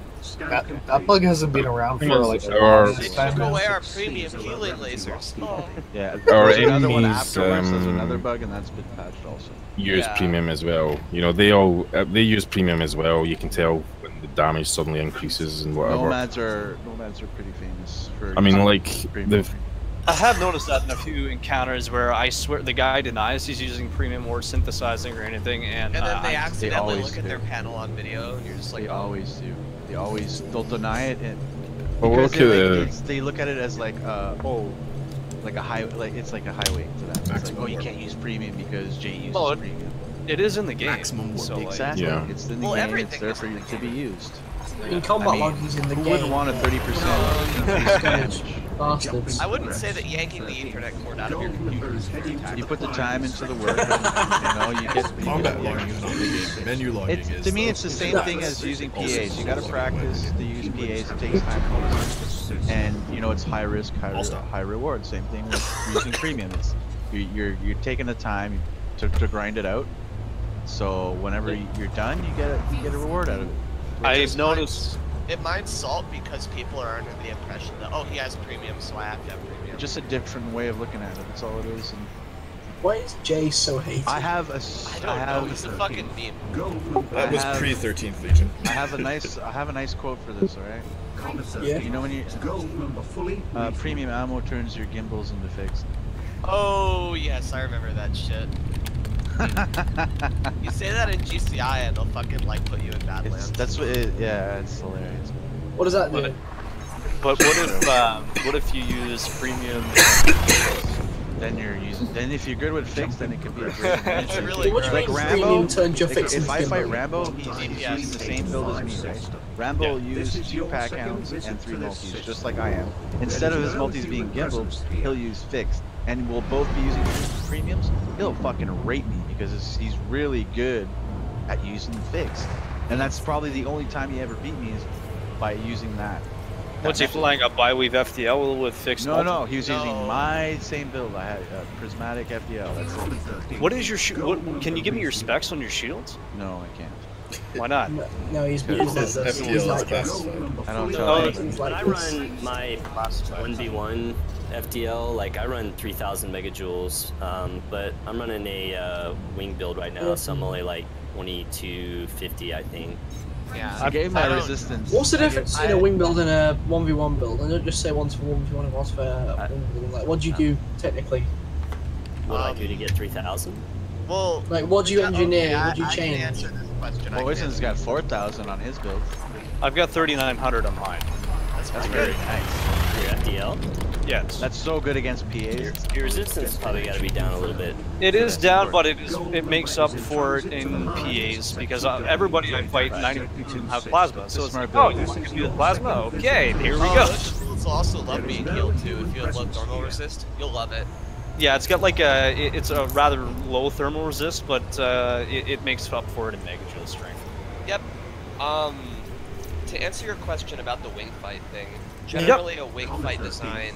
That bug hasn't been around for like They took away our premium healing lasers. Oh. Yeah, Our there's another one enemies, afterwards, there's another bug, and that's been patched also. Use Yeah. premium as well. You know, they use premium as well. You can tell when the damage suddenly increases and whatever. Nomads are pretty famous for. I mean, like premium. I have noticed that in a few encounters where I swear the guy denies he's using premium or synthesizing or anything, and then they accidentally look do. at their panel on video, and you're just like, They always do. They'll deny it, and Well, because look at they look at it as like like a high, like it's like a highway to them. It's like, oh, you can't use premium because Jay uses premium. It is in the game. Maximum so like, exactly. Yeah. It's in the game. It's there for you to be used. In combat logging's in the who game. wouldn't want a 30%? Bastards. I wouldn't say that yanking the Ethernet cord out of your computer. You put the time into the work. You get Combat logging is not the game. Menu logging is. To me, it's the same thing as using PAs. You got to practice to use PAs. It takes time to learn. And it's high risk, high reward. Same thing with using premium. It's you're taking the time to grind it out. So whenever you're done, you get a reward out of it. I've noticed it mines salt because people are under the impression that he has premium, so I have to have premium. Just a different way of looking at it. That's all it is. And Why is Jay so hated? I have a. I don't know. He's a fucking meme. That was pre 13th Legion. I have a nice quote for this. All right. Yeah. You know when you premium ammo turns your gimbals into fixed. Oh yes, I remember that shit. You say that in GCI and they'll fucking like put you in Badlands. That's what. It's hilarious. What does that do? But what if you use premium? Then you're using. Then if you're good with fixed, then it could be a great It's really What do you like mean Rambo. premium turns your fixed If into I fight gimbal? Rambo, he's using the same build as me, right? Rambo will use 2 pack hounds and 3 multis, just like I am. Instead of his multis being gimbaled, he'll use fixed, and we'll both be using premiums. He'll fucking rate me because he's really good at using fixed, and that's probably the only time he ever beat me is by using that. What's he flying a bi-weave FDL with fixed? No, he was using my same build. I had a prismatic FDL. That's it. What is your can you give me your specs on your shields? No, I can't. Why not? No, he's like this. He's like this. I don't No, know. when I run my 1v1 FDL, like I run 3,000 megajoules, but I'm running a wing build right now, so I'm only like 2250, I think. Yeah. I gave my resistance. What's the difference between a wing build and a 1v1 build? And don't just say one's for 1v1 and one's for wing building. Like, what do you do technically? What do I do to get 3,000? Well, like, what do you engineer? What do you I can change? answer this question. Poison's got 4,000 on his build. I've got 3,900 on mine. That's very nice. Your FDL? Yes. That's so good against PAs. Your resistance probably got to be down a little bit. It is down, but it makes up for it in PAs because everybody I fight 90% have plasma. So it's like, oh, you want to do the plasma? Okay, here we go. You'll also love being healed too. If you have low thermal resist, you'll love it. Yeah, it's got like it's a rather low thermal resist, but it makes up for it in megajoule strength. Yep. To answer your question about the wing fight thing, generally a wing fight design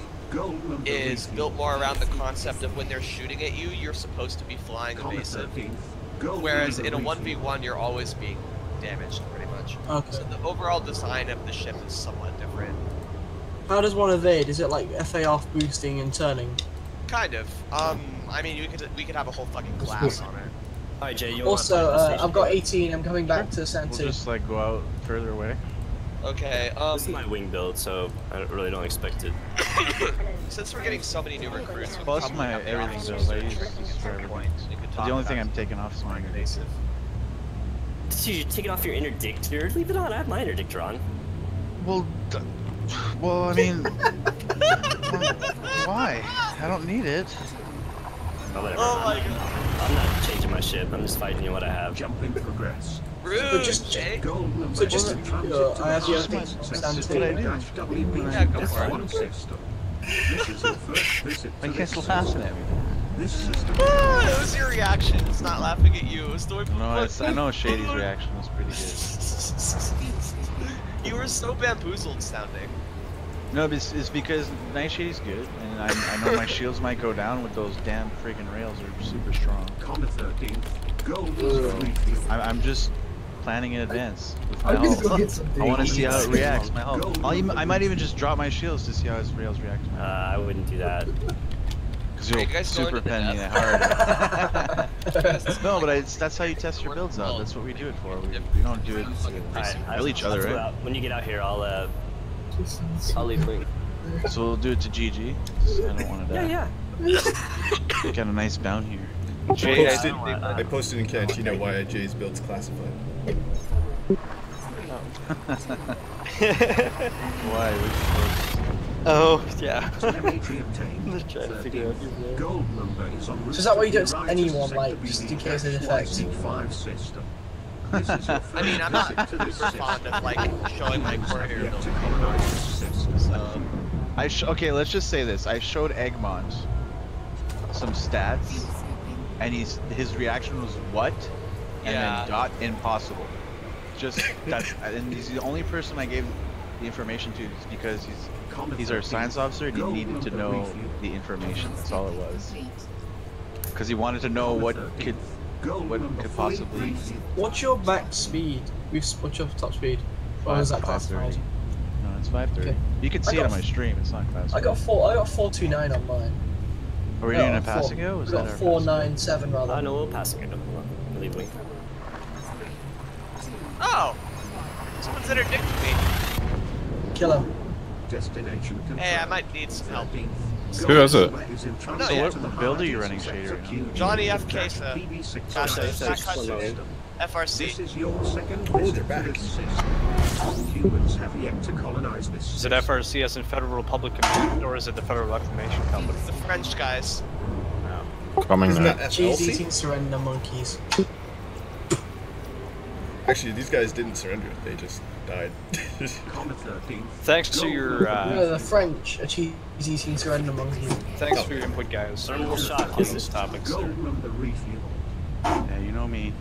is built more around the concept of when they're shooting at you, you're supposed to be flying evasive. Whereas in a 1v1, you're always being damaged, pretty much. Okay. So the overall design of the ship is somewhat different. How does one evade? Is it like FA off boosting and turning? Kind of. I mean, we could have a whole fucking class on it. Alright, Jay, you Also, I've got 18. I'm coming back to San We'll Two. just like go out further away. Okay, this is my wing build, so I really don't expect it. Since we're getting so many new recruits, we Plus probably my have the everything officers build. I to use training this for at everything. point, so you could talk The only thing about I'm taking off is my invasive. So you're taking off your interdictor? Leave it on. I have my interdictor on. Well, I mean, why? I don't need it. Oh, whatever. Oh my god. I'm not changing my ship. I'm just fighting you what I have. Jumping progress. Rude, So just, Jay. so just, I have the other thing. Stand What I Two. do. Yeah, go for it. This is your first visit I to guess this laughing at me. This system. Ah, it was your reaction. It's not laughing at you. It was the way No, I know Shady's reaction was pretty good. You were so bamboozled sounding. No, it's because Night Shady's good, and I know my shields might go down with those damn freaking rails. Are super strong. Comet 13. Go. I'm just planning in advance with my I'm gonna hull. go get some I want to see how it dates. reacts. My hull. I might even just drop my shields to see how his rails react. I wouldn't do that. Because Are you you'll guys going super to the pen me death? hard. No, but that's how you test your builds out. That's what we do it for. We don't do it to kill each other, right? When you get out here, I'll leave link. So we'll do it to GG. I don't want to die. Yeah. Got a nice bound here. Jay, I posted in Cantina why Jay's build's classified. Why? Which Oh, yeah. I'm just trying to figure out your role. Gold number is on. So is that why you don't tell anyone, like, just in case they defect? system. This is your I mean, I'm not first visit to super this fond of like showing my core hero build. So, okay, let's just say this. I showed Egmont some stats, and his reaction was what? And Yeah. then dot impossible. Just that, and he's the only person I gave the information to is because he's our science officer and he needed to know the information. That's all it was. Because he wanted to know what could possibly. What's your max speed? What's your top speed? Or is that classified? No, it's 530. Okay. You can see it on my stream. It's not classified. I got 429 on mine. Are we doing a passing go? We got 497 rather. No, we'll pass it. We'll leave wing. Oh! Someone's interdicted me. Kill him. Destination. Hey, I might need some help. Who is it? No, So yeah. what build are you running, Shader? Right now? Johnny F. Queso. FRC. This is your second Oh, they're back. Humans have yet to colonize this. Is it FRC as in Federal Republic Command, or is it the Federal Reclamation Company? The French guys. Coming Isn't now. that Cheese FLC? eating surrender monkeys. Actually, these guys didn't surrender. They just died. Thanks to your No, the French are cheese eating surrender monkeys. thanks for your input, guys. Thermal shock is this topic, sir. Yeah, you know me.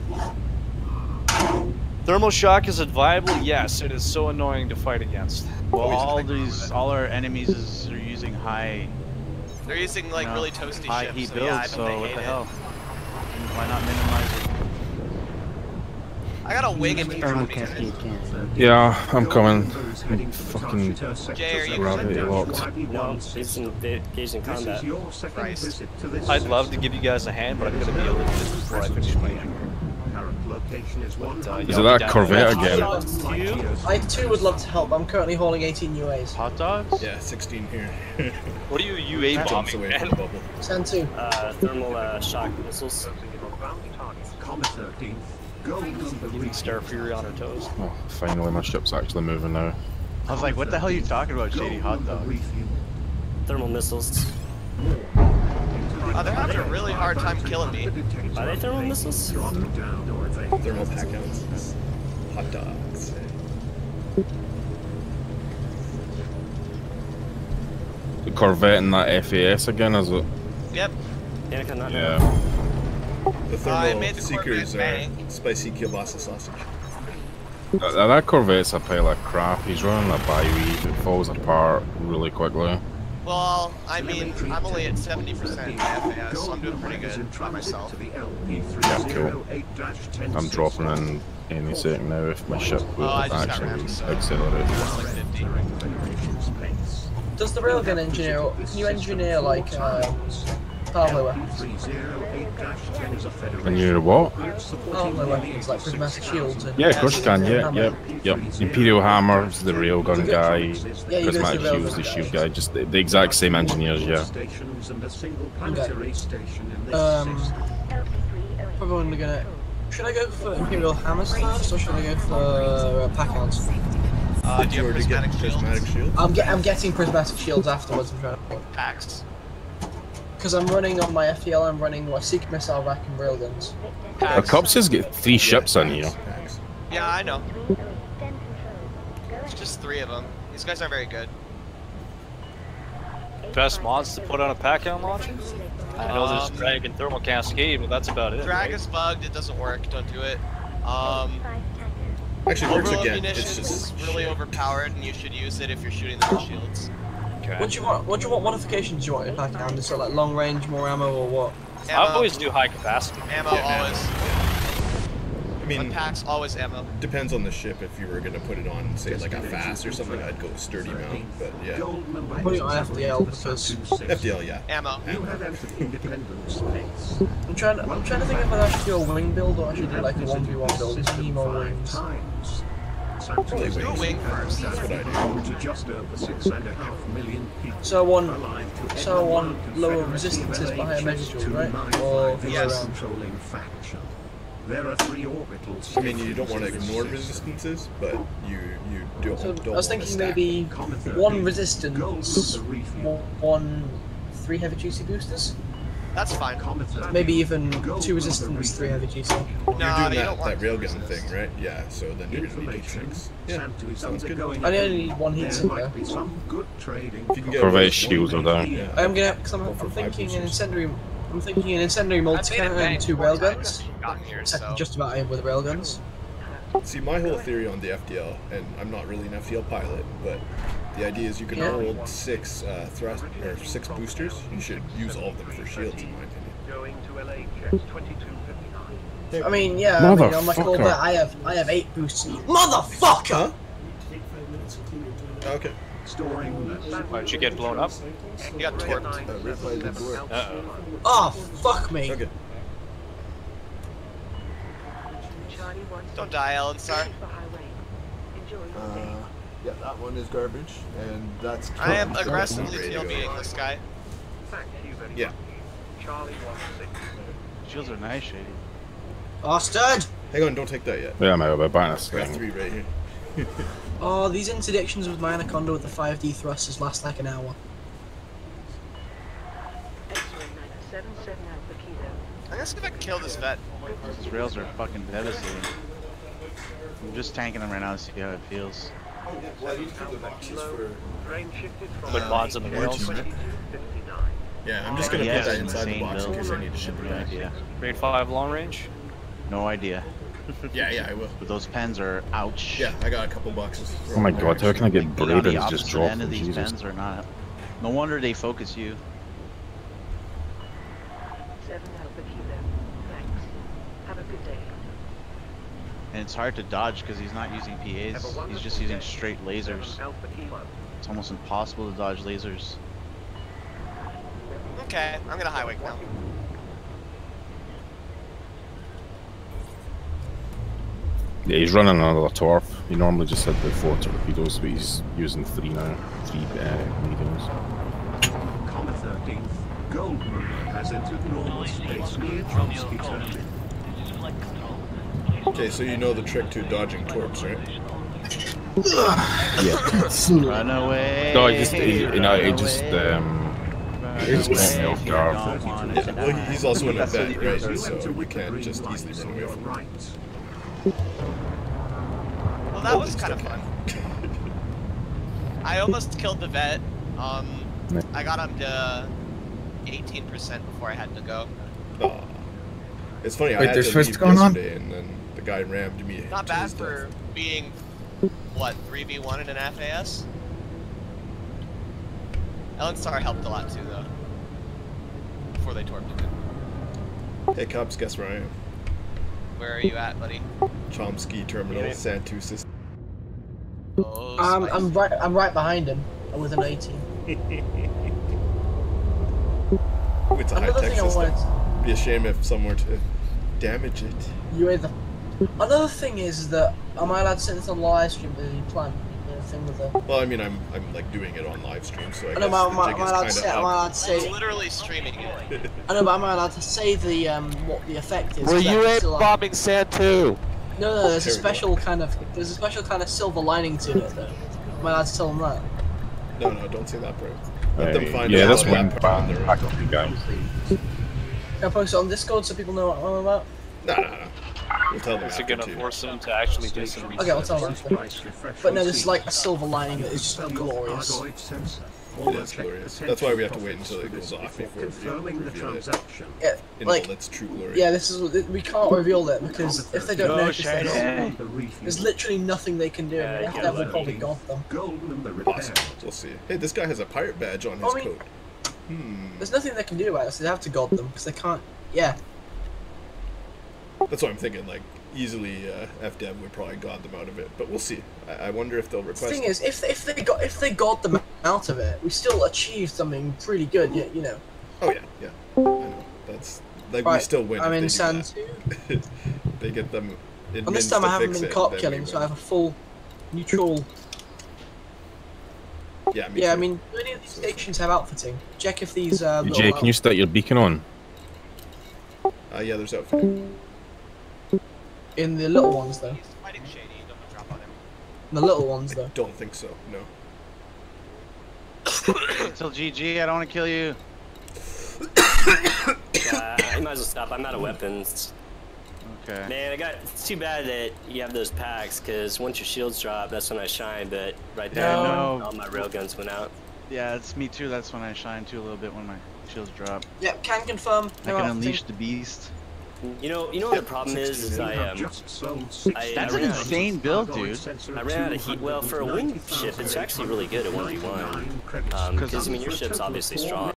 Thermal shock is it viable? Yes, it is so annoying to fight against. Well, all our enemies are using high. They're using like really toasty high ships. heat so, builds. yeah, I bet So they what hate the it. hell? Why not minimize it? I got a wing and Thermal me. cascade cannon. Yeah, I'm coming. I'm fucking Jay, are you gravity locked. No, it's engaged in combat. Christ. I'd love to give you guys a hand, but I'm gonna be able to do this before I finish my game. Is it that Corvette again? I too would love to help. I'm currently hauling 18 UAs. Hot dogs? Yeah, 16 here. What are you UA Jumps bombing, away man? from the bubble. Send two. Thermal shock missiles. Keeping Star Fury on her toes. Oh, finally, my ship's actually moving now. I was like, what the hell are you talking about, Shady Hot Dog? Thermal missiles. They're having a really hard time killing me. Are they thermal missiles? Thermal pack-outs. Hot dogs. The Corvette and that FAS again, is it? Yep. Yeah. The I thermal made the seekers are Corvette spicy kielbasa sausage. That Corvette's a pile of crap. He's running a bi-weave. It falls apart really quickly. Well, I mean, I'm only at 70% FAS, so I'm doing pretty good by myself. Yeah, cool. I'm dropping in any second now if my ship will I just got actually rammed, so accelerate. it's like 50. Does the railgun engineer? Can you engineer like power weapons? And you know what? Power weapons like prismatic shields. And Yeah, of course you can. Yeah, yep. Imperial Hammer's the railgun guy. Yeah, you go to Prismatic the Shield's the railgun shield guy. Just the exact same engineers. Yeah. Probably gonna. Should I go for Imperial Hammers first, or should I go for Pack-Hounds? Do you have prismatic shields? I'm getting prismatic shields afterwards. I'm trying to packs. Because I'm running on my FTL, I'm running my Seek missile rack and railguns. The Cops has got 3 ships on here. Yeah, I know. It's just 3 of them. These guys aren't very good. Best mods to put on a pack-out launcher? I know there's Drag and Thermal Cascade, but that's about it. Drag right? is bugged, it doesn't work, don't do it. Actually, works overload again. munitions It's is just really overpowered, and you should use it if you're shooting the shields. Okay. What do you want? What modifications do you want in Pack-Hound? Is it like long range, more ammo, or what? I always do high capacity. Ammo always. I mean, packs always ammo. Depends on the ship. If you were gonna put it on, say, like a fast or something, I'd go sturdy mount. But yeah. I'm putting it on FDL because FDL, yeah. Ammo. I'm trying to think if I should do a wing build or I should do like a 1v1 build. Just need more wings. Probably Do a wing first. That's what I do. So I want lower resistances by higher measure shield, right? Or the other way around. There are 3 orbitals. I mean, you don't want to ignore resistances, but you don't. So don't I was wanna thinking stack. maybe 1 resistance, 3 heavy GC boosters. That's fine. Maybe even 2 resistance, 3 heavy GC. You're doing don't that want railgun thing, right? Yeah, so then you're gonna need 6. Yeah, sounds good. I only need 1 heat sink there. If you can get Corvette shields are down. Yeah. I'm gonna, because I'm thinking an incendiary. I'm thinking an incendiary multi-cannon and 2 railguns. Just about aim with railguns. See, my whole theory on the FDL, and I'm not really an FDL pilot, but the idea is you can hold 6 thrust or 6 boosters. You should use all of them for shields, in my opinion. I mean, yeah. I mean, on my Corvette, I have 8 boosters. Motherfucker! Okay. Storing left. Why did you get blown up? You got torqued. Right by the door. Uh-oh. Oh, fuck me. Okay. Don't die, Ellen, sir. Yeah, that one is garbage, and that's. I am aggressively TLBing this guy. Yeah. Shields are nice, Shady. Bastard! Hang on, don't take that yet. Yeah, mate, we're buying this We have thing. 3 right here. Oh, these interdictions with my Anaconda with the 5D thrusters last like an hour. I'm gonna see if I can kill this vet. These rails are fucking devastating. I'm just tanking them right now to see how it feels. Put mods on the rails. Yeah, I'm just gonna Yes, put that inside the insane box in build. case I need to ship it back. idea. Grade 5 long range? No idea. Yeah, I will. But those pens are ouch. Yeah, I got a couple boxes. Oh my god, how can I get Being on the Braben to just opposite drop end of them? these Jesus. pens are not. No wonder they focus you. And it's hard to dodge because he's not using PAs. He's just using straight lasers. It's almost impossible to dodge lasers. Okay, I'm gonna highway now. Yeah, he's running another torp. He normally just had the 4 torpedoes, but he's using 3 now. 3 mediums. Comet 13th. Gold Rumor has entered normal space near Chomsky Terminal. Okay, so you know the trick to dodging torps, right? Yeah. Run away. No, it just caught me off guard. Yeah, well, he's also an event, right? So you can't just easily run away from him. Well, that was kind of fun. I almost killed the vet. I got him to 18% before I had to go. Oh. It's funny, I Wait, had there's to fists leave going on? yesterday, and then the guy rammed me. Not to bad his for death. being, what, 3v1 in an FAS? Ellen Star helped a lot too, though. Before they torped it. Hey, Cubs, guess where I am? Where are you at, buddy? Chomsky Terminal, Yeah. Santu system. Oh, I'm right behind him with an 18. It's a Another high-tech thing I system. wanted Be a shame if someone were to damage it. You either. Another thing is that am I allowed to send this on live stream? The plan, the thing with the. Well, I mean, I'm like doing it on live stream, so I I guess know, but the jig is am I allowed to say? I'm literally streaming it. I know, but am I allowed to say the what the effect is? Were you Because in bombing sand too? No, there's a special kind of silver lining to it though. Am I allowed to tell them that? No, don't say that, bro. Let them find yeah, out that's what one happened on their back own. up you guys. Can I post it on Discord so people know what I'm about? No. We'll tell them Is it after, gonna too. force them to actually do some research? Okay, I'll tell them. But no, there's like a silver lining that is just glorious. It is glorious. That's why we have to wait until it goes off before we Confirming the reveal it transaction. Yeah, in like all its true glory. yeah, this is we can't reveal that because if they don't notice this, there's literally nothing they can do. And FDev will probably got them. Possible. We'll see. Hey, this guy has a pirate badge on his I mean- coat. There's nothing they can do about it, so they have to god them because they can't. Yeah. That's what I'm thinking. Like easily, FDev would probably god them out of it, but we'll see. I wonder if they'll The request. thing is, if they got them out of it, we still achieved something pretty good. You know. Oh yeah. I know. That's like we Right, still win. I'm if in they San do that. They get them. And this time I haven't been cop killing, so I have a full neutral. Yeah, I mean, do any of these stations have outfitting? Check if these. Jay, can you start your beacon on? Yeah, there's outfitting. In the little ones, though. Fighting Shady, don't drop on him. The little ones, though. Don't think so. No. Until GG, I don't want to kill you. I might as well stop. I'm out of weapons. Okay. Man, it's too bad that you have those packs, because once your shields drop, that's when I shine, but right there, Yeah, no. all my railguns went out. Yeah, it's me too. That's when I shine too a little bit when my shields drop. Yeah, can confirm. I can unleash the beast. You know what the problem is I That's ran an out of insane build, dude. I ran out of heat. Well, for a wing ship, it's actually really good at 1v1. Because, I mean, your ship's obviously strong.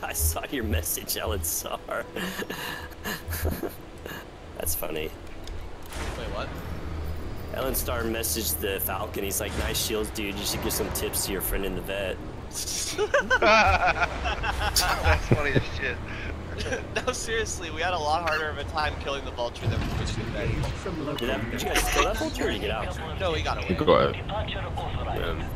I saw your message, Ellen Sar. That's funny. Wait, what? Ellen Star messaged the Falcon. He's like, "Nice shields, dude. You should give some tips to your friend in the vet." That's funny as shit. No, seriously, we had a lot harder of a time killing the vulture than we did the vet. Did you guys kill that vulture or did you get out? No, we got away. We got it. Yeah.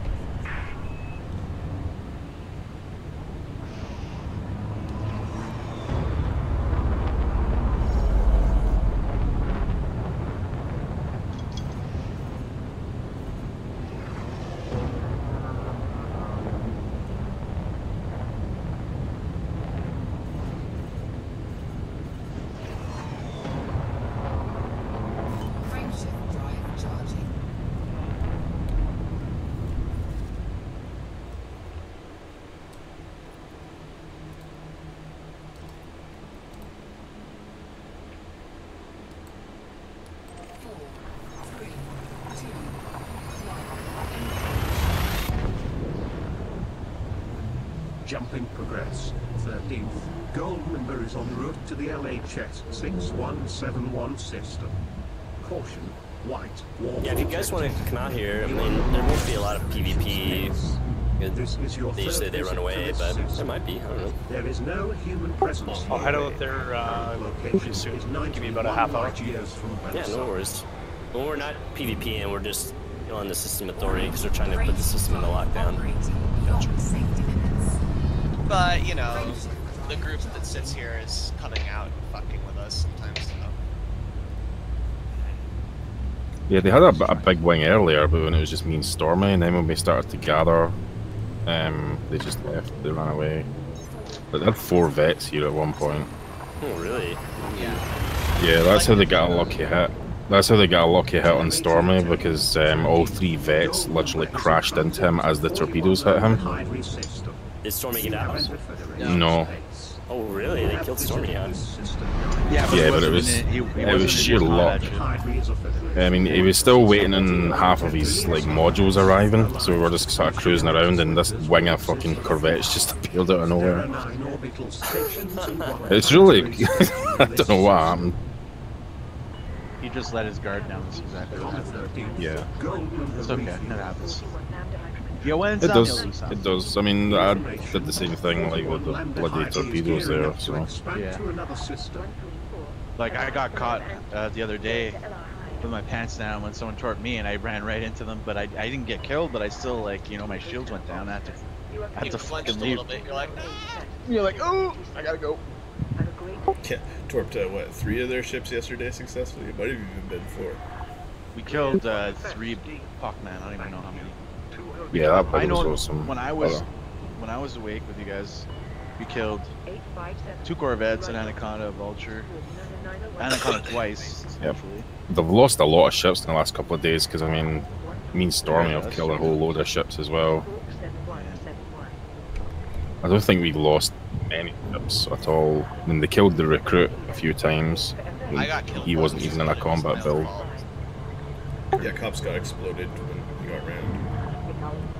Jumping progress. 13th. Gold member is en route to the LHS 6171 system. Caution. White. Yeah, if you guys want to come out here, I mean, there won't be a lot of PvP. They usually they run away, but there might be. I don't know. There is no human presence. I'll head out there pretty soon. Give me about a half hour. Yeah, no worries. When we're not PvP and we're just on the system authority because we're trying to put the system into lockdown. But, you know, the group that sits here is coming out and fucking with us sometimes, so. Yeah, they had a big wing earlier, but when it was just me and Stormy, and then when we started to gather, they just left. They ran away. But they had 4 vets here at one point. Oh, really? Yeah. Yeah, that's how they got a lucky hit. That's how they got a lucky hit on Stormy, because all 3 vets literally crashed into him as the torpedoes hit him. Did Stormy get out? No. Oh, really? They killed Stormy, yeah? Yeah, but it was sheer luck. I mean, he was still waiting on half of his like modules arriving, so we were just sort of cruising around, and this wing of fucking corvettes just appeared out of nowhere. It's really, I don't know what happened. He just let his guard down. That's exactly what happened. Yeah. It's okay. It happens. You win It some, does. you lose some. It does. I mean, I did the same thing like with the bloody torpedoes there. So. Yeah. Like I got caught the other day with my pants down when someone torped me, and I ran right into them. But I didn't get killed. But I still like my shields went down. I had to fucking leave. A little bit, You're like, oh, I gotta go. Yeah, torped what 3 of their ships yesterday successfully. It might have even been 4. We killed 3. Fuck man, I don't even know how many. Yeah, that I know was awesome. when I was awake with you guys, we killed 2 corvettes, an Anaconda, a Vulture, Anaconda twice. Yep. They've lost a lot of ships in the last couple of days because I mean, me and Stormy have killed a whole load of ships as well. I don't think we've lost many ships at all. I mean, they killed the recruit a few times. I got killed. He wasn't even in a combat build. Yeah, cops got exploded when he got rammed.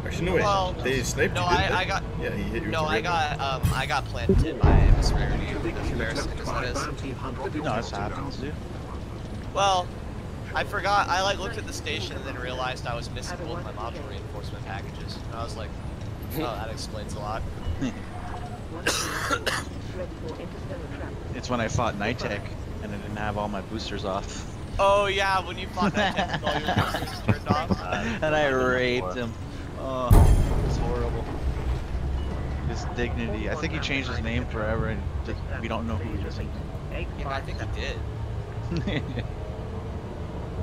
Actually, no wait. Well, they sniped no, you, didn't I they? got. Yeah, he hit you. No, with I the got planted by a severity of embarrassing as that is. No, this happens, dude. Well, I forgot. I like looked at the station and then realized I was missing both my module reinforcement packages. And I was like, oh, that explains a lot. It's when I fought Nitek and I didn't have all my boosters off. Oh yeah, when you fought that all your boosters turned off. And I raped him. Oh, it's horrible. His dignity. I think he changed his name forever, and we don't know who he is. Yeah, I think he did.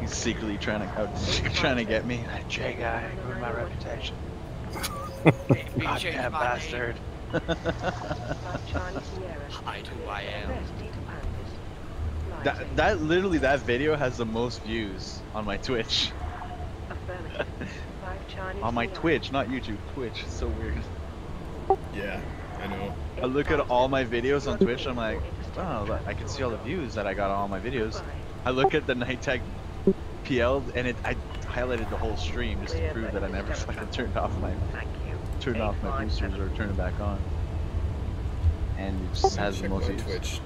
He's secretly trying to get me. That J guy ruined my reputation. Goddamn bastard. I do who I am. That literally, that video has the most views on my Twitch. On my Twitch, not YouTube. Twitch. It's so weird. Yeah, I know. I look at all my videos on Twitch, I'm like, oh, I can see all the views that I got on all my videos. I look at the Nitek PL, and I highlighted the whole stream just to prove that I never fucking turned off my boosters or turned it back on. and it just has the Check most my views. Twitch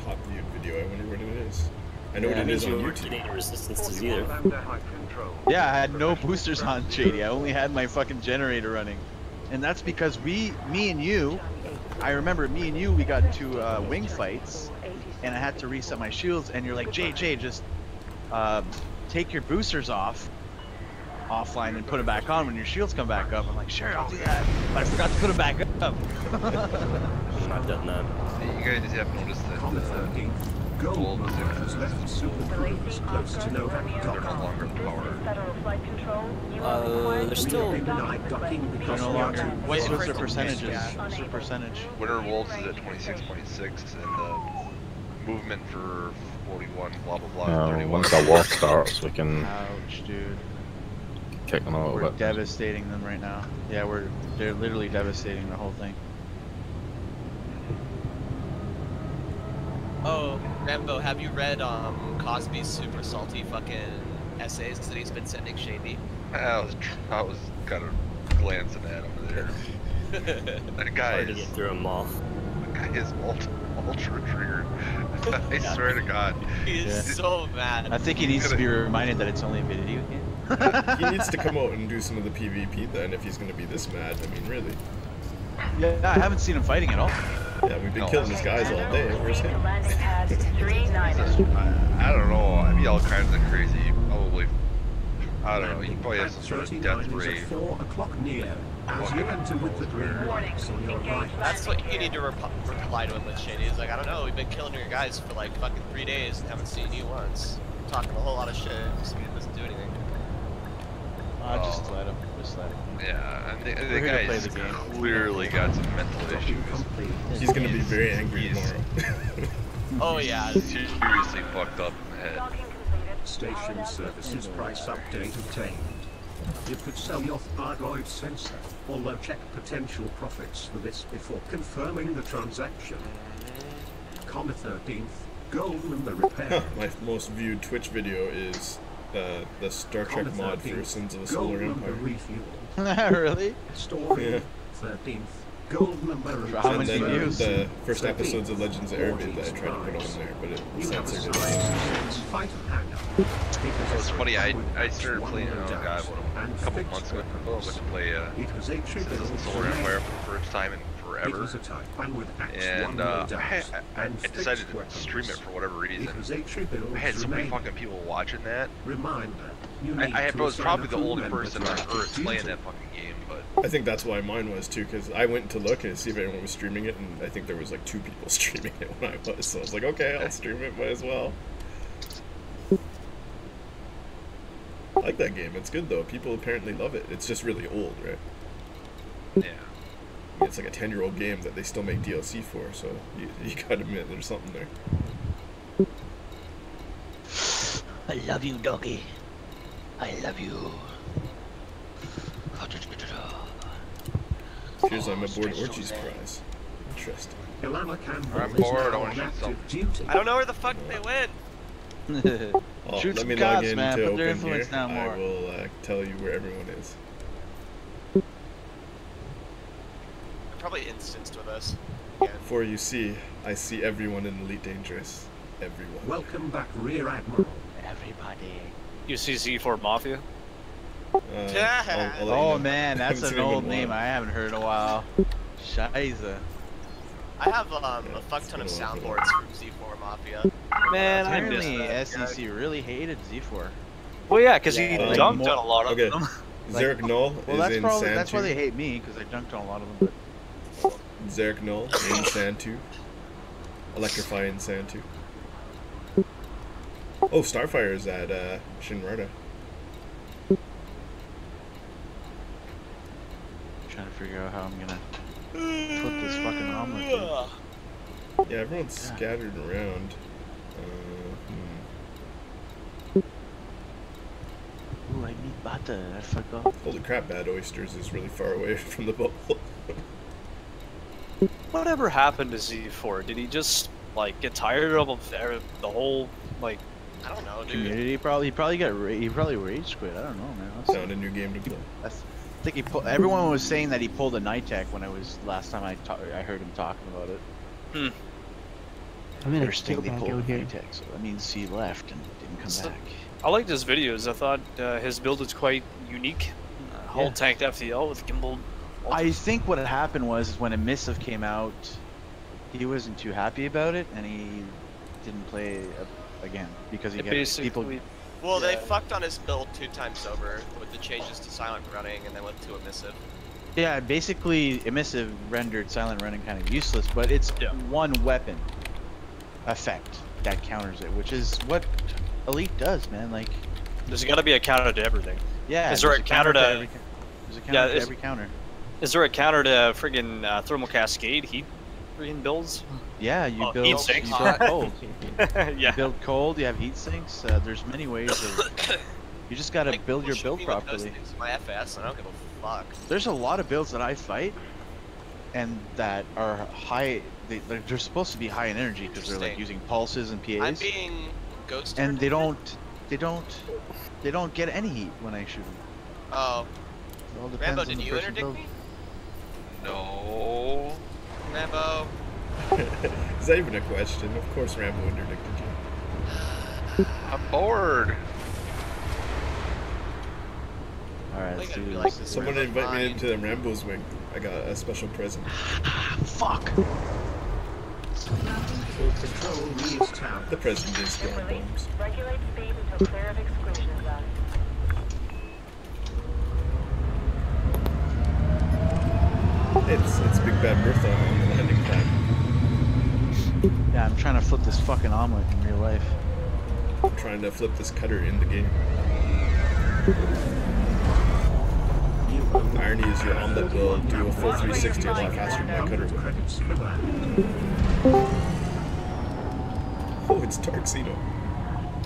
top viewed video. I wonder what it is. I know Yeah, what it means is on you weren't YouTube. getting resistances either. Yeah, I had no boosters on, Shady. I only had my fucking generator running. And that's because me and you, I remember me and you, we got into wing fights, and I had to reset my shields, and you're like, JJ, just take your boosters offline and put them back on when your shields come back up. I'm like, sure, I'll do that. But I forgot to put them back up. I've done that. You guys have noticed that gold has left super close to no they're no longer powered. They're still. They're no longer. What's the percentages? What's the percentage? Winter Wolves is at 26.6, and the movement for 41, blah blah blah. 31. Once the war starts, we can Ouch, dude. kick them a little We're bit. devastating them right now. Yeah, they're literally devastating the whole thing. Oh, Rambo, have you read Cosby's super salty fucking essays that he's been sending Shady? I was kind of glancing at him there. That guy Hard to is get through them all. That guy is ultra triggered. I swear to God. He is so mad. I think he needs to be reminded that it's only a video game. He needs to come out and do some of the PvP then if he's going to be this mad. I mean, really. Yeah, I haven't seen him fighting at all. Yeah, we've been killing these guys all day. Where's him? I don't know. I mean, all kinds of crazy. Probably. I don't know. He probably has some sort of death ray. 4 o'clock near. As you enter with the green lights on your right. That's what you need to reply to him with, Shady. He's like, I don't know, we've been killing your guys for like fucking 3 days and haven't seen you once. Talking a whole lot of shit, so he doesn't do anything. Just let him. Just let him. Yeah, and the We're gonna play guy's the game. clearly got some mental issues. He's going to be very angry tomorrow. Oh yeah. Seriously fucked up in the head. Station services price update obtained. You could sell your Thargoid sensor, although check potential profits for this before confirming the transaction. Comma 13th, Goldman the repair. My most viewed Twitch video is the Star Trek mod for Sins of the Solar Empire. Really? Story Yeah. 13th, Goldman For how And many then views? the first episodes of Legends of Erebid that I tried to put on there, but it censored it. It's funny, I started playing, oh god, what, a couple months ago, I went to play Citizens of the Solar Empire for the first time in forever, and I decided to stream it for whatever reason. I had so many fucking people watching that. I was probably the only person on earth playing that fucking game, but I think that's why mine was too, because I went to look and see if anyone was streaming it, and I think there was like 2 people streaming it when I was, so I was like, okay, I'll stream it, might as well. I like that game, it's good though, people apparently love it, it's just really old, right? Yeah. I mean, it's like a 10-year-old game that they still make DLC for, so you gotta admit there's something there. I love you, doggy. I love you. Here's I'm aboard Orgy's prize. Interesting. I'm bored, I want to shoot something. I don't know where the fuck they went. Oh, Shoot let some me gods, log in man. to Put their open influence here. down I more. will tell you where everyone is. Probably instanced with us. For you see, I see everyone in Elite Dangerous. Everyone. Welcome back, Rear Admiral. Everybody. You see Z4 Mafia? I'll let you Oh know. man, that's Haven't an seen him old in a name while. I haven't heard in a while. Shiza. I have a fuck ton of soundboards from Z4 Mafia. Man, I missed Apparently that. SEC really hated Z4. Well, yeah, because he Yeah, dunked more- on a lot of Okay. them. Zarek Null Well, is that's in probably Santu. that's why they hate me, because I dunked on a lot of them. Zarek Null in Santu. Electrify in Santu. Oh, Starfire's at Shinrarta. Trying to figure out how I'm gonna put this fucking omelet in. Yeah, everyone's scattered around. Ooh, I need butter. I forgot. Holy crap, Bad Oysters is really far away from the bubble. Whatever happened to Z4? Did he just like get tired of the whole like? I don't know, dude. Community he probably rage quit. I don't know, man. Found a new game to play. I think everyone was saying that he pulled a night tech when I was last time I heard him talking about it. I'm in a Interesting, they kill pulled out here. VTech, so that means he left and didn't come So- back. I liked his videos. I thought his build is quite unique. Whole Yeah. tanked FTL with gimbal. I think what had happened was when Emissive came out, he wasn't too happy about it, and he didn't play again because he It got basically. people. Well, they fucked on his build 2 times over with the changes to silent running and then went to emissive. Yeah, basically Emissive rendered silent running kind of useless, but it's one weapon effect that counters it, which is what Elite does, man. Like, There's got to be a counter to everything. yeah, Is there there's a counter to? every, there's a counter to every counter. Is there a counter to friggin' thermal cascade heat friggin' builds? Yeah, you build heat sinks. you build cold. Yeah. You build cold. You have heat sinks. There's many ways of. You just gotta build your build properly. My FS, I don't give a fuck. There's a lot of builds that I fight, and that are high. They're supposed to be high in energy because they're like using pulses and PAs. I'm being ghosted. And they don't get any heat when I shoot them. Oh. It all depends Rambo, on did the you person interdict build. me? No. Rambo. Is that even a question? Of course Rambo interdicted you. I'm bored. Alright, let's do this. like Someone invite me into the Rambo's wing. I got a special present. Fuck! The present is God bombs. Regulate speed until clear of exclusion zone. It's Big Bad Bertha on the landing pad. Yeah, I'm trying to flip this fucking omelet in real life. I'm trying to flip this cutter in the game. The irony is your omelet will do a full 360 a lot faster than my cutter will. Oh, it's Tarxino.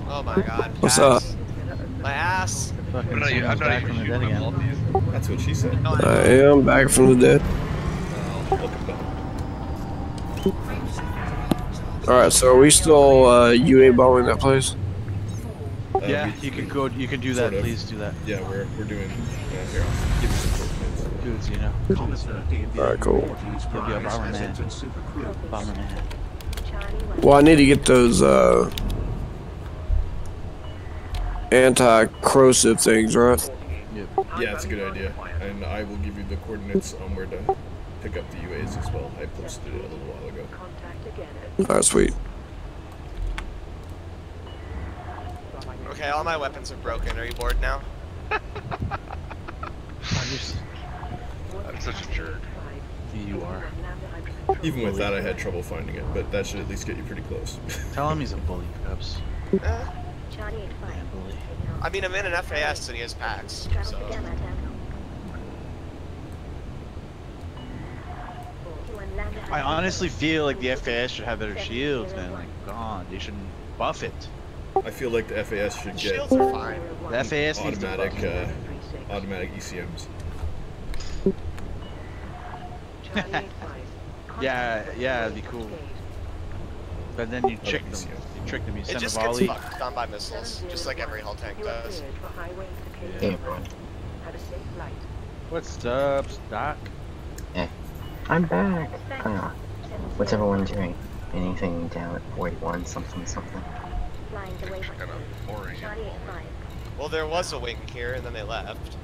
Oh my god. What's ass. up? My ass. Fucking I'm not back even from the shooting dead them all again. these. That's what she said. I am back from the dead. Welcome back. Alright, so are we still UA bombing that place? Yeah, you can go. You can do that. Sort of. Please do that. Yeah, we're doing. Here, I'll give you some coordinates. Dudes, you know. Alright, cool. You'll be a bomberman. Bomberman. Well, I need to get those anti-corrosive things, right? Yep. Yeah, it's a good idea. And I will give you the coordinates on where to pick up the UAs as well. I posted it a little while ago. Alright, sweet. Okay, all my weapons are broken. Are you bored now? I'm such a jerk. You are. Even with that, I had trouble finding it, but that should at least get you pretty close. Tell him he's a bully, Cubs. I mean, I'm in an FAS and he has packs, so. I honestly feel like the FAS should have better shields, man. Like, God, they shouldn't buff it. I feel like the FAS should get Shields are fine. The FAS needs to automatic, buff it. automatic ECMs. Yeah, it'd be cool. But then you trick them. You trick them. You It send a just gets volley. fucked on by missiles, just like every hull tank does. Yeah. What's up, Doc? Yeah, I'm back. What's everyone doing? Anything down at 41 something something? Kind of boring. Well, there was a wing here, and then they left.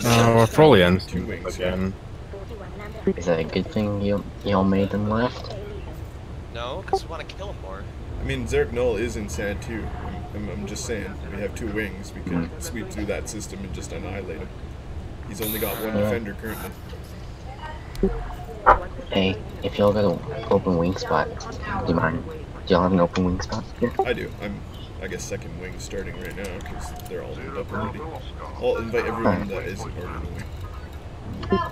We're probably in Two wings again. Is that a good thing y'all made them left? No, because we want to kill him more. I mean, Zerk Null is in Sand too. I'm just saying, we have two wings. We can sweep through that system and just annihilate him. He's only got one defender currently. Hey, if y'all got an open wing spot, do you mind? Do y'all have an open wing spot here? I do. I'm, I guess, second wing starting right now because they're all moved up already. I'll invite everyone that isn't already in the wing.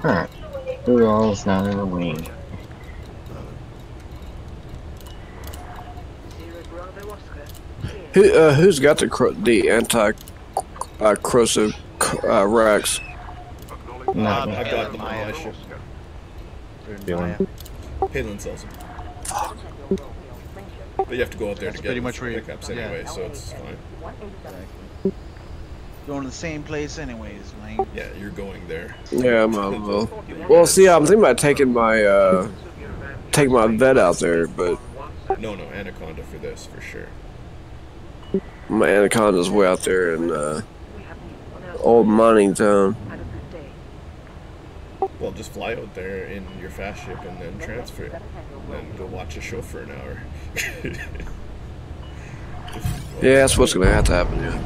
Alright. Who all's not in the wing? Who's got the anti-corrosive racks? I've got them on my ship. Palin sells them. But you have to go out there That's to pretty get much where you- pickups yeah. anyway, so it's fine. Going to the same place anyways, man. Yeah, you're going there. Yeah, well, see, I'm thinking about taking my take my vet out there, but No, Anaconda for this, for sure. my Anaconda's way out there in old mining town. Well, just fly out there in your fast ship and then transfer it. Then go watch a show for an hour. Yeah, that's what's gonna have to happen, yeah.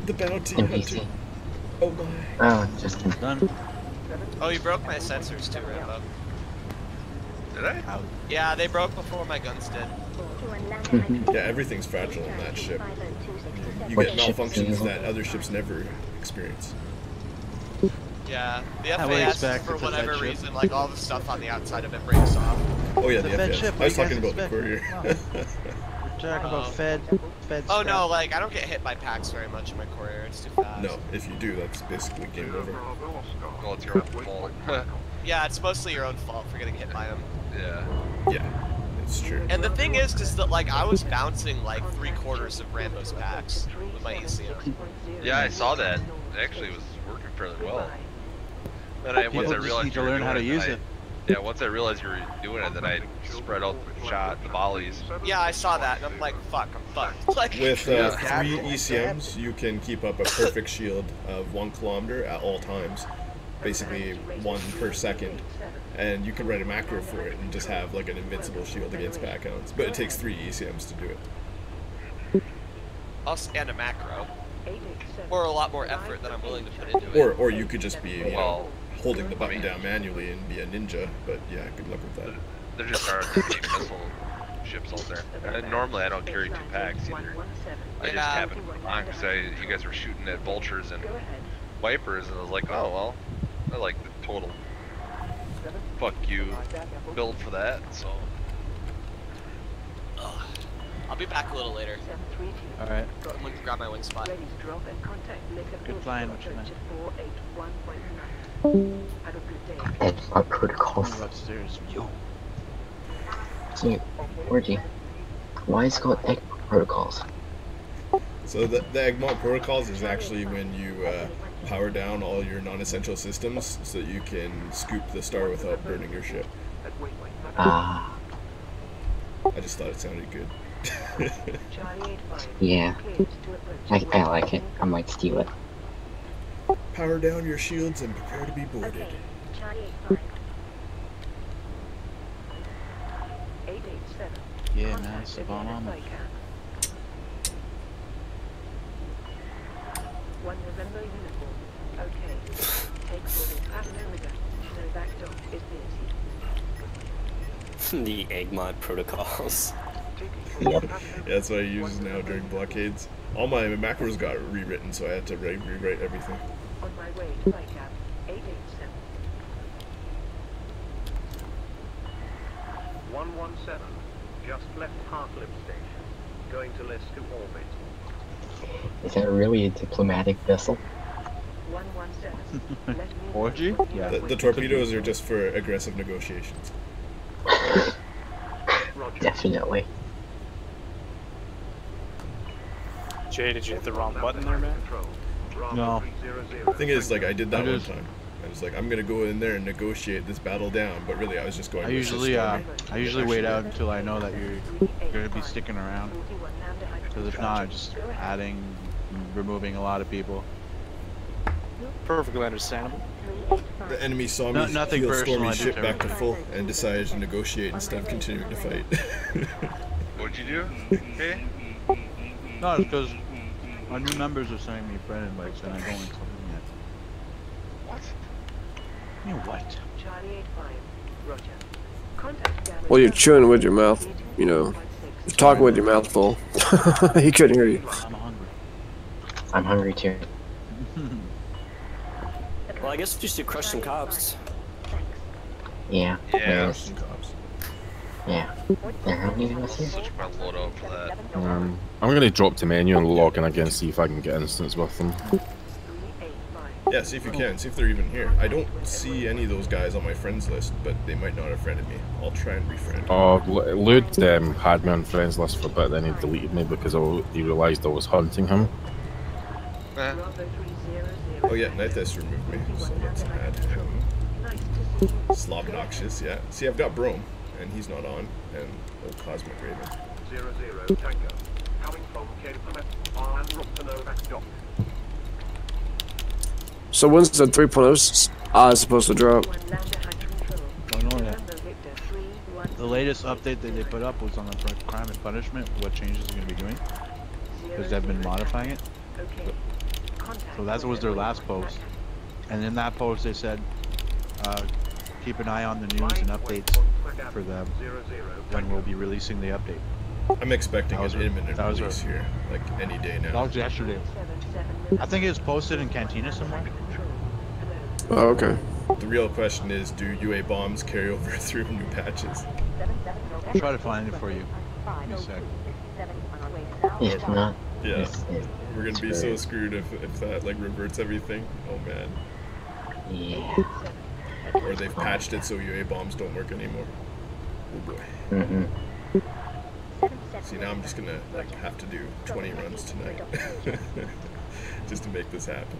The bounty NPC. hunter. Oh my. Oh, just done. Oh, you broke my sensors too, Rambo. Did I? Yeah, they broke before my guns did. Yeah, everything's fragile on that ship. You What get ship malfunctions is it? that other ships never experience. Yeah, the I would FAS, expect for it's a whatever fed ship. reason, like all the stuff on the outside of it breaks off. Oh yeah, It's the a fed FAS. ship. I was What talking do you about the guys courier. We're talking about fed Oh scrap. no, like I don't get hit by packs very much in my courier. It's too fast. No, if you do, that's basically game over. Well, it's your own fault. Yeah, it's mostly your own fault for getting hit by them. Yeah. Yeah, it's true. And the thing is that like I was bouncing like 3/4 of Rambo's packs with my ECM. Yeah, I saw that. It actually was working fairly well. Then once I just realized need to you were learn how to doing use I- it. Yeah, once I realized you were doing it, then I spread out the volleys. Yeah, I saw that, and I'm like, fuck, I'm fucked. Like, With 3 ECMs, you can keep up a perfect shield of 1 kilometer at all times. Basically, 1 per second. And you can write a macro for it and just have like an invincible shield against backhounds. But it takes 3 ECMs to do it. us and a macro, or a lot more effort than I'm willing to put into it. Or you could just be, you know, holding the button down manually and be a ninja. But yeah, good luck with that. There just aren't any missile ships out there. And normally I don't carry 2 packs either. I just happened to be on because you guys were shooting at vultures and vipers, and I was like, oh well, I like the total fuck you build for that. So I'll be back a little later. Alright. I'm gonna grab my wing spot. Good flying, what you meant. Eggbot protocols. Upstairs. Yo. See, Orgy, why is it called Eggbot protocols? So the Egmont protocols is actually when you power down all your non-essential systems so that you can scoop the star without burning your ship. Ah. I just thought it sounded good. Yeah. I like it. I might steal it. Power down your shields and prepare to be boarded. Yeah, man, it's the bomb on me. 1 November uniform. Okay. Take boarding at Omega. No backstop is busy. The Egmont protocols. Yep. Yeah, that's what I use now during blockades. All my macros got rewritten, so I had to rewrite everything. On my way to Lycab 887. 117. Just left Hartlib Station. Going to list to orbit. Is that really a diplomatic vessel? 117. Orgy? Yeah. The torpedoes are just for aggressive negotiations. Definitely. Jay, did you hit the wrong button there, man? No. The thing is, like, I did that one time. I was like, I'm gonna go in there and negotiate this battle down, but really I was just going I with usually Stormy. wait out until I know that you're gonna be sticking around. Because if not, I'm just adding, removing a lot of people. Perfectly understandable. The enemy saw me Nothing heal personal, Stormy's I ship do back to full and decided to negotiate instead of continuing to fight. what'd you do? Hey? No, it's because my new members are sending me friend invites and I don't want something yet. What? You know what? Charlie 85. Roger. Contact Gavin. Well, you're chewing with your mouth, you know. You're talking with your mouth full. He couldn't hear you. I'm hungry. I'm hungry too. Well, I guess we should crush some cops. Yeah. Yeah. Yeah. There, how many of us here? Switch my loadout for that. I'm gonna drop to menu and log in again, see if I can get instance with them. Yeah, see if you can, see if they're even here. I don't see any of those guys on my friends list, but they might not have friended me. I'll try and refriend. Oh, Lude had me on friends list for a bit, then he deleted me because he realised I was hunting him. Oh yeah, Nithis removed me, so let's add him. Slob Noxious, yeah. See, I've got Brome, and he's not on, and old Cosmic Raven. 00 Tango. Coming from Cape on Rockanovac dock. So when's the 3.0 supposed to drop? Don't know yet. The latest update that they put up was on the crime and punishment, what changes they're going to be doing. Because they've been modifying it. So that was their last post. And in that post they said, keep an eye on the news and updates for them when we'll be releasing the update. I'm expecting an imminent release here, like any day now. That was yesterday. I think it was posted in Cantina somewhere. Oh, okay. The real question is, do UA bombs carry over through new patches? I'll try to find it for you in a sec. If not, yeah, we're gonna be so screwed if that like reverts everything. Oh man. Yeah. Or they've patched it so UA bombs don't work anymore. Oh boy. Mm-hmm. See, now I'm just gonna like have to do 20 runs tonight just to make this happen.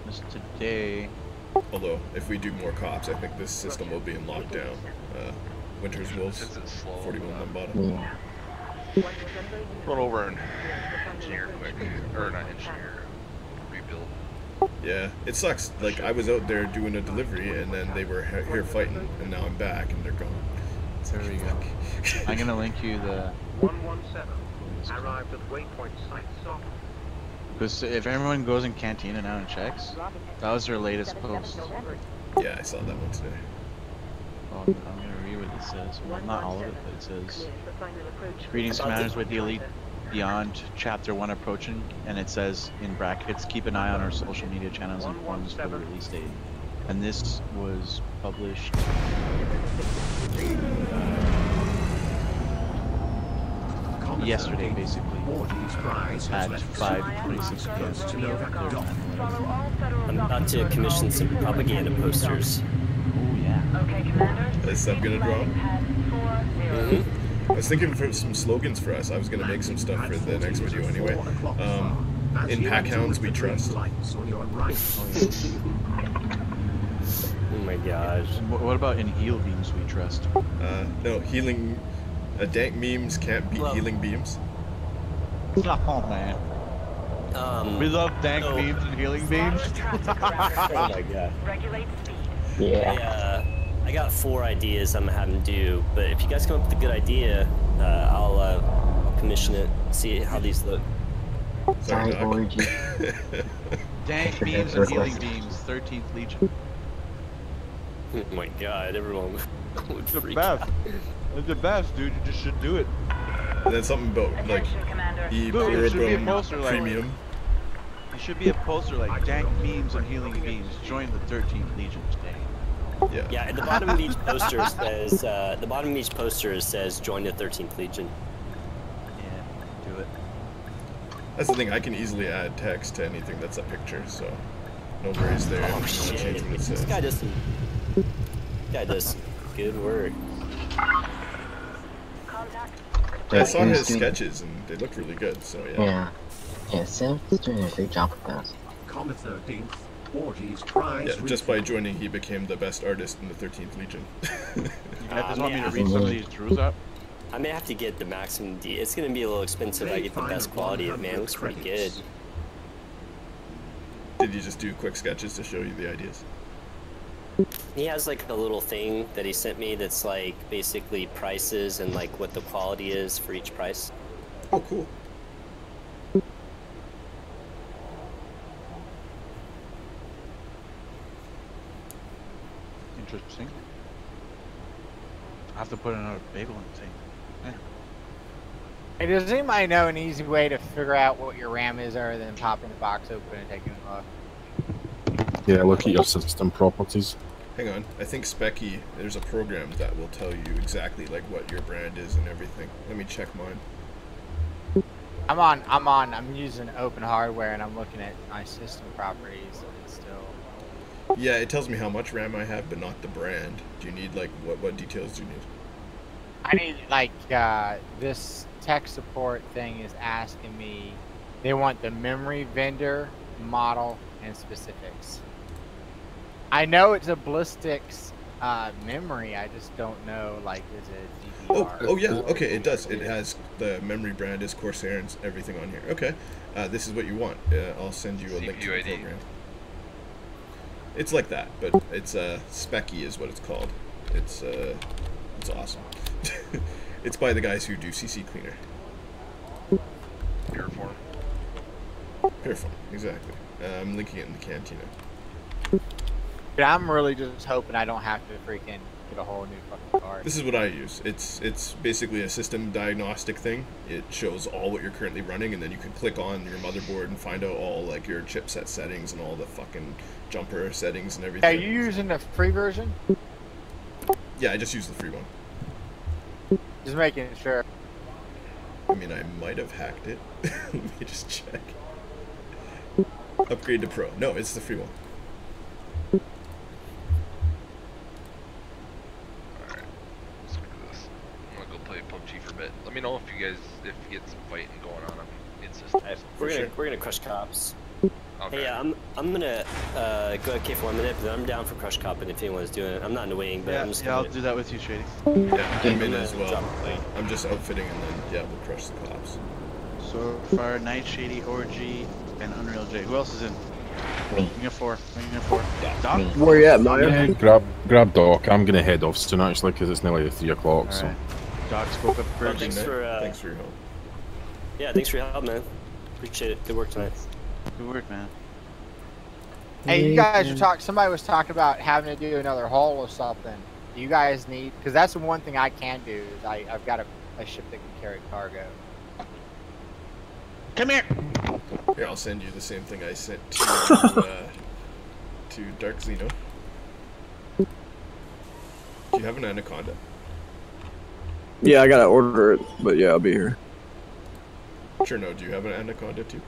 Just today. Although, if we do more cops, I think this system will be in lockdown. Winter's Wolves, 41 on bottom. Yeah. Run over and engineer quick, or not engineer, rebuild. Yeah, it sucks. Like, I was out there doing a delivery, and then they were here fighting, and now I'm back, and they're gone. There we go. I'm gonna link you the... 117. Arrived at waypoint site stop. Because if everyone goes in Cantina now and checks, that was their latest post. Yeah, I saw that one today. Well, I'm gonna read what it says. Well, not all of it, but it says... Greetings, commanders with the Elite Beyond Chapter 1 approaching, and it says, in brackets, keep an eye on our social media channels and forums for the release date. And this was published... yesterday, basically, at 5:26 p.m. I'm about to commission some propaganda posters. Oh yeah. Is Seb gonna draw? Mm-hmm. I was thinking for some slogans for us. I was gonna make some stuff for the next video anyway. In Packhounds we trust. Oh my gosh. What about in heal beams we trust? No, healing... dank memes can't beat healing beams. Oh man. We love dank beams and healing beams. Oh my god. Yeah. I got 4 ideas I'm gonna have them do, but if you guys come up with a good idea, I'll commission it, see how these look. Sorry, orgy. Dank beams and healing beams, 13th Legion. Oh my god, everyone would freak best. out. It's the best, dude. You just should do it. And then something about like premium. It should be a poster like dank memes and healing beams. Join the 13th Legion today. Yeah. Yeah, at the bottom of each poster says join the 13th Legion. Yeah, do it. That's the thing. I can easily add text to anything that's a picture, so no worries there. Oh shit! This guy does some good work. I saw his sketches and they look really good, so yeah. Yeah. Yeah, Seb's doing a great job with those. Comet 13th. Orgies, cries, Yeah, just by joining, he became the best artist in the 13th Legion. You guys want me to read some of these truths up? I may have to get the maximum D. It's gonna be a little expensive. I get the best quality. Man, it looks pretty good. Did you just do quick sketches to show you the ideas? He has like a little thing that he sent me that's like basically prices and like what the quality is for each price. Oh, cool. Interesting. I have to put another bagel in the thing. Hey, does anybody know an easy way to figure out what your RAM is other than popping the box open and taking a look? Yeah, look at your system properties. Hang on, I think Specky, there's a program that will tell you exactly like what your brand is and everything. Let me check mine. I'm using open hardware and I'm looking at my system properties and it's still... Yeah, it tells me how much RAM I have, but not the brand. Do you need like, what details do you need? I need like, this tech support thing is asking me They want the memory, vendor, model, and specifics. I know it's a ballistics memory. I just don't know, like, is it DDR? Oh yeah, okay, it does. It has the memory brand is Corsair and everything on here. Okay, this is what you want. I'll send you a link to the CPU ID. program. It's like that, but it's Specky is what it's called. It's awesome. It's by the guys who do CC Cleaner. Puriform. Puriform, exactly. I'm linking it in the cantina. But I'm really just hoping I don't have to freaking get a whole new fucking card. This is what I use. It's basically a system diagnostic thing. It shows all what you're currently running, and then you can click on your motherboard and find out all like your chipset settings and all the fucking jumper settings and everything. Are you using the free version? Yeah, I just use the free one. Just making sure. I mean, I might have hacked it. Let me just check. Upgrade to Pro. No, it's the free one. Alright, let's look at this. I'm gonna go play PUBG for a bit. Let me know if you guys, if you get some fighting going on in systems. We're gonna crush cops. Okay. Hey, I'm gonna go okay for 1 minute, but I'm down for crush cop, and if anyone's doing it, I'm not in the wing, but I'm just. Yeah, I'll do that with you, Shady. Yeah, I'm in as well. I'm just outfitting, and then yeah, we'll crush the cops. So far, Night, Shady, Orgy, and Unreal J. Who else is in? Me. Wing of 4. Wing of 4. Doc? Where you at, Maya? Yeah, grab Doc. I'm gonna head off soon actually because it's nearly 3 o'clock. So. Alright. Doc spoke up first. Thanks for your help. Yeah, thanks for your help, man. Appreciate it. Good work tonight. Good work, man. Hey, you guys were talking. Somebody was talking about having to do another haul or something. Do you guys need? Because that's the one thing I can do. Is I've got a ship that can carry cargo. Come here. Here, I'll send you the same thing I sent to Dark Xeno. Do you have an Anaconda? Yeah, I gotta order it, but yeah, I'll be here. Sure, no. Do you have an Anaconda too?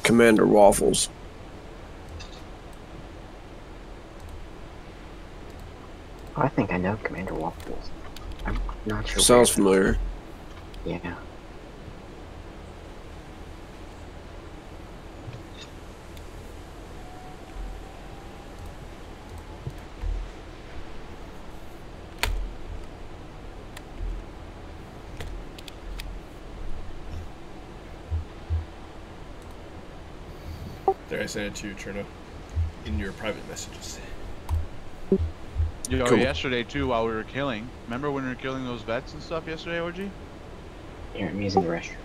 Commander Waffles. I think I know Commander Waffles. I'm not sure. Sounds familiar. Yeah. There, I sent it to you, Cherno, in your private messages. Yo, Cool. yesterday too, while we were killing. Remember when we were killing those vets and stuff yesterday, OG? Here, I'm using the restroom.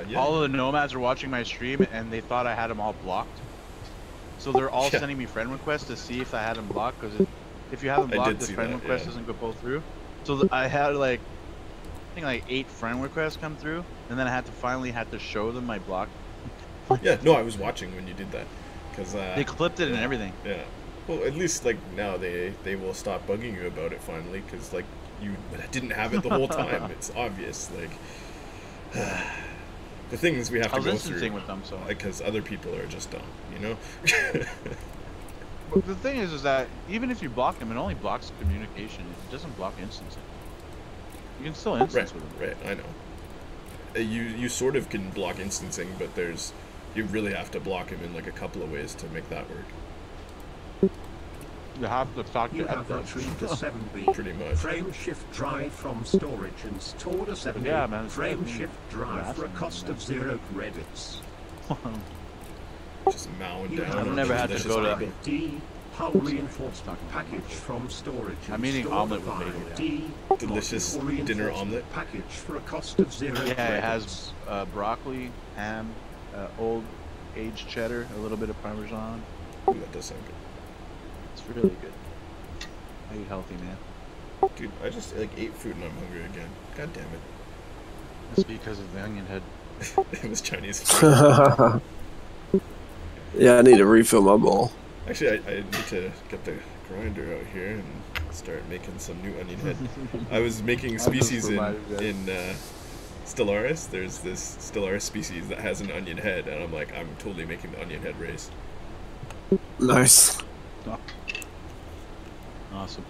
Yeah. All of the nomads were watching my stream and they thought I had them all blocked. So they're all Yeah. sending me friend requests to see if I had them blocked. Because if you have them I blocked, did the see friend that, request yeah. doesn't go pull through. So I had like, I think like 8 friend requests come through, and then I had to finally show them my block. Yeah, no, I was watching when you did that, because They clipped it and everything. Yeah. Well, at least like now they will stop bugging you about it finally, because like you didn't have it the whole time. It's obvious. Like the things we have I to was go instancing through, with them, so. because other people are just dumb, you know. But the thing is that even if you block them, it only blocks communication. It doesn't block instancing. You can still instance with them. Right, I know. You sort of can block instancing, but you really have to block him in like a couple of ways to make that work. You have to talk You to have Edward. entry to 7B. Pretty much. Frame shift drive from storage and store to 7B. Yeah, man, it's Frame fucking shift drive for a cost of 0 credits. Just mowing You down. have I've never had to entry go to- 7B. Hull reinforced package from storage. I'm eating omelet with bacon. Delicious dinner omelet. Package for a cost of 0. Yeah, it has broccoli, ham, old aged cheddar, a little bit of Parmesan. Ooh, that does sound good. It's really good. I eat healthy, man. Dude, I just like ate food and I'm hungry again. God damn it. That's because of the onion head. It was Chinese food. Yeah, I need to refill my bowl. Actually, I need to get the grinder out here and start making some new onion head. I was making species in Stellaris. There's this Stellaris species that has an onion head, and I'm like, I'm totally making the onion head race. Nice. Awesome.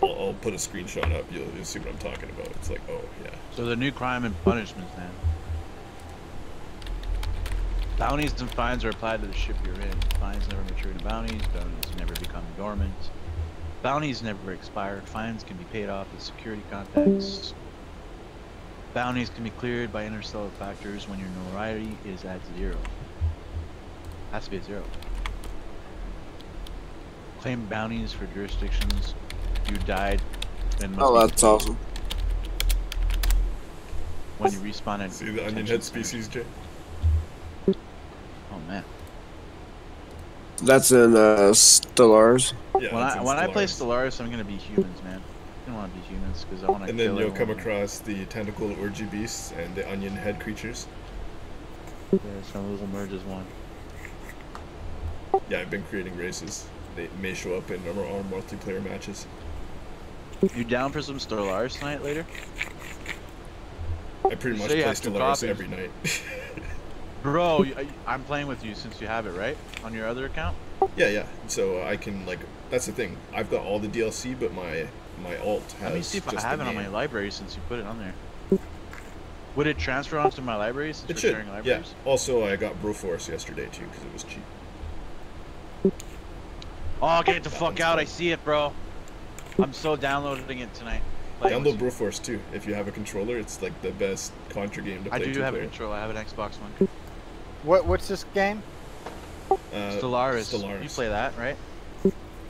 I'll put a screenshot up. You'll see what I'm talking about. It's like, oh yeah. So the new crime and punishments, man. Bounties and fines are applied to the ship you're in. Fines never mature into bounties. Bounties never become dormant. Bounties never expire. Fines can be paid off with security contacts. Bounties can be cleared by interstellar factors when your notoriety is at 0. Has to be at 0. Claim bounties for jurisdictions you died. And Oh, that's awesome. When you respawn in. See the onion head species, Jay? Oh man. That's in Stellaris. Yeah, when I play Stellaris, I'm gonna be humans, man. I don't want to be humans because I want to. And then you'll come across the tentacle orgy beasts and the onion head creatures. Yeah, some of those will merge as one. Yeah, I've been creating races. They may show up in our multiplayer matches. You down for some Stellaris tonight later? I pretty much play Stellaris every night. Bro, I'm playing with you since you have it, right? On your other account? Yeah. So I can, like, that's the thing. I've got all the DLC, but my alt has. Let me see if just I have the it on game. my library since you put it on there. Would it transfer onto my library since It we're should. sharing libraries? Yeah. Also, I got Broforce yesterday too because it was cheap. Oh, get the fuck out! I see it, bro. I'm so downloading it tonight. Download Broforce too. If you have a controller, it's like the best Contra game to play. I do have a two-player. controller. I have an Xbox One. What's this game? Stellaris. You play that, right?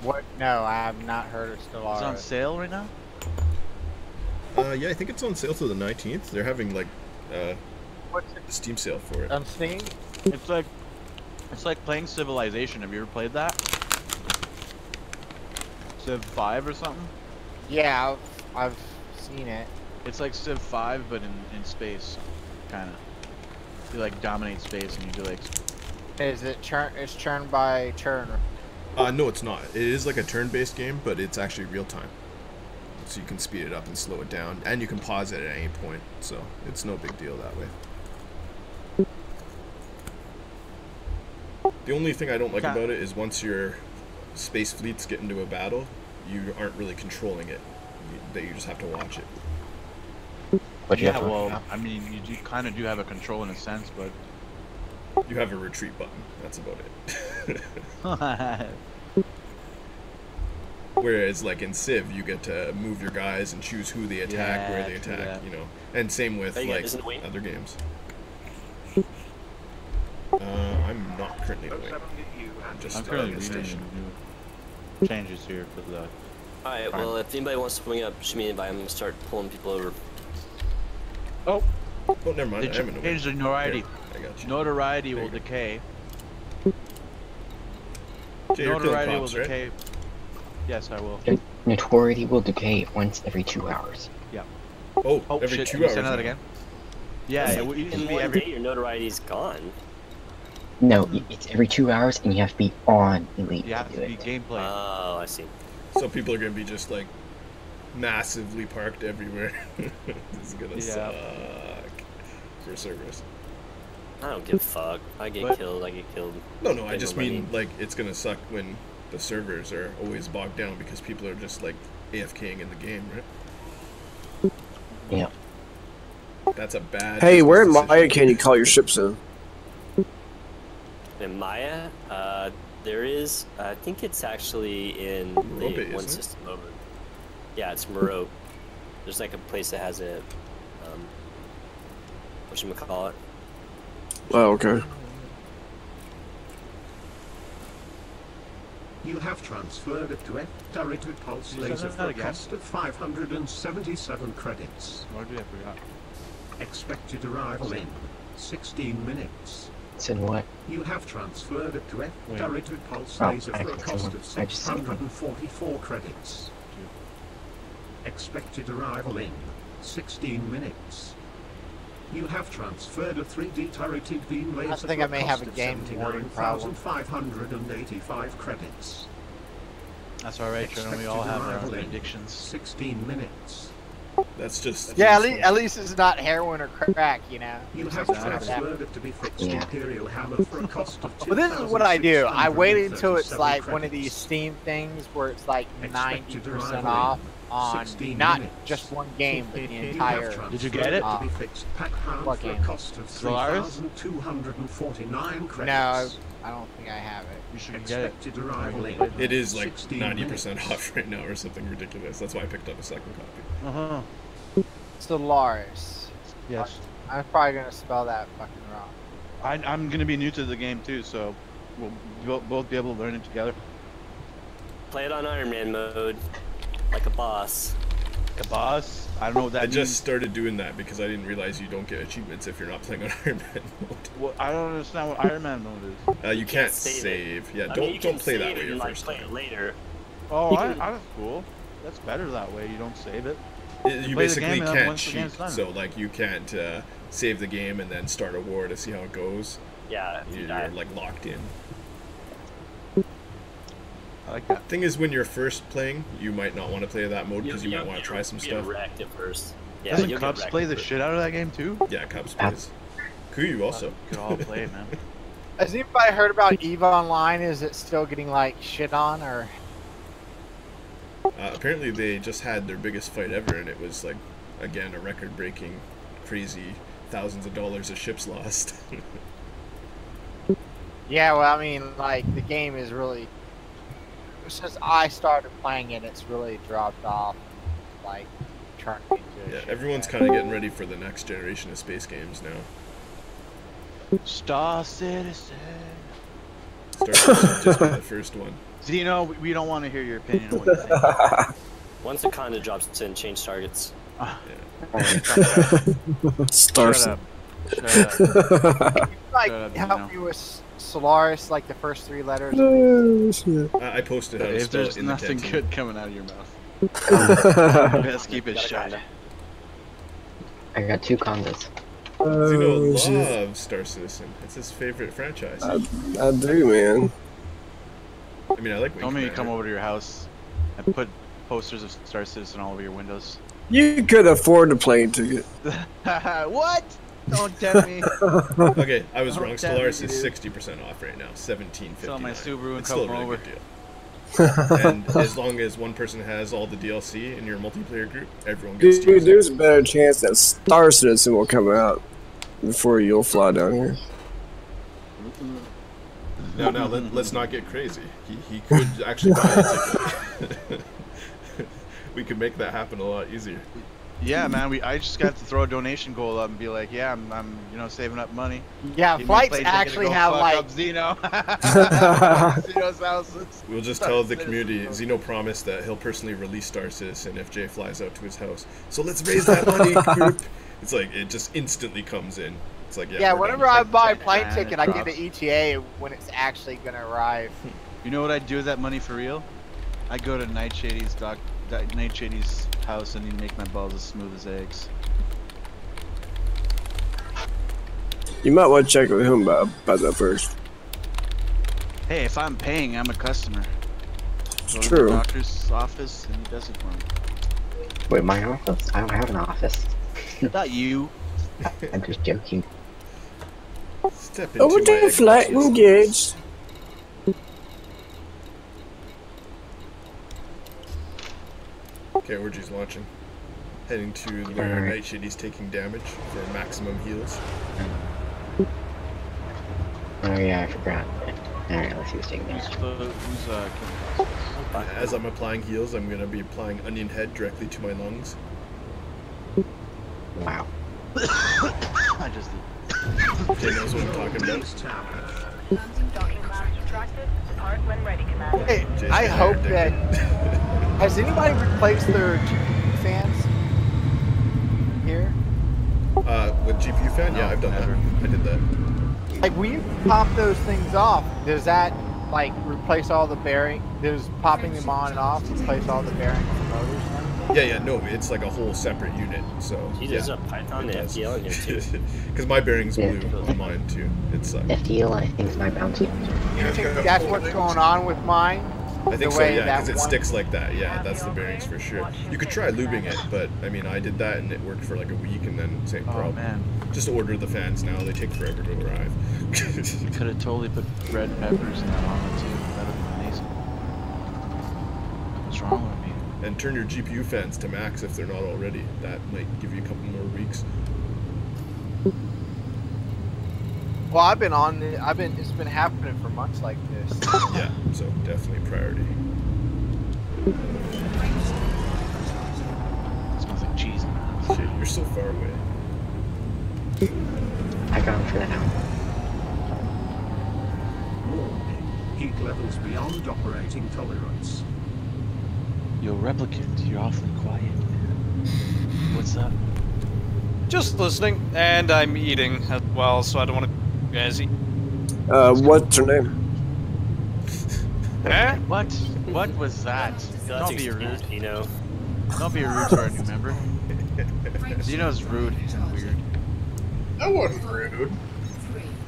What? No, I have not heard of Stellaris. It's on sale right now? Yeah, I think it's on sale till the 19th. They're having like a Steam sale for it. On Steam? It's like playing Civilization. Have you ever played that? Civ 5 or something? Yeah, I've seen it. It's like Civ 5, but in space, kind of. You like dominate space and you do like. Is it it's turn by turn? No, it's not. It is like a turn-based game, but it's actually real time. So you can speed it up and slow it down, and you can pause it at any point. So it's no big deal that way. The only thing I don't like about it is once your space fleets get into a battle, you aren't really controlling it. That you just have to watch it. But yeah, well, I mean, you kind of do have a control in a sense, but you have a retreat button. That's about it. Whereas, like in Civ, you get to move your guys and choose who they attack, where they attack, you know. And same with like other games. I'm not currently away. I'm currently at the reading station. new changes here for the. Alright, well, if anybody wants to swing up, shoot me an invite. I'm gonna start pulling people over. Oh, never mind. They changed the notoriety. I got you. Notoriety will decay. Jay, you're killing Notoriety cops, will right? decay. Yes, I will. Notoriety will decay once every 2 hours. Yeah. Oh, every shit, 2 can you hours. say that now. again? Yeah, it used to In be one every. day, your notoriety's gone. No, it's every 2 hours, and you have to be on Elite. You have to be gameplay. Oh, I see. So people are gonna be just like massively parked everywhere. This is gonna suck for servers. I don't give a fuck. I get killed, I get killed. No, I Pay just no mean money. like it's gonna suck when the servers are always bogged down because people are just like AFKing in the game, right? Yeah. That's a bad. Hey, where in business Maya decision. can you call your ships in? In Maya, there is. I think it's actually in the Merope, one isn't it? system over. Yeah, it's Merope. There's like a place that has a. Whatchamacallit? Oh, okay. You have transferred it to F-turreted pulse You said laser that for a again? cost of 577 credits. What did I forgot? Expected arrival in 16 minutes. Said what? You have transferred it to F-turreted pulse Oh, laser for a cost of I just said that. 644 credits. Expected arrival in 16 minutes. You have transferred a 3D turreted beam laser I think I may have a game warning problem. 79,585 credits. That's alright, Trin. We all have our Expected arrival in addictions. 16 minutes. That's just. Yeah, at least it's not heroin or crack, you know. You have Something like that. transferred it to be fixed Imperial hammer for a cost of Well, this is what I do. I wait until it's like one of these Steam things where it's like 90% off on not just one game, but the entire. Did you get it? What game? Solaris? 249 credits. No, I don't think I have it. You should get it. Expected arrival in It is like 16 90% minutes. off right now or something ridiculous. That's why I picked up a second copy. Uh-huh. Solaris. Yes. I'm probably gonna spell that fucking wrong. I'm gonna be new to the game too, so we'll both be able to learn it together. Play it on Iron Man mode, like a boss. Like a boss? I don't know what that I means. just started doing that because I didn't realize you don't get achievements if you're not playing on Iron Man mode. Well, I don't understand what Iron Man mode is. You can't save. Yeah, I mean, don't you can play that save way it your and, like, first play time. it later. Oh, You that's cool. That's better that way. You don't save it. You play the basically game and then can't once the cheat, game's done. so like you can't save the game and then start a war to see how it goes. Yeah, You're like locked in. I like that. Thing is, when you're first playing, you might not want to play that mode because you might want to try some Get stuff. wrecked at first. Yeah, Doesn't you'll get Cubs wrecked play at the first. shit out of that game too? Yeah, Cubs plays. Kuyu also. We could all play it, man. Has anybody heard about EVE Online? Is it still getting like shit on or? Apparently, they just had their biggest fight ever, and it was like, again, a record-breaking, crazy, thousands of dollars of ships lost. Yeah, well, I mean, like the game is really. Since I started playing it, it's really dropped off. Like, turning into. Yeah, everyone's kind of getting ready for the next generation of space games now. Star Citizen. Star Citizen just been the first one. Zeno, we don't want to hear your opinion on what you think. Once the conda drops in, change targets. Star Shut up. Shut up. Like, Shut up, help Zeno. me with Solaris, like the first 3 letters. Oh, shit. I posted how to If spell there's it in the nothing canteen. good coming out of your mouth, you best keep it shut. I got 2 condas. Zeno shit. loves Star Citizen. It's his favorite franchise. I do, man. I mean, I like Wing Tell me to Commander. come over to your house and put posters of Star Citizen all over your windows. You could afford a plane ticket. What? Don't tempt me. Okay, I was Don't wrong. tempt me, Stellaris is dude. 60% off right now. $17.59. Sell my Subaru and It's still a come really over. good deal. And as long as one person has all the DLC in your multiplayer group, everyone gets to Dude, use it. there's a better chance that Star Citizen will come out before you'll fly down here. Now, let's not get crazy. He could actually buy a ticket. We could make that happen a lot easier. Yeah, man. I just got to throw a donation goal up and be like, yeah, I'm saving up money. Yeah, Give me a flights plane ticket to actually go have fuck like. up Zeno. Zeno's house. We'll just tell the community, Zeno promised that he'll personally release Star Citizen if Jay flies out to his house. So let's raise that money, group. It's like, it just instantly comes in. It's like, Yeah, we're whenever done. I buy a plane and ticket, it I get drops. the ETA when it's actually gonna arrive. You know what I'd do with that money for real? I'd go to Nightshady's house and he'd make my balls as smooth as eggs. You might want to check with him about that first. Hey, if I'm paying, I'm a customer. It's Go to true. the doctor's office and he does it for me. Wait, my office? I don't have an office. Not you. I'm just joking. Step into Over my there, flight Xbox. engaged. Okay, Orgy's launching. Heading to where Nightshady's taking damage for maximum heals. Oh yeah, I forgot. Alright, let's see what's taking damage. As I'm applying heals, I'm going to be applying Onion Head directly to my lungs. Wow. I just Jay knows what I'm talking about. Hey, I hope that. Has anybody replaced their GPU fans here? With GPU fan? Yeah, I've done that. I did that. Like, when you pop those things off, does that like replace all the bearing? Does popping them on and off replace all the bearings and motors and everything? Yeah, no, it's like a whole separate unit. So There's a Python FDL in here too. Because my bearings blew on mine too. It sucked. FDL, I think, is my bounty. You think that's what's going on with mine? I think The so, way yeah, that because it one- sticks like that. Yeah, that's the bearings for sure. You could try lubing it, but I mean, I did that and it worked for like a week, and then same problem. Man. Just order the fans now; they take forever to arrive. You could have totally put red peppers in that omelet too. That would have been amazing. What's wrong with me? And turn your GPU fans to max if they're not already. That might give you a couple more weeks. Well, I've been on. It's been happening for months like this. Yeah, so definitely priority. It smells like cheese. Shit, you're so far away. I got him for that. Heat levels beyond operating tolerance. Yo, replicant, you're awfully quiet. What's up? Just listening, and I'm eating as well, so I don't want to guys eat. What's her name? Eh? What was that? Don't be rude. You know. Don't be rude to our new member. Zeno's rude and weird. That wasn't rude.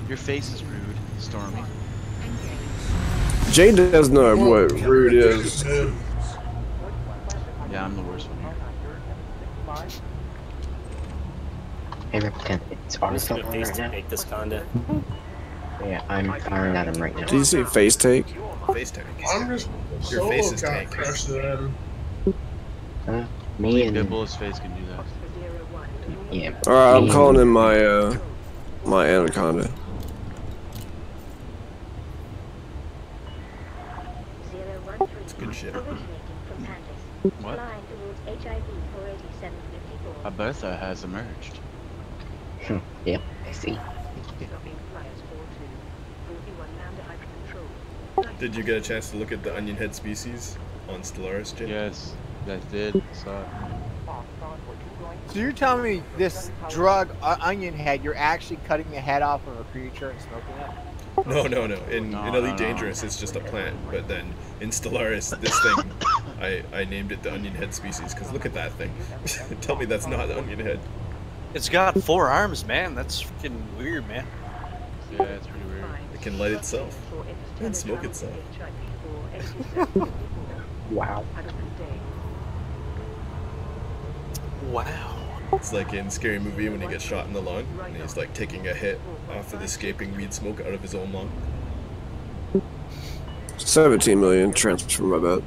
Your face is rude, Stormy. Jay doesn't know what rude is. Yeah, I'm the worst one here. Hey, Replicant, it's I'm just Arthur gonna on face right to now. make this conda. Yeah, I'm firing at him right now. Did you say face take? Face tank. I'm just Your face is got tank. crushed then. Me and Pitbull's face can do that. yeah. Alright, I'm me calling and- in my my anaconda. It's good shit. What? A Bertha has emerged. Yep, I see. Did you get a chance to look at the onion head species on Stellaris, Jay? Yes, I did. Saw it. So you're telling me this drug, onion head, you're actually cutting the head off of a creature and smoking it? No. In No, Elite no. Dangerous, it's just a plant. But then in Stellaris, this thing, I named it the onion head species. Because look at that thing. Tell me that's not the onion head. It's got 4 arms, man. That's freaking weird, man. Yeah, it's pretty weird. It can light itself and smoke itself. Wow. Wow. It's like in Scary Movie when he gets shot in the lung and he's like taking a hit off of the escaping weed smoke out of his own lung. 17 million transfers from my bet.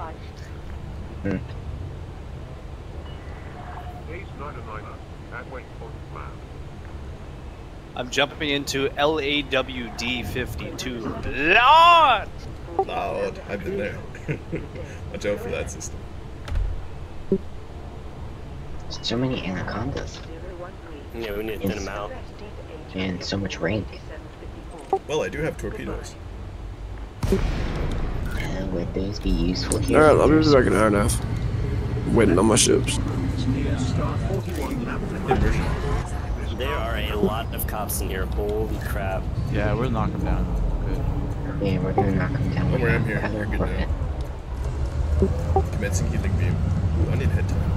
I'm jumping into LAWD 52. Lord! Loud. I've been there. Watch out for that system. So many anacondas. Yeah, we need to thin them out. And so much rain. Well, I do have torpedoes. Would those be useful here? Alright, I'll be back in an hour and a half. Waiting on my ships. Immersion. There are a lot of cops in here. Holy crap. Yeah, we'll knock them down. Good. Yeah, we're gonna knock them down. Don't worry, I'm here. Other You're good equipment. now. Commencing healing beam. Ooh, onion head time.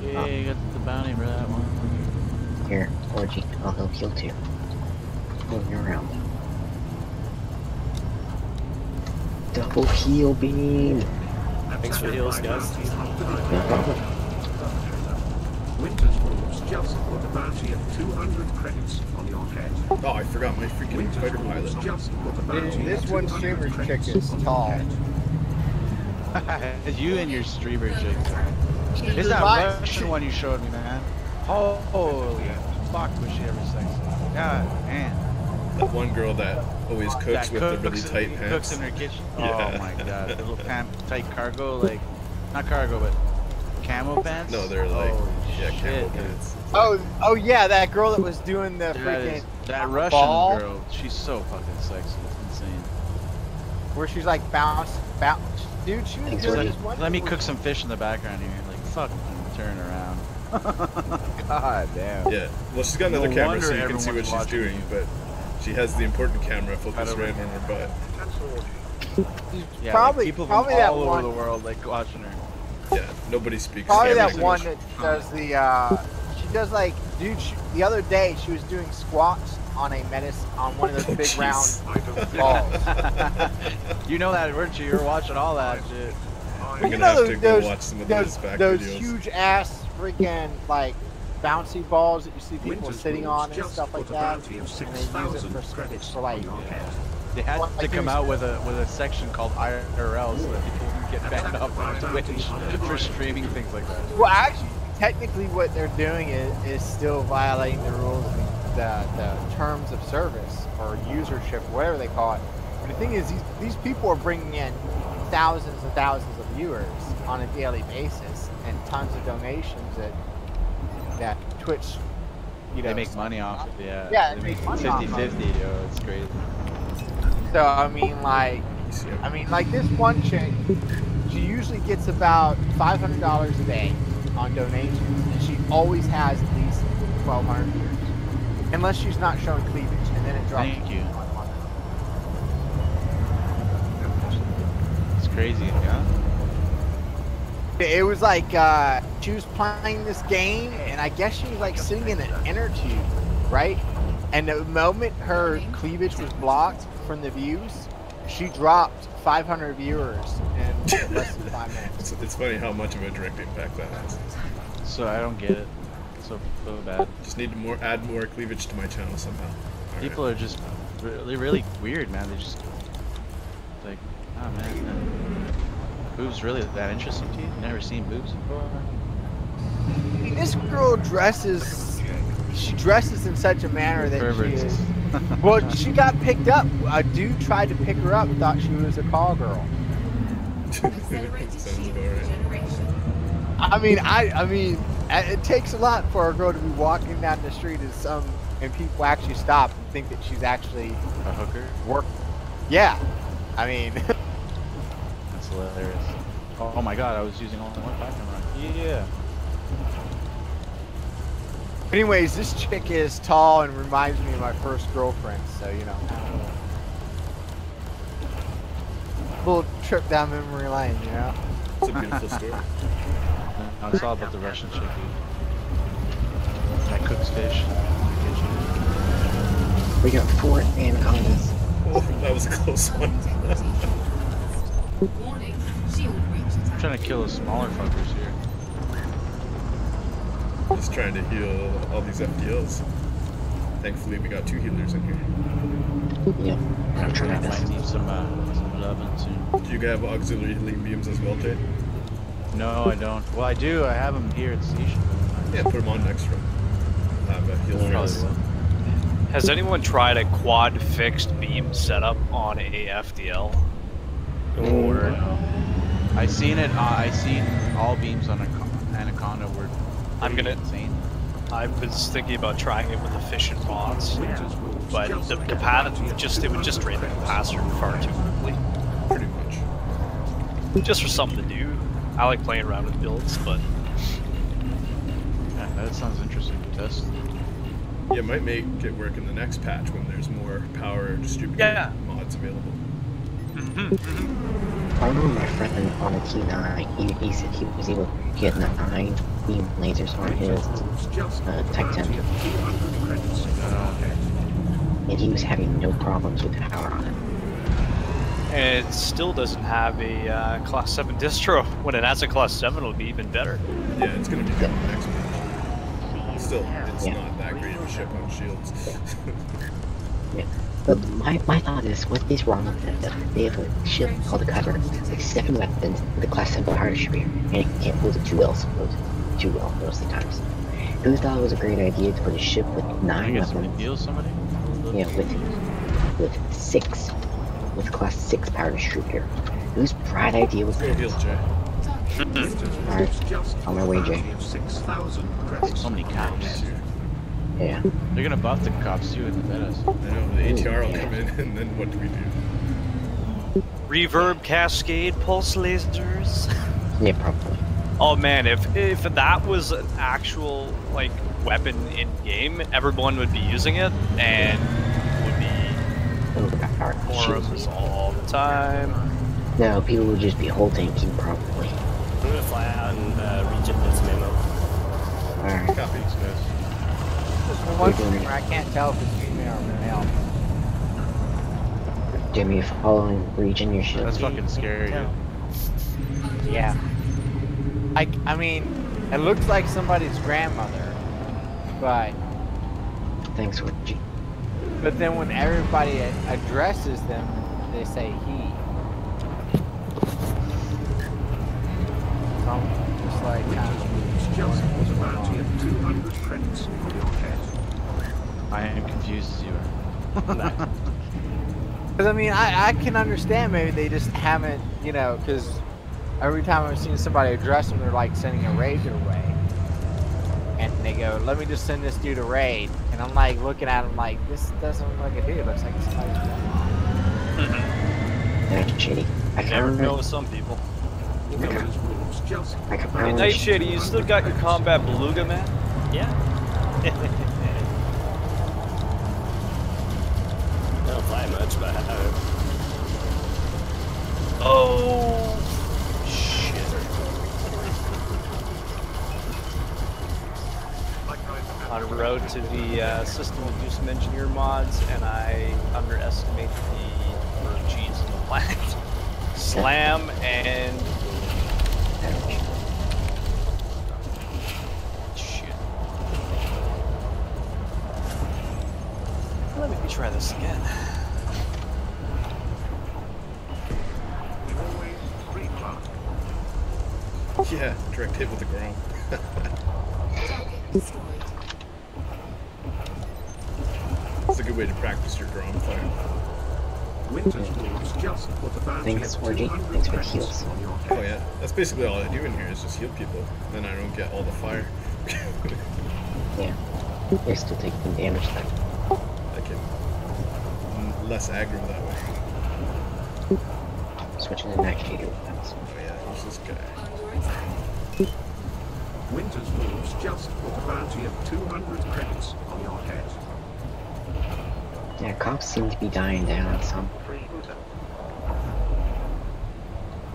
Yeah, you got the bounty for that one. Here, Orgy, I'll help heal too. Moving around. Double heal beam. Thanks for the heals, guys. No problem. Winter's Wolves just put a bounty of 200 credits on your head. Oh, I forgot my freaking fighter pilot. Just put a bounty This of one 200 streamer chick credits is on your tall. head. You and your streamer chick. It's She's that my- Russian one you showed me, man. Holy fuck, was she ever sexy? God, man. That one girl that always cooks with the really cooks tight in, pants. cooks in her kitchen. Yeah. Oh my god, the little tight cargo, like, not cargo, but camo pants? No, they're like camo shit, pants. Oh yeah, that girl that was doing the that freaking Russian ball, girl. She's so fucking sexy. It's insane. where she's like bounce. Dude, she was doing this one. Let me cook some fish in the background here. Like fuck, turn around. God damn. Yeah. Well, she's got another No camera, so wonder you can see what everyone's she's doing, but she has the important camera focused right on her butt. Yeah, Probably- like people probably from that all over one- the world like watching her. Yeah, nobody speaks. Probably that Spanish. one that does the. She does like, dude. The other day she was doing squats on on one of those big round balls. You know that, weren't you? You were watching all that shit. We're gonna have to go watch some of those back those videos. huge ass freaking like bouncy balls that you see people sitting on and stuff like that, and they use it for like. They had to come out with a section called IRL so that people wouldn't get banned off on Twitch for streaming things like that. Well, actually, technically, what they're doing is still violating the rules, the terms of service or usership, whatever they call it. But the thing is, these people are bringing in thousands and thousands of viewers on a daily basis and tons of donations that Twitch, They make money off it, yeah. Yeah, they they make make money off of 50-50, yo, it's crazy. So I mean, like this one chick, she usually gets about $500 a day on donations, and she always has at least 1,200 viewers, unless she's not showing cleavage, and then it drops. Thank you. It's crazy, yeah. It was like she was playing this game, and I guess she was like sitting in an inner tube, right? And the moment her cleavage was blocked from the views, she dropped 500 viewers in less than 5 minutes. It's funny how much of a direct impact that has. So I don't get it. So bad. Just need to add more cleavage to my channel somehow. People are just really weird, man. They just like, oh man, boobs really that interesting to you? Never seen boobs before? I mean, this girl dresses. She dresses in such a manner that Perverts. she is. Well, she got picked up. A dude tried to pick her up, thought she was a call girl. Sounds about right. I mean, it takes a lot for a girl to be walking down the street and people actually stop and think that she's actually a hooker. Yeah, I mean. That's hilarious. Oh my god, I was using only one camera. Yeah. Anyways, this chick is tall and reminds me of my first girlfriend, so you know. Little trip down memory lane, you know. It's a beautiful story. No, it's all about the Russian chick, dude. That cooks fish. We got 4 anacondas. Oh, that was a close one. I'm trying to kill the smaller fuckers here. Just trying to heal all these FDLs. Thankfully, we got 2 healers in here. Yeah, I'm trying I might need some loving soon. Do you have auxiliary healing beams as well, Jay? No, I don't. Well, I do. I have them here at the station. Yeah, put them on next room. Have a heal Probably will. Has anyone tried a quad fixed beam setup on a FDL? Or I seen it. I seen all beams on Anaconda were. Insane. I was thinking about trying it with efficient mods, but the path it would just drain the capacitor far too quickly. Pretty much. Just for something to do. I like playing around with builds, but yeah, that sounds interesting to test. Yeah, it might make it work in the next patch when there's more power distributed mods available. I remember my friend on the T9, he said he was able to get 9 beam lasers on his Type 10. And he was having no problems with the power on it. and it still doesn't have a Class 7 distro. When it has a Class 7, it'll be even better. Yeah, it's going to be good next patch. Still, it's not that great of a ship on shields. Yeah. But my thought is, what is wrong with them? They have a ship called the Cover, like 7 weapons with a Class 7 power distributor, and it can't hold it too well most of the times. Who thought it was a great idea to put a ship with 9 weapons? Deal somebody? Yeah, with 6, with Class 6 power distributor. Whose bright idea was that? Alright, on my way, Jay. So many cops. Yeah. They're gonna buff the cops too and let us. I know, the ATR will come in, and then what do we do? Reverb, cascade, pulse lasers. Yeah, probably. Oh man, if that was an actual like weapon in game, everyone would be using it and would be forums all the time. No, people would just be whole tanking probably. I'm gonna fly out and reject this memo. Alright. Copies, guys. There's one thing where I can't tell if it's female or male. Jimmy, if following region, your shield. That's fucking scary. Yeah. I mean, it looks like somebody's grandmother, but. Thanks, Reggie. But then when everybody addresses them, they say he. So I'm just like kind of. I am confused as you are. Because I mean, I can understand maybe they just haven't, you know, because every time I've seen somebody address them, they're like sending a raid their way. And they go, let me just send this dude a raid. And I'm like looking at him like, this doesn't look like a dude. It looks like somebody's That's shitty. I You never know with some people. Hey, Night Shady, you still got your combat beluga, man? Yeah. I don't fly much, but I have. Oh shit! On the road to the system to do some engineer mods, and I underestimate the G's in the planet. Slam and shit. Let me try this again. Yeah, direct hit with the ground. It's a good way to practice your ground fire. Thanks, Orgy. Thanks for the heals. Oh yeah, that's basically all I do in here is just heal people. Then I don't get all the fire. Yeah. You're still taking damage though. I can less aggro that way. Switching to Night Shady weapons. Oh yeah, who's this guy? Winter's Wolves just put a bounty of 200 credits on your head. Yeah, cops seem to be dying down some.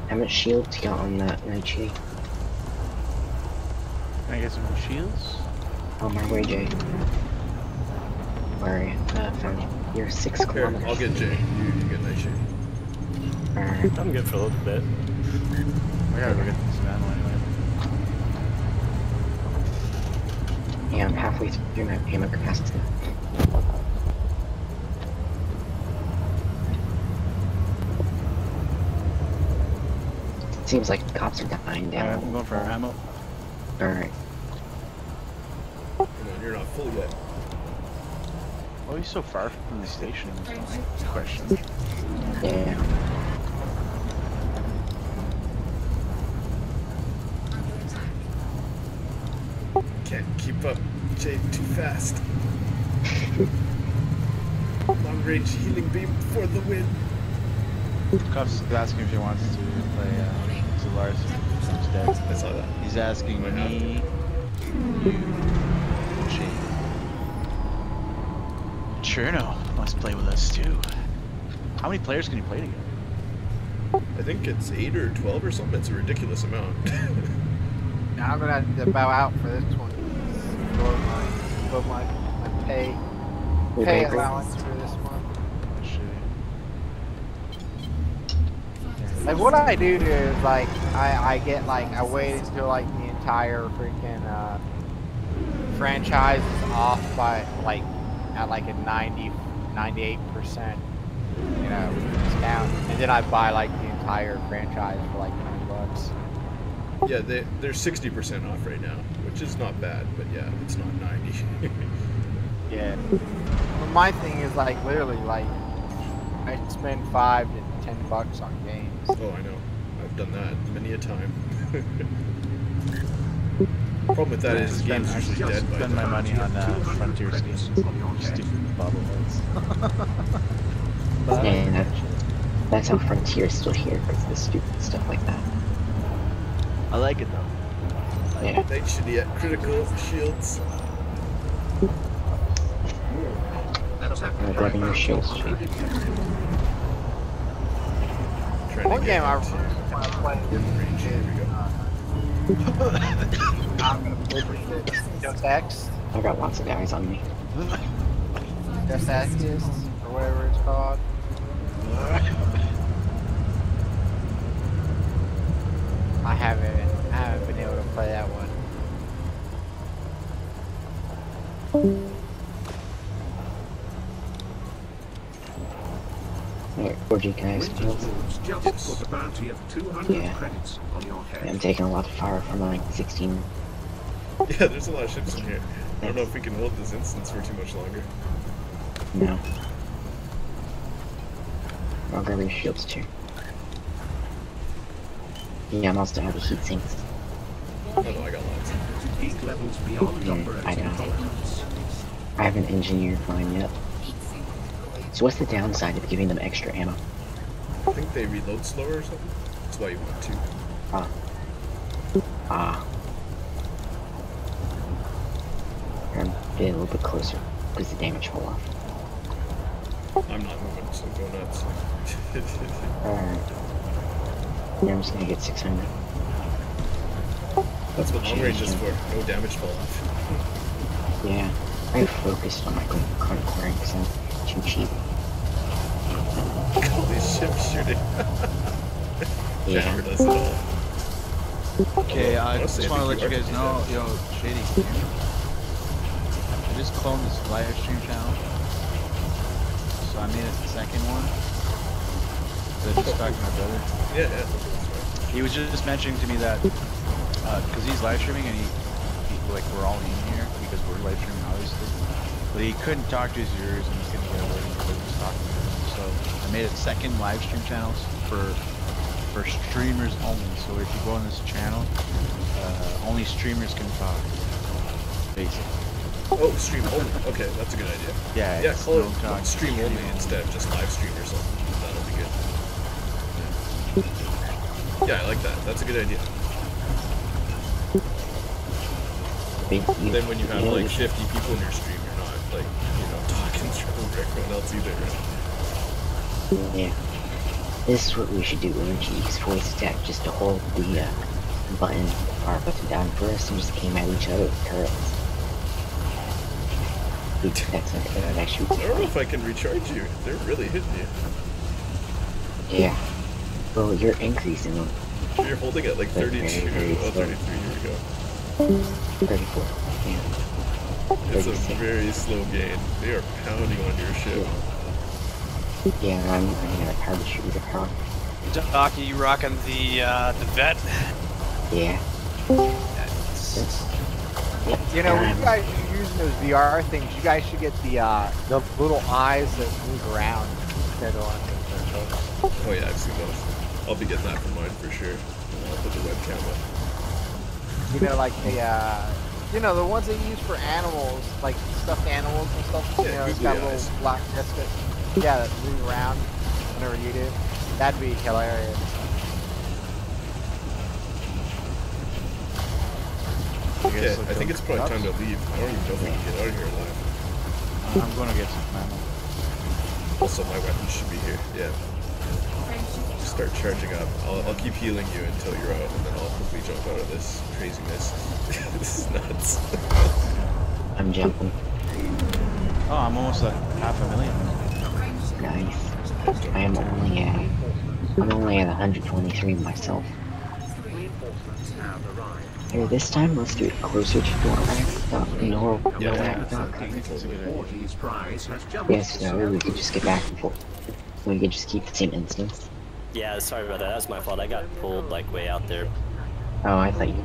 How much shields you got on that Night Shady? Can I get some shields? On my way, Jay. Where found you. You're 6 Here, kilometers. I'll get Jay. You get Night Shady. Alright. I'm good for a little bit. I gotta go get this ammo anyway. Yeah, I'm halfway through my ammo capacity. Seems like the cops are dying down. Alright, I'm going for ammo. Alright. Come on, you're not full yet. Why are you so far from the station? Is my question. Yeah. Can't keep up, Jay, too fast. Long range healing beam for the win. Cuffs is asking if he wants to play Zolaris instead. I saw that. He's asking me, you, Shane. Cherno wants to play with us too. How many players can you play together? I think it's 8 or 12 or something. It's a ridiculous amount. Now I'm gonna have to bow out for this one. For my pay allowance for this one. Like what I do is like I get like I wait until like the entire freaking franchise is off by like at like a 98%, you know, discount, and then I buy like the entire franchise for like $20. Yeah, they're 60% off right now, which is not bad, but yeah, it's not 90. Yeah. But my thing is like literally like I spend $5 to $10 on games. Oh, I know. done that many a time. Problem with that is the game's usually dead by spend then. my money on Frontier skins. Stupid bobbleheads. Yeah, that's how Frontier's still here, because of the stupid stuff like that. I like it though. Yeah. Night City at critical shields. I'm grabbing your shields. One game I played I'm gonna play Just X. I got lots of guys on me. Just X, or whatever it's called. I haven't been able to play that one. Alright, 4G, can I have some heals? Yeah. I'm taking a lot of fire from like 16. Yeah, there's a lot of ships in here. I don't know if we can hold this instance for too much longer. No. I'll grab your shields too. Yeah, I'm also out of heat sinks. Oh no, I got lots. I don't. I haven't engineered mine yet. So what's the downside of giving them extra ammo? I think they reload slower or something. That's why you want to. Ah. Ah. I'm getting a little bit closer because the damage fell off. I'm not moving, so go nuts. Alright. Yeah, I'm just gonna get 600. That's what long range is for. No damage fall off. Yeah. I focused on my current clearing because I'm too cheap. All these ships shooting. Yeah. Jammer does it all. Okay, I just Honestly, want to I let you think guys know, yo, Shady, I just cloned this live stream channel. So I made a second one. So I just talked to my brother. Yeah. He was just mentioning to me that, because he's live streaming and he, like, we're all in here because we're live streaming, obviously. But he couldn't talk to his viewers and he's gonna get away because he was talking to them. So I made a second live stream channel for streamers only. So if you go on this channel, only streamers can talk. Basically. Oh, stream only. Okay, that's a good idea. Yeah. Yeah, call it talk. stream only instead of just live stream or something. That'll be good. Yeah, I like that. That's a good idea. Then when you have like 50 people in your stream, you're not like, talking through everyone else either. Yeah. This is what we should do when we use voice attack, just to hold the button, R button down first and just aim at each other with turrets. That's like that actually. I don't know if I can recharge you. They're really hitting you. Yeah. Well, you're increasing them. You're holding at like 32. Oh, 33, here we go. 34, yeah. It's a very slow gain. They are pounding on your ship. Yeah, I'm gonna power the shoot with a power. Doc, you rocking the vet? Yeah. You know, when you guys are using those VR things, you guys should get the little eyes that move around instead of on the Oh yeah, I've seen those. I'll be getting that for mine for sure. I'll put the webcam up. You know, like the ones they use for animals, like stuffed animals and stuff. Yeah, you know, it's got a eyes. little black disc that move around whenever you do. That'd be hilarious. Okay, I think it's probably time to leave. I don't even know if we can get out of here alive. I'm gonna get some ammo. Also, my weapons should be here. Yeah. Start charging up. I'll keep healing you until you're out, and then I'll quickly jump out of this craziness. This is nuts. I'm jumping. Oh, I'm almost at 500,000. Nice. I'm only at 123 myself. Here, this time let's do it closer to Dormax. No, yes, no, we can just get back and forth. We can just keep the same instance. Yeah, sorry about that. That was my fault. I got pulled like way out there. Oh, I thought you.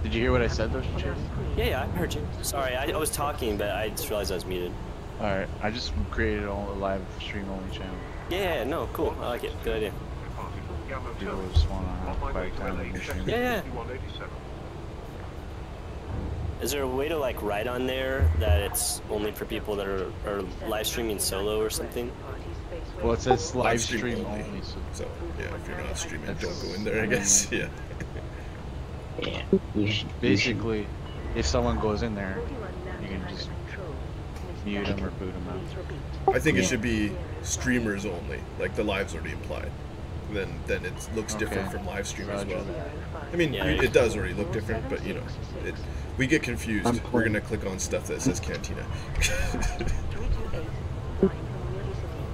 Did you hear what I said though, Chase? Yeah, I heard you. Sorry, I was talking, but I just realized I was muted. Alright, I just created a live stream only channel. Yeah, no, cool. I like it. Good idea. People just want to have a quiet time with machine. Yeah. Is there a way to like write on there that it's only for people that are live streaming solo or something? Well, it says live stream only. So yeah, if you're not streaming, don't go in there. I guess. Yeah. Yeah. Basically, if someone goes in there, you can just mute them or boot them out. I think it should be streamers only, like the live's already implied. Then it looks different from live stream as well. I mean, it does already look different, but you know, we get confused. We're gonna click on stuff that says Cantina.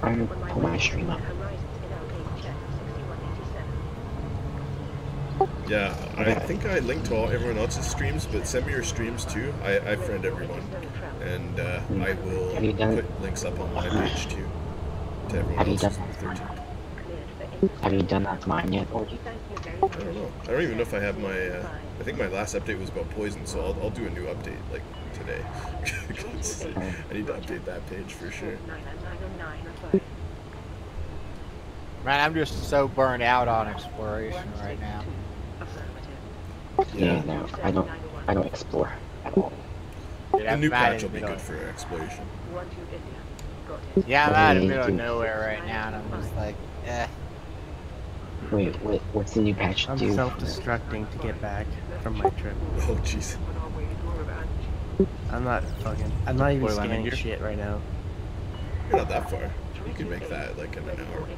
I'm gonna pull my stream up. Yeah, I think I linked to everyone else's streams, but send me your streams too. I friend everyone, and I will put links up on my page too to everyone else's on the 13th. Have you done that to mine yet, or? I don't know. I don't even know if I have my. I think my last update was about poison, so I'll do a new update like today. I need to update that page for sure. Man, I'm just so burned out on exploration right now. Yeah, no, I don't explore at all. The new patch will be good for exploration. Yeah, I'm out in the middle of nowhere right now, and I'm just like, eh. Wait, what's the new patch I'm do? self-destructing to get back from my trip. Oh, jeez. I'm not even scanning shit right now. You're not that far. You can make that like in an hour.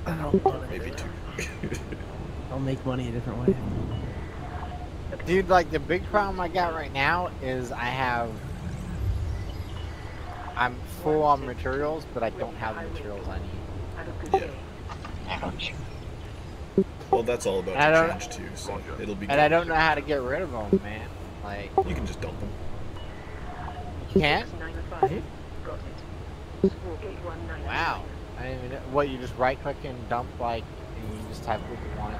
I don't want to. Maybe 2. I'll make money a different way. Dude, like the big problem I got right now is I'm full on materials, but I don't have the materials I need. Yeah. Well, that's all about to change too, so it'll be. And I don't know how to get rid of them, man. Like you can just dump them. You can't? Wow. I didn't even know. What, you just right click and dump, like, and you just type what you want?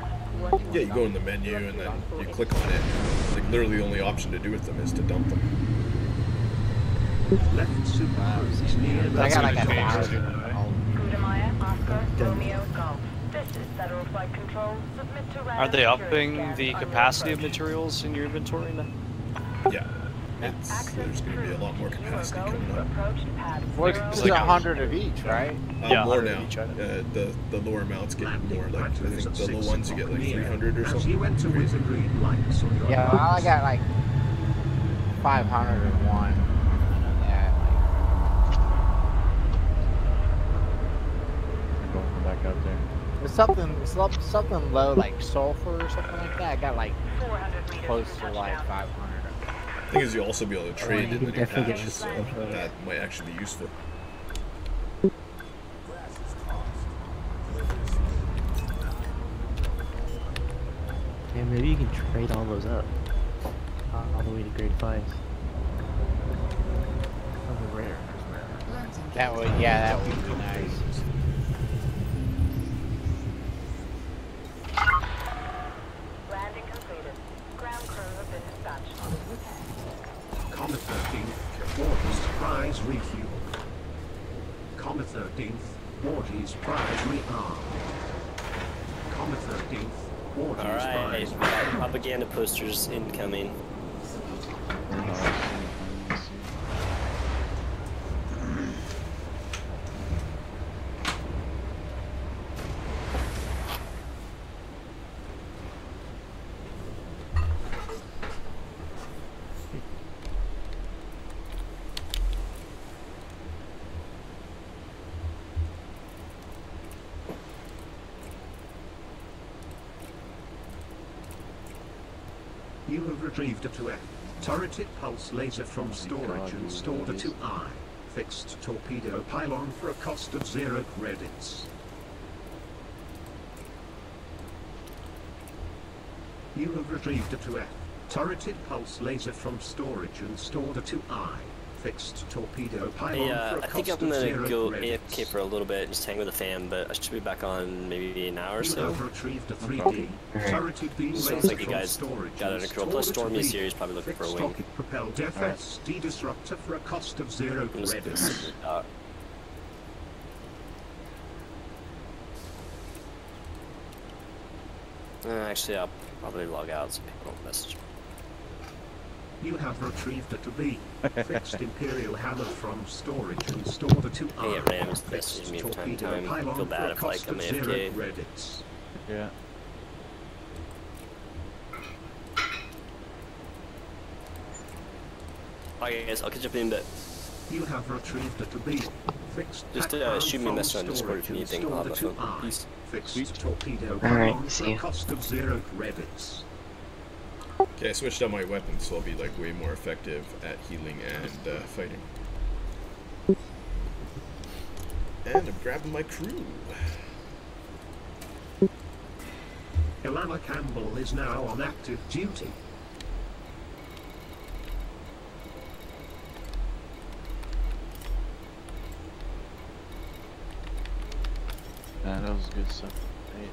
Yeah, you go in the menu and then you click on it. Like literally the only option to do with them is to dump them. I got like a 1,000. Are they upping the capacity of materials in your inventory now? Yeah. There's going to be a lot more capacity coming up. Well, it's like 100 of each, right? Yeah, more now. The lower amounts get more. Like I think the low ones you get like 300 or something. Yeah, well, I got like 501. Going back out there. It's something low, like sulfur or something like that. I got like close to like 500. The thing is, you'll also be able to trade in the new patch, so that might actually be useful. Yeah, maybe you can trade all those up. All the way to grade 5s. Oh, rare. That would, yeah, that would be nice. Landing completed. Ground crew have been dispatched. Comet 13th, Wardy's prize refuel. Comet 13th, Wardy's prize rearmed. Comet 13th, Wardy's Alright, prize we got propaganda posters incoming. You have retrieved a 2F. Turreted pulse laser from storage and stored a 2I. Fixed torpedo pylon for a cost of 0 credits. You have retrieved a 2F. Turreted pulse laser from storage and stored a 2I. Fixed torpedo pylon for a I think cost I'm of gonna 0 go credits. AFK for a little bit and just hang with the fam, but I should be back on maybe an hour or You so. have retrieved a 3D. Turreted beam Sounds laser like you from guys storage got it under and control. Plus stored a Stormy 2B. series probably looking for a Fixed wing. rocket propelled FSD disruptor for a cost of 0 I'm just credits. Actually, I'll probably log out so people don't message me. You have retrieved the B. Fixed Imperial hammer from storage and store the 2 I get randoms messaging me from time to time. I feel bad if like I'm AFK. Reddits. Yeah. Alright guys, I'll catch up in a bit. You have retrieved the B. Fixed just shoot me a message on Discord if you need anything. I'll have my phone. Peace. Fixed torpedo. Alright, see you. Cost of 0 credits. Okay, I switched out my weapons, so I'll be like way more effective at healing and fighting. And I'm grabbing my crew. Ilana Campbell is now on active duty. That was good stuff. Hey.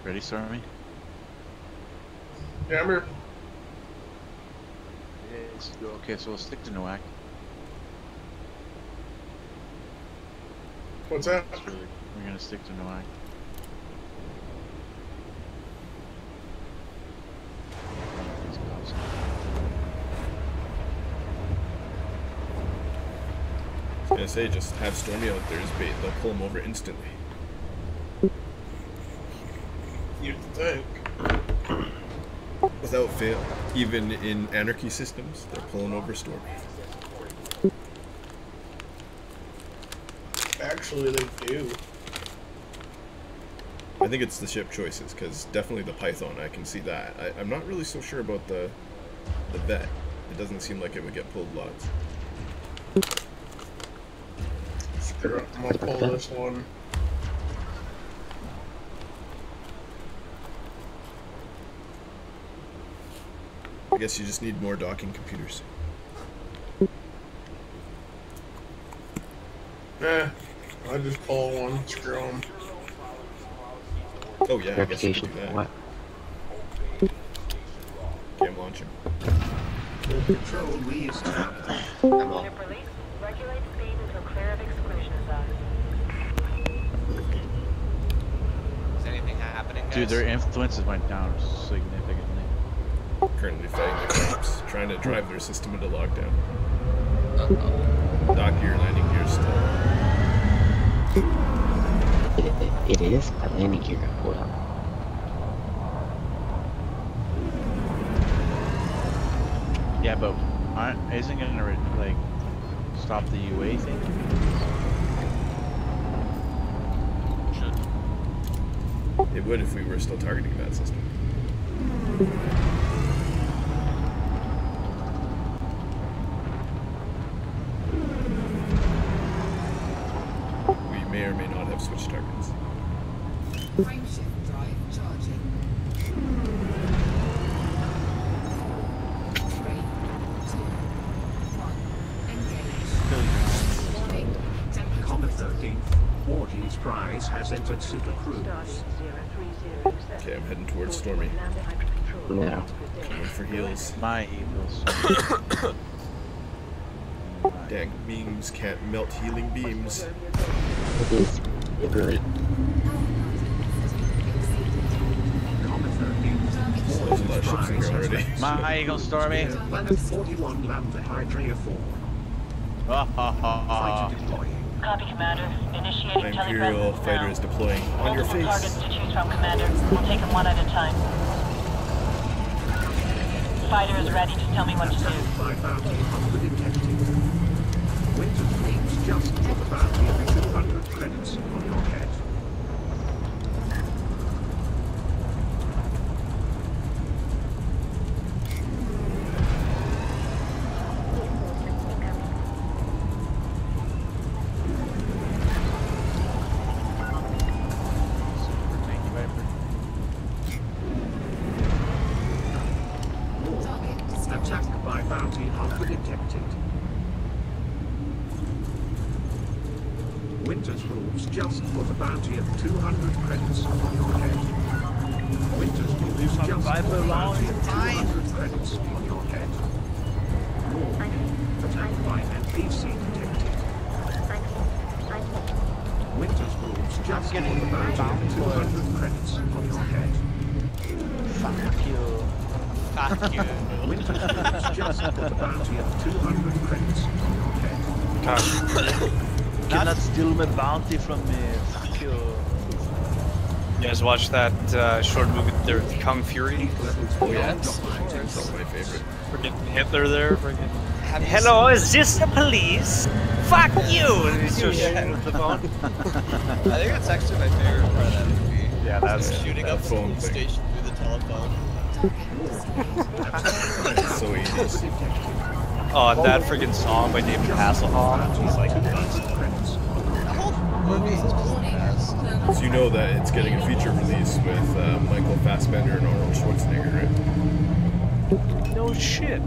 Ready, Stormy? Yeah, I'm here. Yes. Okay, so we'll stick to Nowak. What's that? We're gonna stick to Nowak. I was gonna say, just have Stormy out there as bait. They'll pull him over instantly. You'd think. Without fail. Even in anarchy systems, they're pulling over Stormy. Actually, they do. I think it's the ship choices, because definitely the Python, I can see that. I'm not really so sure about the vet. It doesn't seem like it would get pulled lots. Screw it, I'm gonna pull this one. I guess you just need more docking computers. I just pull one, screw them. Oh yeah, I guess you can do that. What? Okay, I'm launching. Control restarted. Ship release. Regulate speed until clear of exclusion zone. Is anything happening, guys? Dude, their influences went down significantly. Currently fighting the cops, trying to drive their system into lockdown. Dock gear, landing gear still. It is. The landing gear got pulled out. Yeah, but isn't it gonna like stop the UA thing? It would if we were still targeting that system. We may or may not have switched targets. Frameshift drive charging. 3, 2, 1. Engage. Comet 13. Orgy's prize has entered Super Cruise. Okay, I'm heading towards Stormy. No. Coming for heals. My heals. Dang, beams can't melt healing beams. It is. It really. There's a lot of ships in here already. My Eagle, Stormy. Planet 41 Lambda Hydrea 4. Fighter deploying. Copy, Commander. Initiating My Imperial fighter is deploying on your Targets face. to choose from, Commander. We'll take them one at a time. fighter is ready. Just tell me what to do. Winter's Dreams just for the bounty of 200 credits on your head. Attack by bounty hunter detected. Winter's rules just for the bounty of 200 credits on your head. Winter's rules just for the bounty of 200 credits on your head. Attack by NPC detected. Winter's rules just for the bounty of 200 credits on your head. Fuck you. Fuck you. Winter's rules just for the bounty of 200 credits on your head. Cannot steal my bounty from me. Fuck you. You guys watch that short movie there, Kung Fury? Oh yeah, that's my favorite. Freaking Hitler there. Freaking. Hello, is this the police? Fuck you! And he's just shooting with the phone. I think that's actually my favorite part of that movie. Yeah, that's shooting up the police station through the telephone. So 80s. Oh, and that freaking song by David Hasselhoff. He's like the best. So you know that it's getting a feature release with Michael Fassbender and Arnold Schwarzenegger, right? No shit.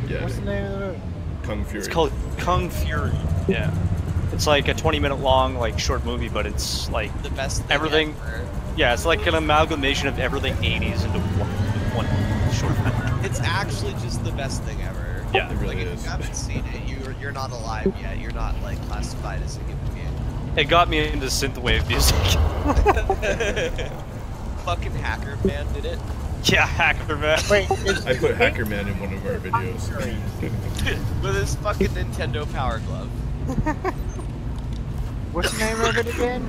Yeah. What's the name of the movie? Kung Fury. It's called Kung Fury. Yeah. It's like a 20-minute long, like, short movie, but it's like the best thing everything. Ever. Yeah, it's like an amalgamation of everything 80s into one short movie. It's actually just the best thing ever. Yeah, it really like, is. If you haven't seen it, you're not alive yet. You're not like classified as a human being. It got me into synthwave music. Fucking Hacker Man did it. Yeah, Hacker Man. Wait, I put Hacker Man in one of our videos. With his fucking Nintendo Power Glove. what's the name of it again?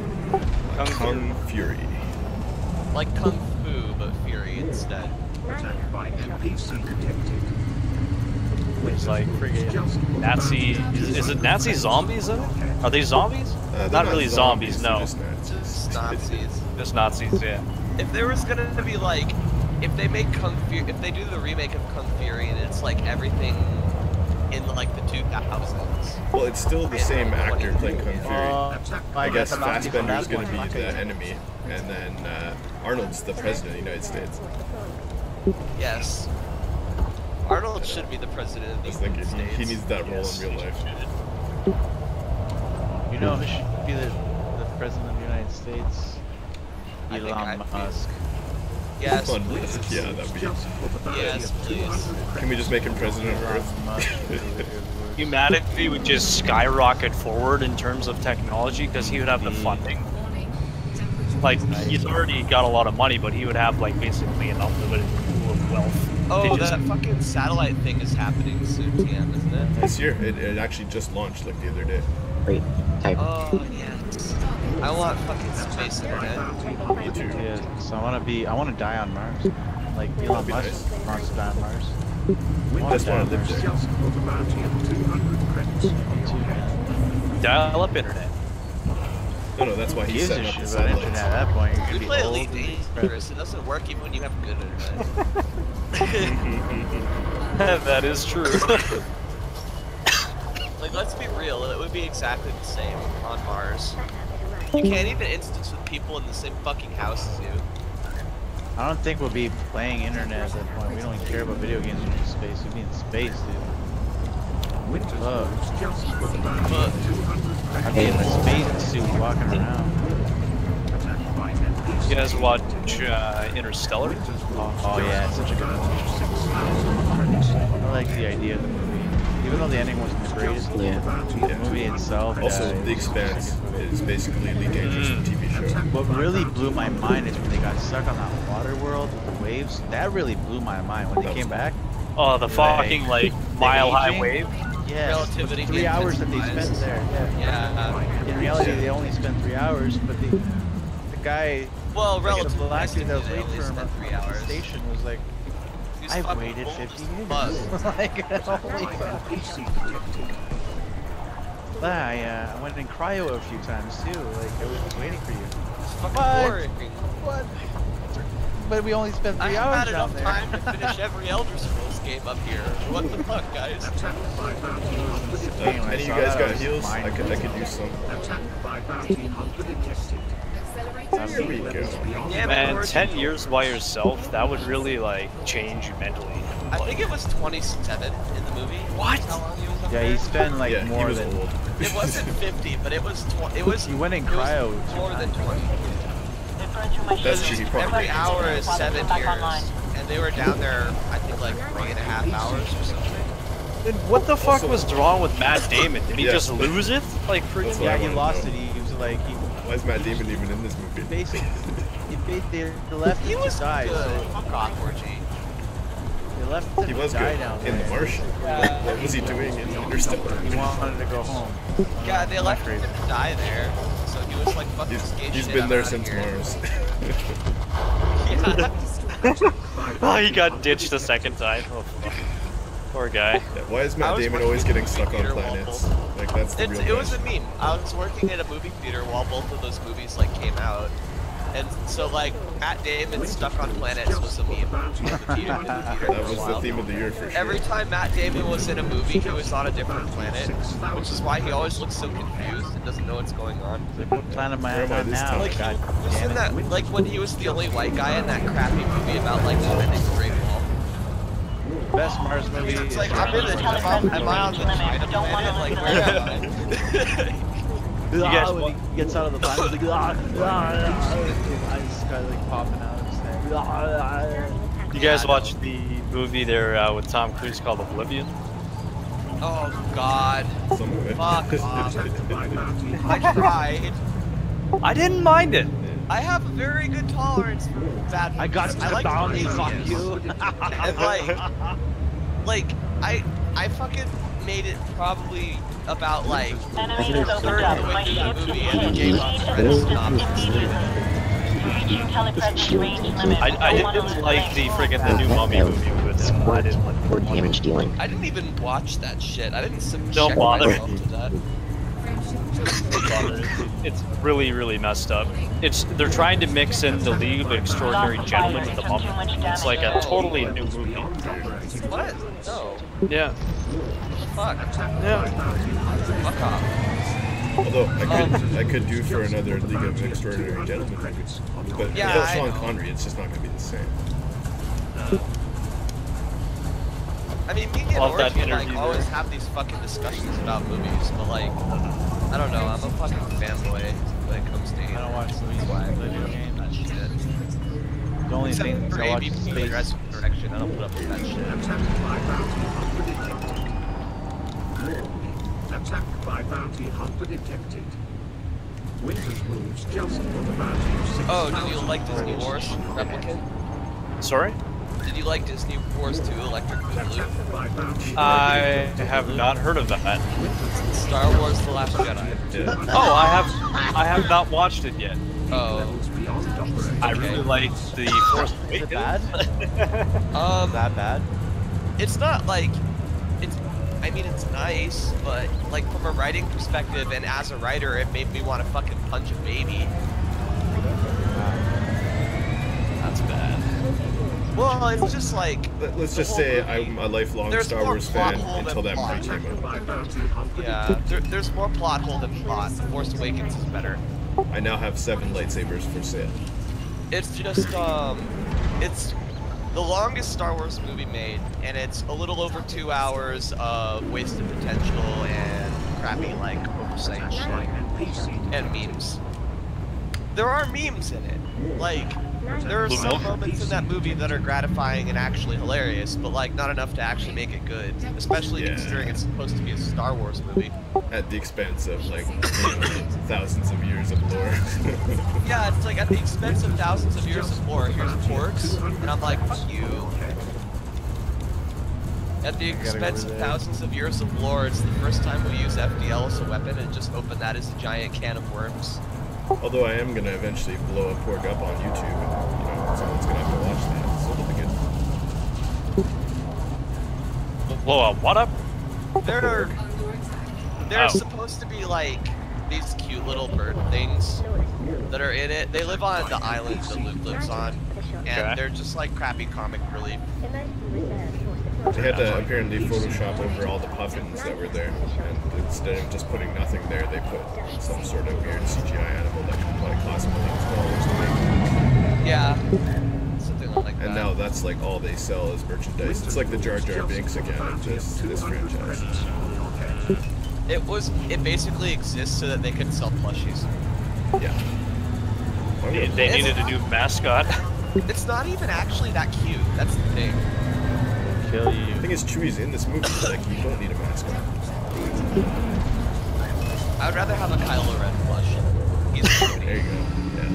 Kung Fury. Like Kung Fu, but Fury instead. Attack by NPC detected. It's like friggin' Nazi. Is it Nazi zombies in it? Are they zombies? Not really zombies, no. Just Nazis. Just Nazis, yeah. If there was gonna be like, if they make Kung Fury, if they do the remake of Kung Fury and it's like everything in like the 2000s. Well, it's still the same actor playing Kung Fury. I guess that's Fassbender's going to be the enemy, and then Arnold's the president of the United States. Yes. Arnold should be the president of the United States. He needs that role in real life. You know who should be the president of the United States? Elon Musk. Yes, Elon please. Musk, yeah, that'd be. Yes, please. Can we just make him president of Earth? Humanity would just skyrocket forward in terms of technology because he would have the funding. Like, he's already got a lot of money, but he would have, like, basically an unlimited pool of wealth. Oh, that fucking satellite thing is happening soon, TM, isn't it? This year, it actually just launched like the other day. Wait, Oh, yes. I want fucking space internet. Me too. Yeah, so I want to die on Mars. Like Elon Musk wants to die on Mars. I just want to live there. Dial up internet. No, that's why he's setting up the about satellites. internet at that point. You're We gonna be play old. Elite Dangerous. It doesn't work even when you have good internet. That is true. Like, let's be real. It would be exactly the same on Mars. You can't even instance with people in the same fucking house as you. I don't think we'll be playing internet at that point. We don't even care about video games when you're in space. We'll be in space, dude. I'd be in a space suit walking around. You guys watch Interstellar? Oh yeah, it's such a good movie. I like the idea of the movie. Even though the ending wasn't the greatest, the movie itself. Also, The Expanse is basically Elite Dangerous, the TV show. What really blew my mind is when they got stuck on that water world with the waves. That really blew my mind when they came back. Oh, the fucking like mile-high wave. Yeah, Relativity. 3 hours that they spent there. Yeah. In reality, they only spent 3 hours, but the guy. Well, the black relatively, dude that was they waiting only for him spent at 3 the hours. station was like. He He's I've fucking waited old 50 as years. fuck. Like, holy crap. I went in cryo a few times too. Like, I was waiting for you. It's fucking What? boring. What? But we only spent 3 I hours haven't had down enough there. time to finish every Elder Scrolls game up here. What the fuck, guys? Any of you guys got heals? I could use some. There we go. Yeah, Man, 10 years by yourself, that would really like change you mentally. I think it was 27 in the movie. What? How long he was up Yeah, there? he spent like Yeah, he more was than. old. It wasn't 50, but it was it was. He went in it was cryo. more than 20. That's true. He probably Every hour is 7 years, and they were down there, I think, like 3.5 hours or something. Then what the fuck was wrong with Matt Damon? Did he Yeah. just lose it? Like, That's what Yeah, I he wanna lost know. it. He was like, Why is Matt Damon even in this movie? basically, they left He him was to die. good. So Fuck off, Orgy. they left him He to was die good down in there. The Martian. What was he doing in Interstellar? He wanted to go home. Yeah, they left him to die there, so he was like, fuck this gay He's shit, been I'm there outta since here. Mars. Yeah. Oh, he got ditched the second time. Oh, fuck. Poor guy. Yeah, why is I Matt was Damon working always in a getting movie stuck on theater while planets? both- Like that's the real It was a question. meme. I was working at a movie theater while both of those movies like came out, and so like Matt Damon stuck on planets was a meme. In the theater That for a was the while. theme of the year for sure. Every time Matt Damon was in a movie, he was on a different planet, which is why he always looks so confused and doesn't know what's going on. What planet am I Where am I on this now? time? Like God he was damn in it. that, like when he was the only white guy in that crappy movie about like defending the Great Wall. Best Mars movie. It's is like I'm in the, am I on the China planet? Like where am I? You guys when he gets out of the planet, he's like, his eyes kind of like popping out of his head. You guys watched the movie there with Tom Cruise called Oblivion? Oh God. Some of it. Fuck off. I tried. I didn't mind it. I have a very good tolerance for bad movies. I got I like bounty, fuck Prometheus. you. And like I fucking made it probably about like Enemy a has third opened of up. the way My through the ship's movie being and hit. gave up trying to stop it. Reaching telepresence range limit. I didn't like the friggin' the new Mummy movie with him. I didn't like Or damage dealing. I didn't even watch that shit. I didn't subject Don't bother. myself to that. It's really, really messed up. They're trying to mix in the League of Extraordinary Gentlemen with the Mummy. It's like a totally new movie. What? No. Yeah. Fuck. Yeah. Fuck off. Although I could do for another League of Extraordinary Gentlemen movies, but Yeah, without I Sean know. Connery, it's just not going to be the same. I mean, me and Love that Orgy like interview always there. have these fucking discussions about movies, but like, I don't know. I'm a fucking fanboy when it comes to. I don't watch movies. Why I Video don't games. that shit. The only Except thing for I watch ABP is and Space. Resurrection, I don't put up with that shit. Attack by bounty hunter detected. Winter's moves just for the bounty of Oh, did you like Disney Wars Replicant? Sorry? Did you like Disney Wars 2 Electric Boogaloo? I have not heard of that. Star Wars The Last Jedi. Yeah. Oh, I have not watched it yet. Oh. I really liked the Force Awakens. Bad? That bad? It's not like I mean it's nice, but like from a writing perspective and as a writer it made me want to fucking punch a baby. That's bad. Well, it's just like Let's just say I'm a lifelong there's Star more Wars plot fan hole until than that plot. movie came out. Yeah, there's more plot hole than plot. The Force Awakens is better. I now have 7 lightsabers for sale. It's just it's the longest Star Wars movie made, and it's a little over 2 hours of wasted potential and crappy like oversight shit and memes. There are memes in it. Like there are some moments in that movie that are gratifying and actually hilarious, but like not enough to actually make it good, especially considering it's supposed to be a Star Wars movie. At the expense of like thousands of years of lore. Yeah, it's like at the expense of thousands of years of lore, here's porks, and I'm like, fuck you. At the expense of thousands of years of lore, it's the first time we use FDL as a weapon and just open that as a giant can of worms. Although I am gonna eventually blow a pork up on YouTube, and you know someone's gonna have to watch that, so it'll be good. Blow up what up? They're supposed to be like these cute little bird things that are in it. They live on the island that Luke lives on, and they're just like crappy comic relief. They had to apparently Photoshop over all the puffins that were there, and instead of just putting nothing there, they put some sort of weird CGI animal that could like cosplay as well or something. Yeah. Something like that. And now that's like all they sell as merchandise. It's like the Jar Jar Binks again of this franchise. It basically exists so that they could sell plushies. Yeah. They needed a new mascot. It's not even actually that cute. That's the thing. Kill you. The thing is, Chewie's in this movie. Like, you don't need a mascot. I would rather have a Kylo Ren plush. There you go. Yeah.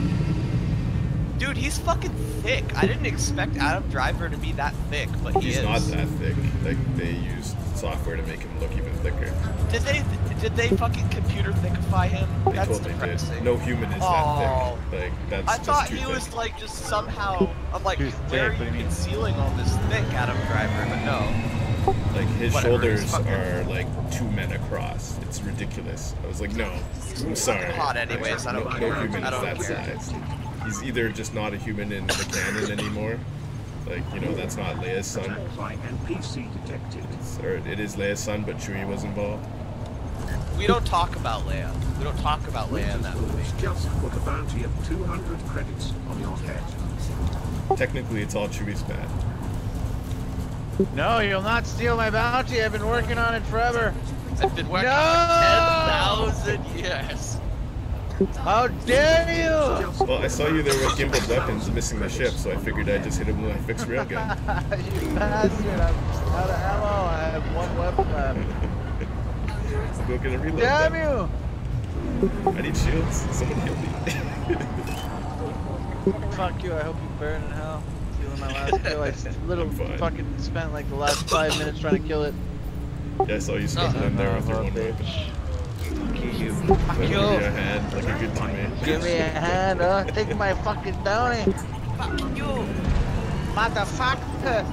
Dude, he's fucking thick. I didn't expect Adam Driver to be that thick, but he is. He's not that thick. Like, they used software to make him look even thicker. Did they fucking computer thickify him? They That's totally depressing. did. No human is that thick. Like, that's I just thought too he thick. was like just somehow. I'm like, where are thick, you concealing all this thick, Adam Driver? But no. Like, his Whatever, he's shoulders fucking- are like 2 men across. It's ridiculous. I was like, no, I'm sorry. hot anyways, Like, I don't no care. human I is don't that care. size. He's either just not a human in the canon anymore. Like, you know, that's not Leia's son. Or it is Leia's son, but Chewie was involved. We don't talk about Leia. We don't talk about Leia in that movie. Just put a bounty of 200 credits on your head. Technically, it's all Chewie's bad. No, you'll not steal my bounty. I've been working on it forever. I've been working No! for 10,000 years. How dare you! Well, I saw you there with gimbaled weapons missing the ship, so I figured I'd just hit him with my fixed railgun. You bastard! I'm out of ammo. I have one weapon left. Go get a reload. Damn then. you! I need shields. Someone heal me. Fuck you! I hope you burn in hell. Stealing my last kill. I fucking spent like the last 5 minutes trying to kill it. Yeah, I saw you scuffling in there with your one weapon. Fuck you. Let me give you a hand, like a good teammate. Give me a hand, take my fucking bounty. Fuck you, motherfucker.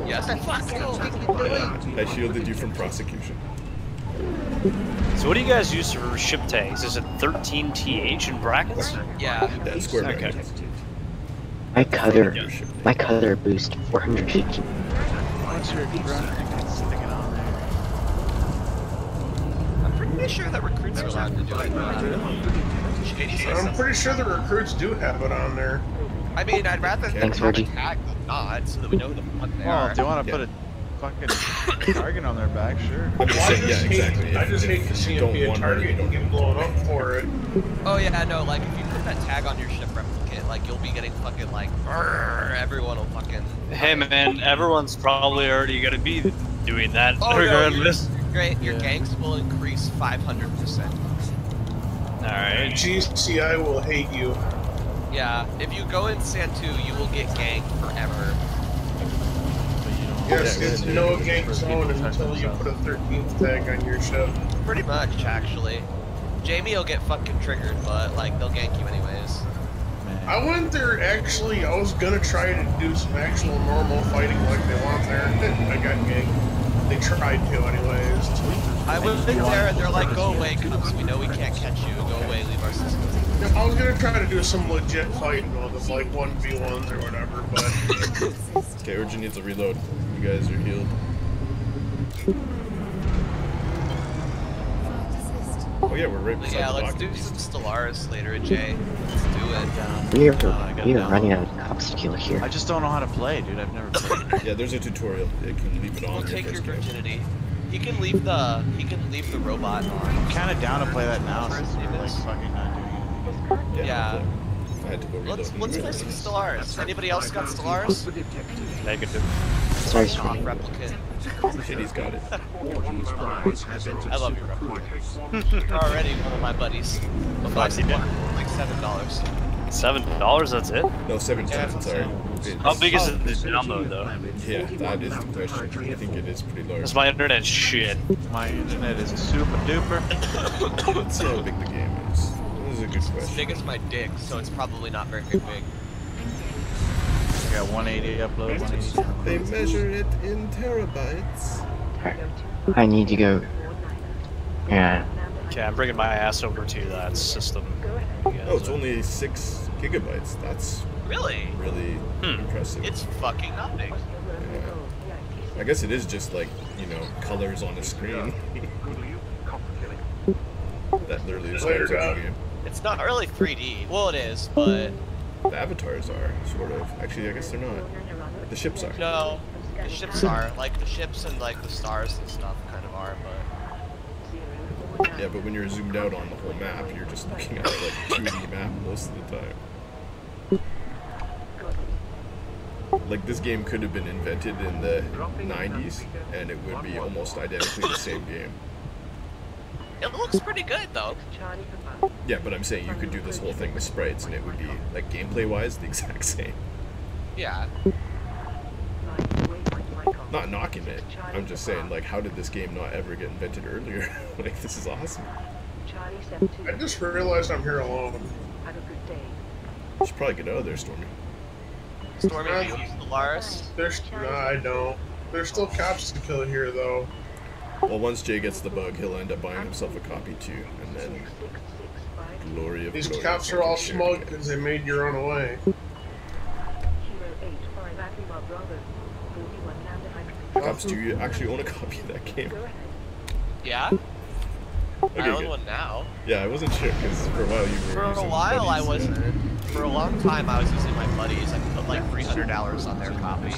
Yes, fuck you. I shielded you from prosecution. So what do you guys use for ship tags? Is it 13TH in brackets? Yeah. Yeah, square brackets. My cutter boost 400 feet. What's your sticking on there? I'm pretty sure that recruits are allowed to do it. I'm pretty sure the recruits do have it on there. I mean, I'd rather them Thanks, have a Virgie. tag than not, so that we know who the fuck they Well, are. if they want to put a fucking target on their back, sure. I'm just saying, yeah, exactly. I just hate to see him be a target and get blown up for it. Oh yeah, no, like if you put that tag on your ship replicate, like you'll be getting fucking like, everyone will fucking. Hey man, everyone's probably already gonna be doing that Oh regardless. no, great, your gangs will increase 500%. Alright. GCI will hate you. Yeah, if you go in Santu, you will get ganked forever. Yes, it's no gank zone until you put a 13th tag on your ship. Pretty much, actually. Jamie will get fucking triggered, but like they'll gank you anyways. I went there actually, I was gonna try to do some actual normal fighting like they want there. I got ganked. They tried to anyways. I went there and they're like, go away, Cubs, we know we can't catch you. Go away, leave our system. I was gonna try to do some legit fighting with them, like 1v1s or whatever, but... Okay, Urgent needs a reload. You guys are healed. Oh yeah, we're right beside Yeah, the let's dock. do some Stellaris later, Jay. Let's do it. We are running out of obstacle here. I just don't know how to play, dude. I've never played. Yeah, there's a tutorial. You can leave it on. We'll take your virginity. He can leave the robot on. I'm kind of down to play that now since we're like fucking not doing anything. Yeah. I had to go reload. Let's play some Stellaris. Anybody else got Stellaris? Negative. Sorry, Off replicant. Shitty's got it. I love you, replicant. You're already one of my buddies. But like $7. $7, that's it? No, 710, sorry. How big is it the download though? Yeah, that is the question. I think it is pretty large. Because my internet shit. My internet is super duper. Let's see how big the game is. This is a good It's question. big as my dick, so it's probably not very big. I got 180 upload, 180 download. They measure it in terabytes. I need to go. Yeah. Okay, I'm bringing my ass over to that system. Oh, it's only 6 gigabytes. That's really impressive. It's fucking nothing. Yeah. I guess it is just like, you know, colors on the screen. That literally describes the game. It's not really 3D. Well, it is, but the avatars are sort of. Actually, I guess they're not. The ships are. No, the ships are. Like the ships and like the stars and stuff kind of are, but. Yeah, but when you're zoomed out on the whole map, you're just looking at like 2D map most of the time. Like this game could have been invented in the 90s, and it would be almost identically the same game. It looks pretty good though. Yeah, but I'm saying you could do this whole thing with sprites, and it would be like gameplay-wise the exact same. Yeah. Not knocking it. I'm just saying, like, how did this game not ever get invented earlier? Like, this is awesome. I just realized I'm here alone. You should probably get out of there, Stormy. Stormy, do you use the Laris? No, I don't. There's still cops to kill here, though. Well, once Jay gets the bug, he'll end up buying himself a copy too, and then glory of These glory. cops are all smug because they made you run away. Cops, do you actually own a copy of that game? Yeah. Okay, I own good. one now. Yeah, I wasn't sure because for a while you were. For a using while I buddies, wasn't. For a long time I was using my buddies. I put like $300 on their copy.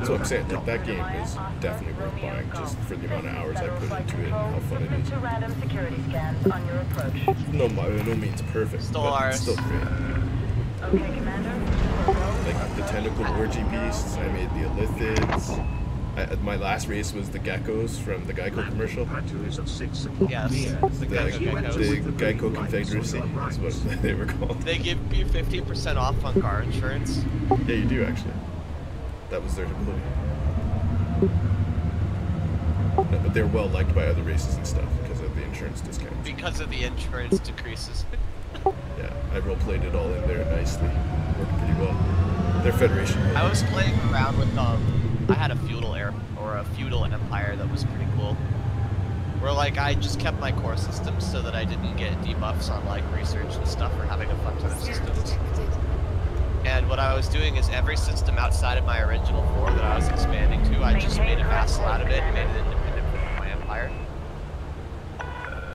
So I'm saying, like, that game is definitely worth buying just for the amount of hours I put into it and how fun it is. No, by no means perfect, but it's still great. Like the tentacle orgy beasts, I made the Illithids. My last race was the geckos from the Geico commercial. Yes, the Geico Confederacy is what they were called. They give you 50% off on car insurance. Yeah, you do actually. That was their ability. No, but they're well liked by other races and stuff because of the insurance discounts. Because of the insurance decreases. Yeah, I role-played it all in there nicely. Worked pretty well. Their federation. I was playing around with I had a feudal empire that was pretty cool. Where like I just kept my core systems so that I didn't get debuffs on like research and stuff for having a fuck ton of systems. And what I was doing is every system outside of my original 4 that I was expanding to, I just made a vassal out of it and made it into